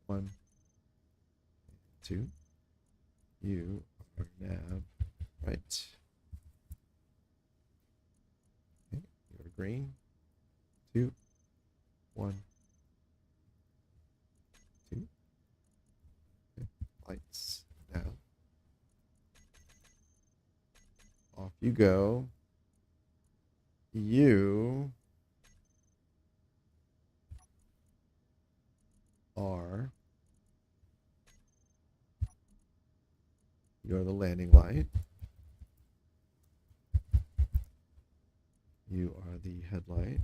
1, 2. You are nav right. Okay, you are green. 2, 1, 2. Okay. Lights now. Off you go. You are the landing light. You are the headlight.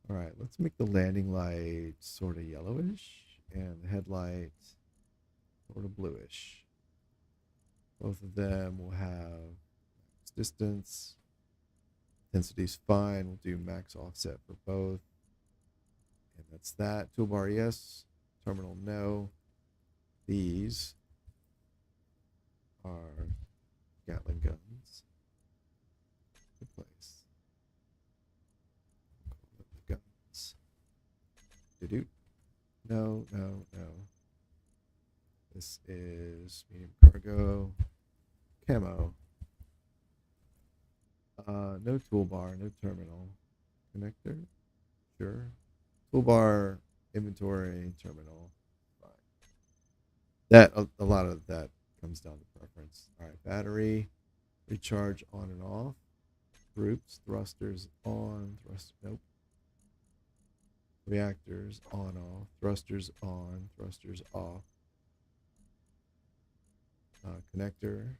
All right, let's make the landing light sort of yellowish and the headlight sort of bluish. Both of them will have max distance. Intensity's fine. We'll do max offset for both. And that's that. Toolbar, yes. Terminal, no. These are Gatling guns. Good place. Guns. Do-do. No, no, no. This is medium cargo. Camo. No toolbar, no terminal. Connector? Sure. Toolbar, inventory, terminal. Fine. That a lot of that comes down to preference. All right, battery, recharge on and off. Groups, thrusters on, nope. Reactors on, off, thrusters on, thrusters off. Connector,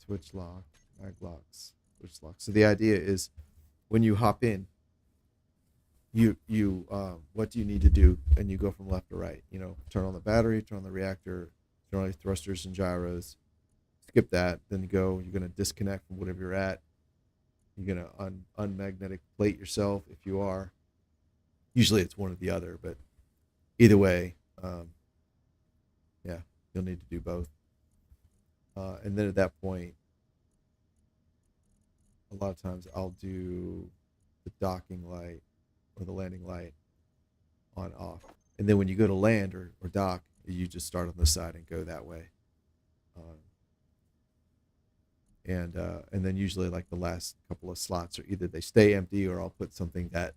switch lock, mag locks, switch lock. So the idea is when you hop in, you what do you need to do? And you go from left to right. You know, turn on the battery, turn on the reactor, turn on the thrusters and gyros. Skip that, then you're gonna disconnect from whatever you're at. You're gonna unmagnetic plate yourself if you are. Usually it's one or the other, but either way, yeah, you'll need to do both. And then at that point, a lot of times I'll do the docking light or the landing light on off. And then when you go to land or dock, you just start on the side and go that way. And then usually like the last couple of slots are either they stay empty or I'll put something that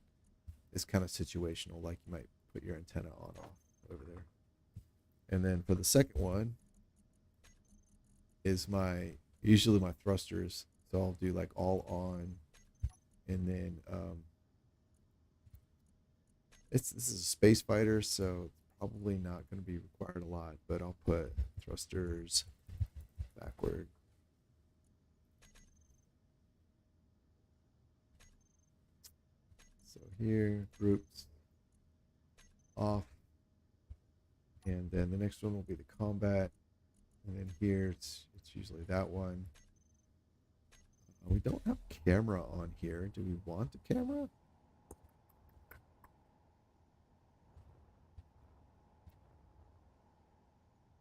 is kind of situational, like you might put your antenna on off over there. And then for the second one is usually my thrusters. So I'll do like all on, and then this is a space fighter, so it's probably not going to be required a lot, but I'll put thrusters backward. So here, groups off, and then the next one will be the combat, and then here it's usually that one. We don't have camera on here. Do we want a camera?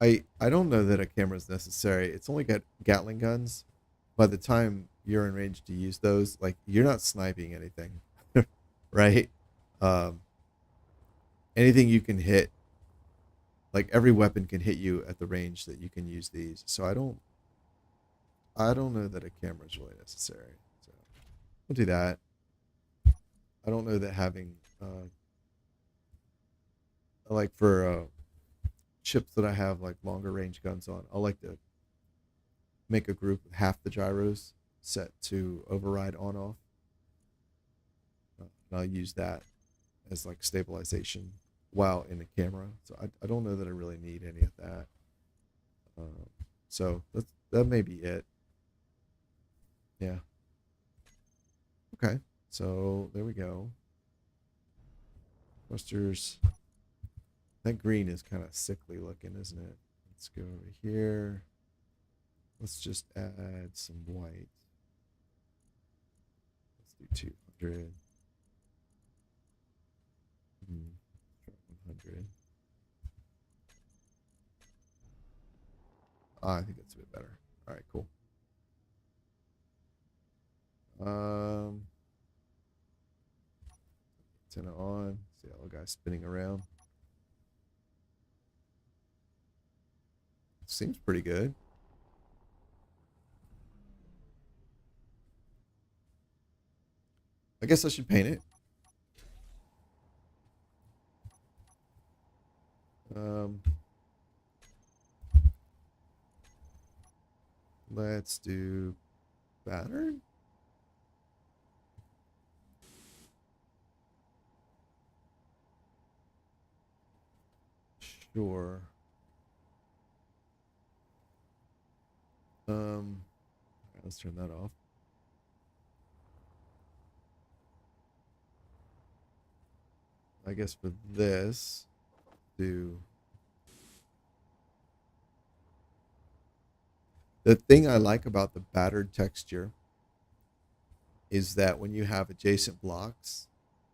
I don't know that a camera is necessary. It's only got Gatling guns. By the time you're in range to use those, like you're not sniping anything, right? Anything you can hit, like every weapon can hit you at the range that you can use these. So I don't know that a camera is really necessary. So we'll do that. I don't know that having like for chips that I have like longer range guns on, I like to make a group with half the gyros set to override on off. And I'll use that as like stabilization while in the camera. So I don't know that I really need any of that. So that may be it. Yeah. Okay. So there we go. Thrusters. That green is kind of sickly looking, isn't it? Let's go over here. Let's just add some white. Let's do 200. 100. I think that's a bit better. All right, cool. Antenna on. See all the guys spinning around. Seems pretty good. I guess I should paint it. Let's do battered. Sure. Let's turn that off. I guess for this, do the thing I like about the battered texture is that when you have adjacent blocks,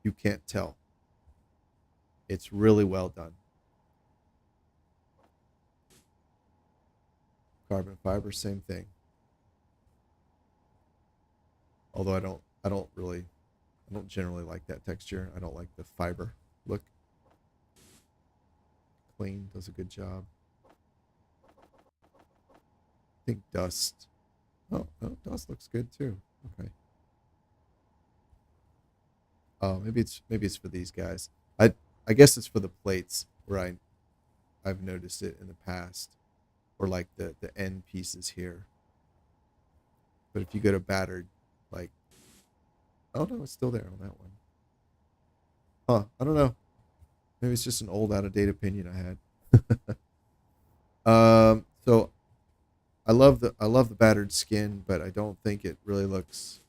you can't tell. It's really well done. Carbon fiber, same thing. Although I don't generally like that texture. I don't like the fiber look. Clean does a good job. I think dust. Oh, dust looks good too. Okay. Oh, maybe it's for these guys. I guess it's for the plates where I've noticed it in the past, or like the end pieces here. But if you go to battered, like, oh no, it's still there on that one. Huh? I don't know. Maybe it's just an old, out of date opinion I had. So I love the battered skin, but I don't think it really looks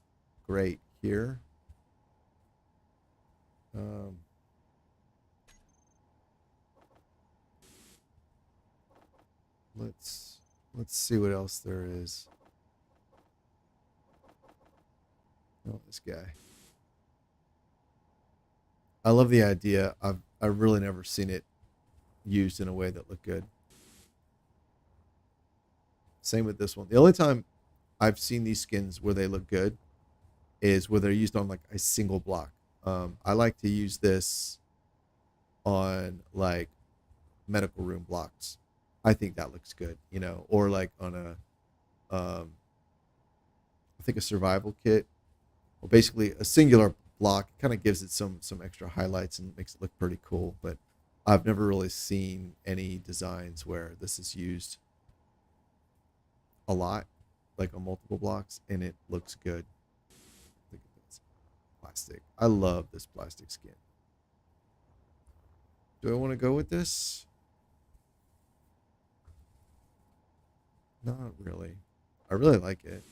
great here. Um, let's see what else there is. Oh, this guy. I love the idea. I've really never seen it used in a way that looked good. Same with this one. The only time I've seen these skins where they look good is where they're used on like a single block. I like to use this on like medical room blocks. I think that looks good, you know, or like on I think a survival kit, or basically a singular block. Kind of gives it some extra highlights and makes it look pretty cool. But I've never really seen any designs where this is used a lot, like on multiple blocks, and it looks good. Look at this plastic. I love this plastic skin. Do I want to go with this? Not really. I really like it.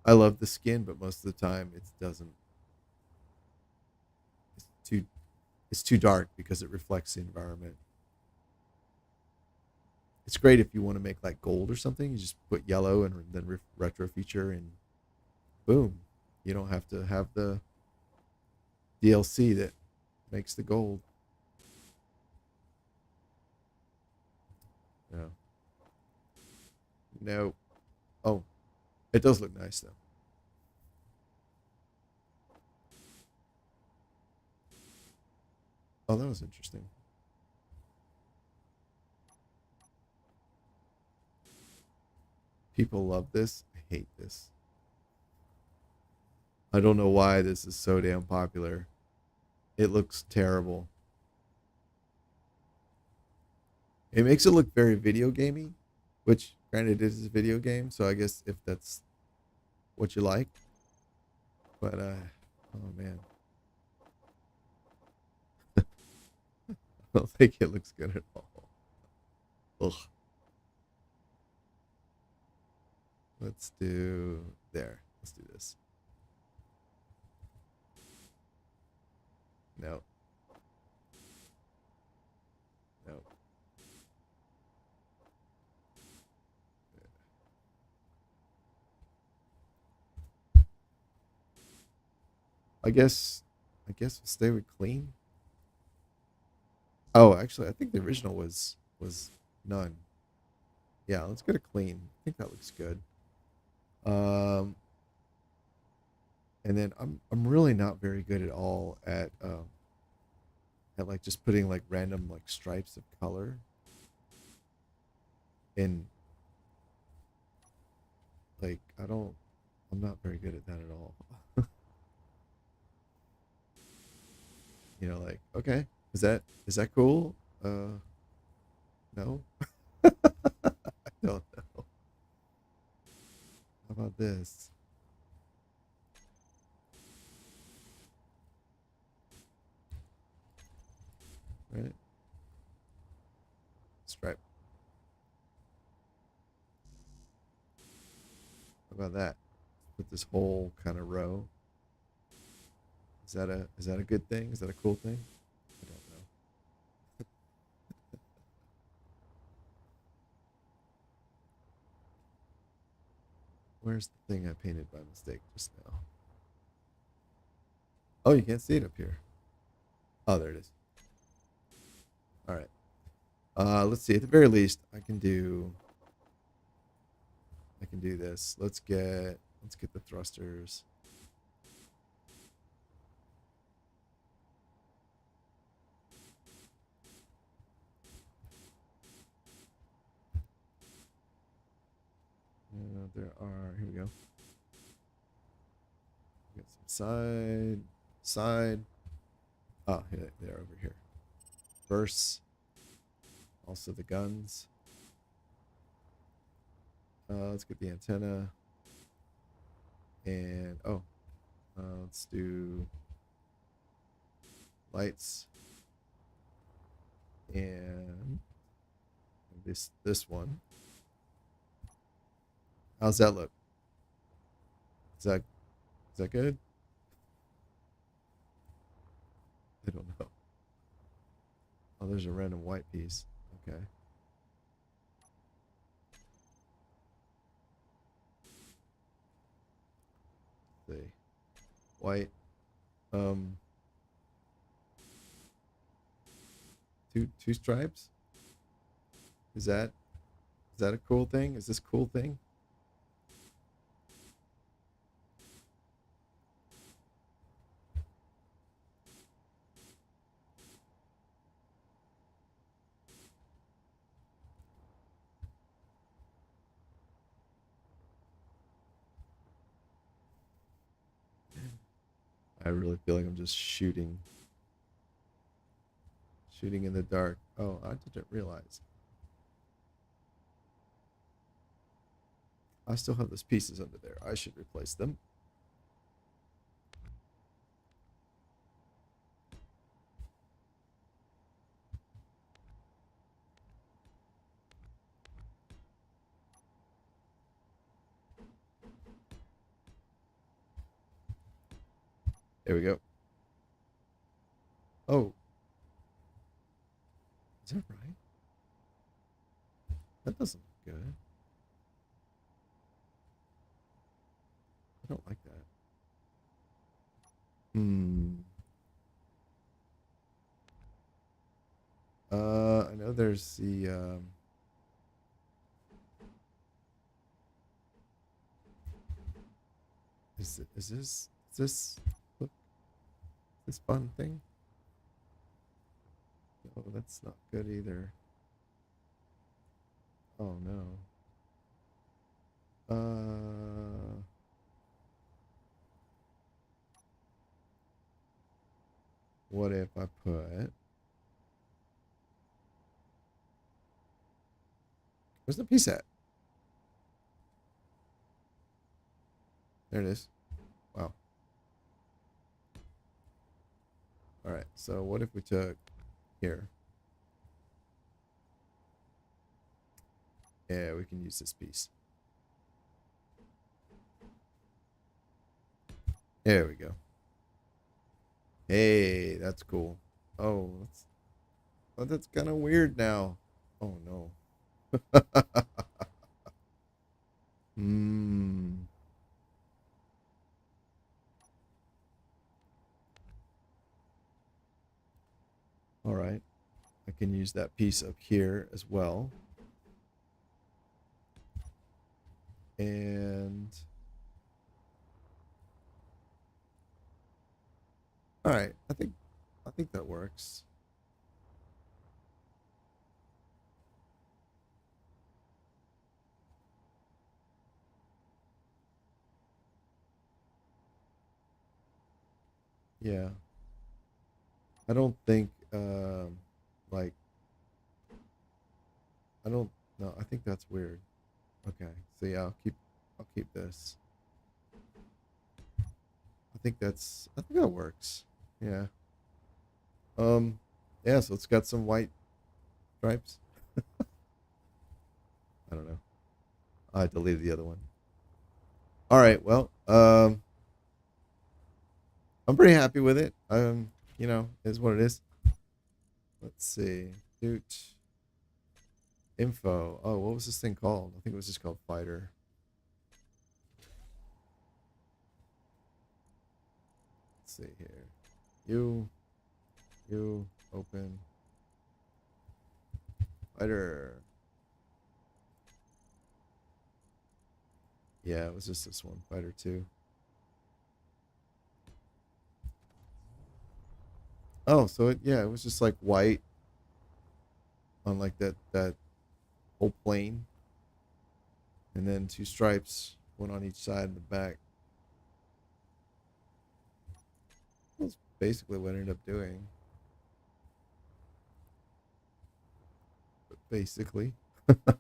I love the skin, but most of the time it doesn't. It's too it's too dark because it reflects the environment. It's great if you want to make like gold or something. You just put yellow and then retro feature, and boom, you don't have to have the DLC that makes the gold. No, no. Oh, it does look nice though. Oh, that was interesting. People love this. I hate this. I don't know why this is so damn popular. It looks terrible. It makes it look very video gamey, which granted it is a video game, so I guess if that's what you like. But oh man, I don't think it looks good at all. Ugh. Let's do there. Let's do this. No. No. I guess we'll stay with clean. Oh, actually, I think the original was none. Yeah, let's go to clean. I think that looks good. Um, and then I'm really not very good at all at like just putting like random like stripes of color in, like I'm not very good at that at all. You know, like, okay, is that cool? No. I don't know. How about this? Right? Stripe. How about that? Put this whole kind of row. Is that a good thing? Is that a cool thing? I don't know. Where's the thing I painted by mistake just now? Oh, you can't see it up here. Oh, there it is. All right. Let's see. At the very least, I can do this. Let's get the thrusters. There are, here we go. Get some side. Oh, here they are over here. Verse. Also the guns. Let's get the antenna. And let's do lights. And this one. How's that look? Is that good? I don't know. Oh, there's a random white piece. Okay. Let's see. White. Two stripes? Is that a cool thing? Is this cool thing? I really feel like I'm just shooting in the dark. Oh, I didn't realize. I still have those pieces under there. I should replace them. There we go. Oh. Is that right? That doesn't look good. I don't like that. I know there's the is this look, this fun thing? Oh, that's not good either. Oh no. What if I put, where's the piece at? There it is. Wow. All right. So what if we took here? Yeah, we can use this piece. There we go. Hey, that's cool. Oh, that's kind of weird now. Oh no. All right. I can use that piece up here as well. And all right, I think that works. Yeah. I don't think like I don't know. I think that's weird. Okay. So yeah, I'll keep this. I think that works. Yeah. Yeah, so it's got some white stripes. I don't know. I deleted the other one. All right, well, I'm pretty happy with it. You know, is what it is. Let's see. Doot. Info. Oh, what was this thing called? I think it was just called Fighter. Let's see here. You open. Fighter. Yeah, it was just this one, Fighter2. Oh, so it was just like white on like that whole plane, and then 2 stripes, one on each side and the back. That's basically what I ended up doing. But basically, I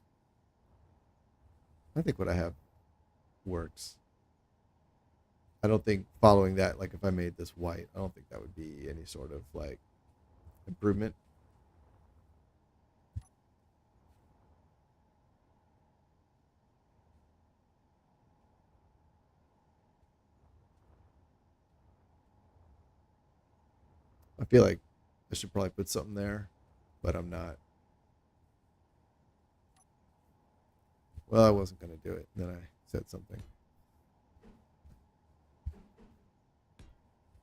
think what I have works. I don't think following that, like if I made this white, I don't think that would be any sort of like improvement. I feel like I should probably put something there, but I'm not. Well, I wasn't going to do it. Then I said something.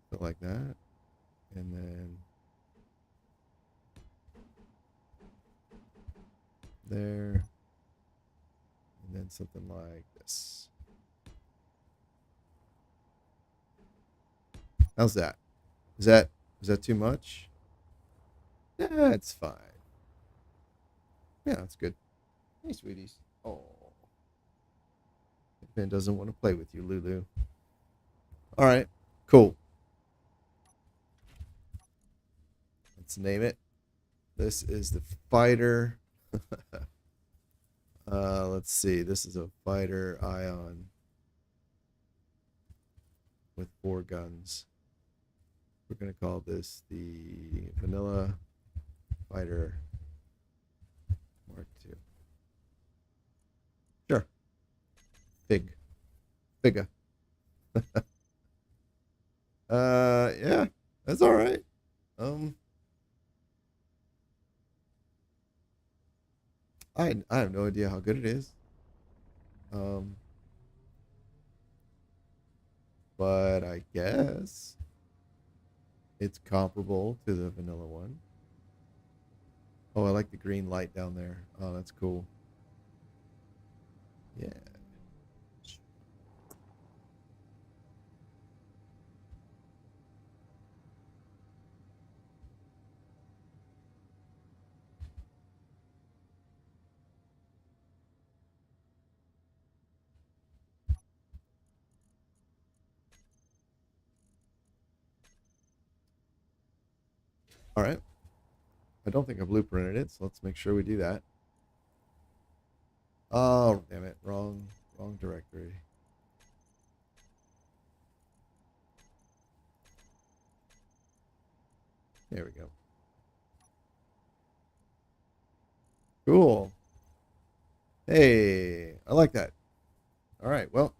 So like that. And then there. And then something like this. How's that? Is that too much? Yeah, it's fine. Yeah, that's good. Hey, sweeties. Oh. Ben doesn't want to play with you, Lulu. All right, cool. Let's name it. This is the fighter. Let's see. This is a fighter ion with 4 guns. We're going to call this the Vanilla Fighter Mark II. Sure. Figure. Yeah, that's all right. I have no idea how good it is. But I guess it's comparable to the vanilla one. Oh, I like the green light down there. Oh, that's cool. Yeah. All right. I don't think I blueprinted it, so let's make sure we do that. Oh, damn it. Wrong directory. There we go. Cool. Hey, I like that. All right, well.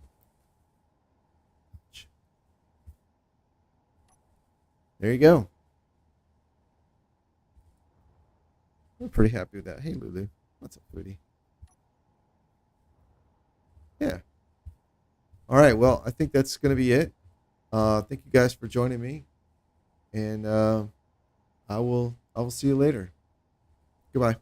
There you go. I'm pretty happy with that. Hey, Lulu. What's up, Woody? Yeah. All right, well, I think that's going to be it. Thank you guys for joining me. And I will see you later. Goodbye.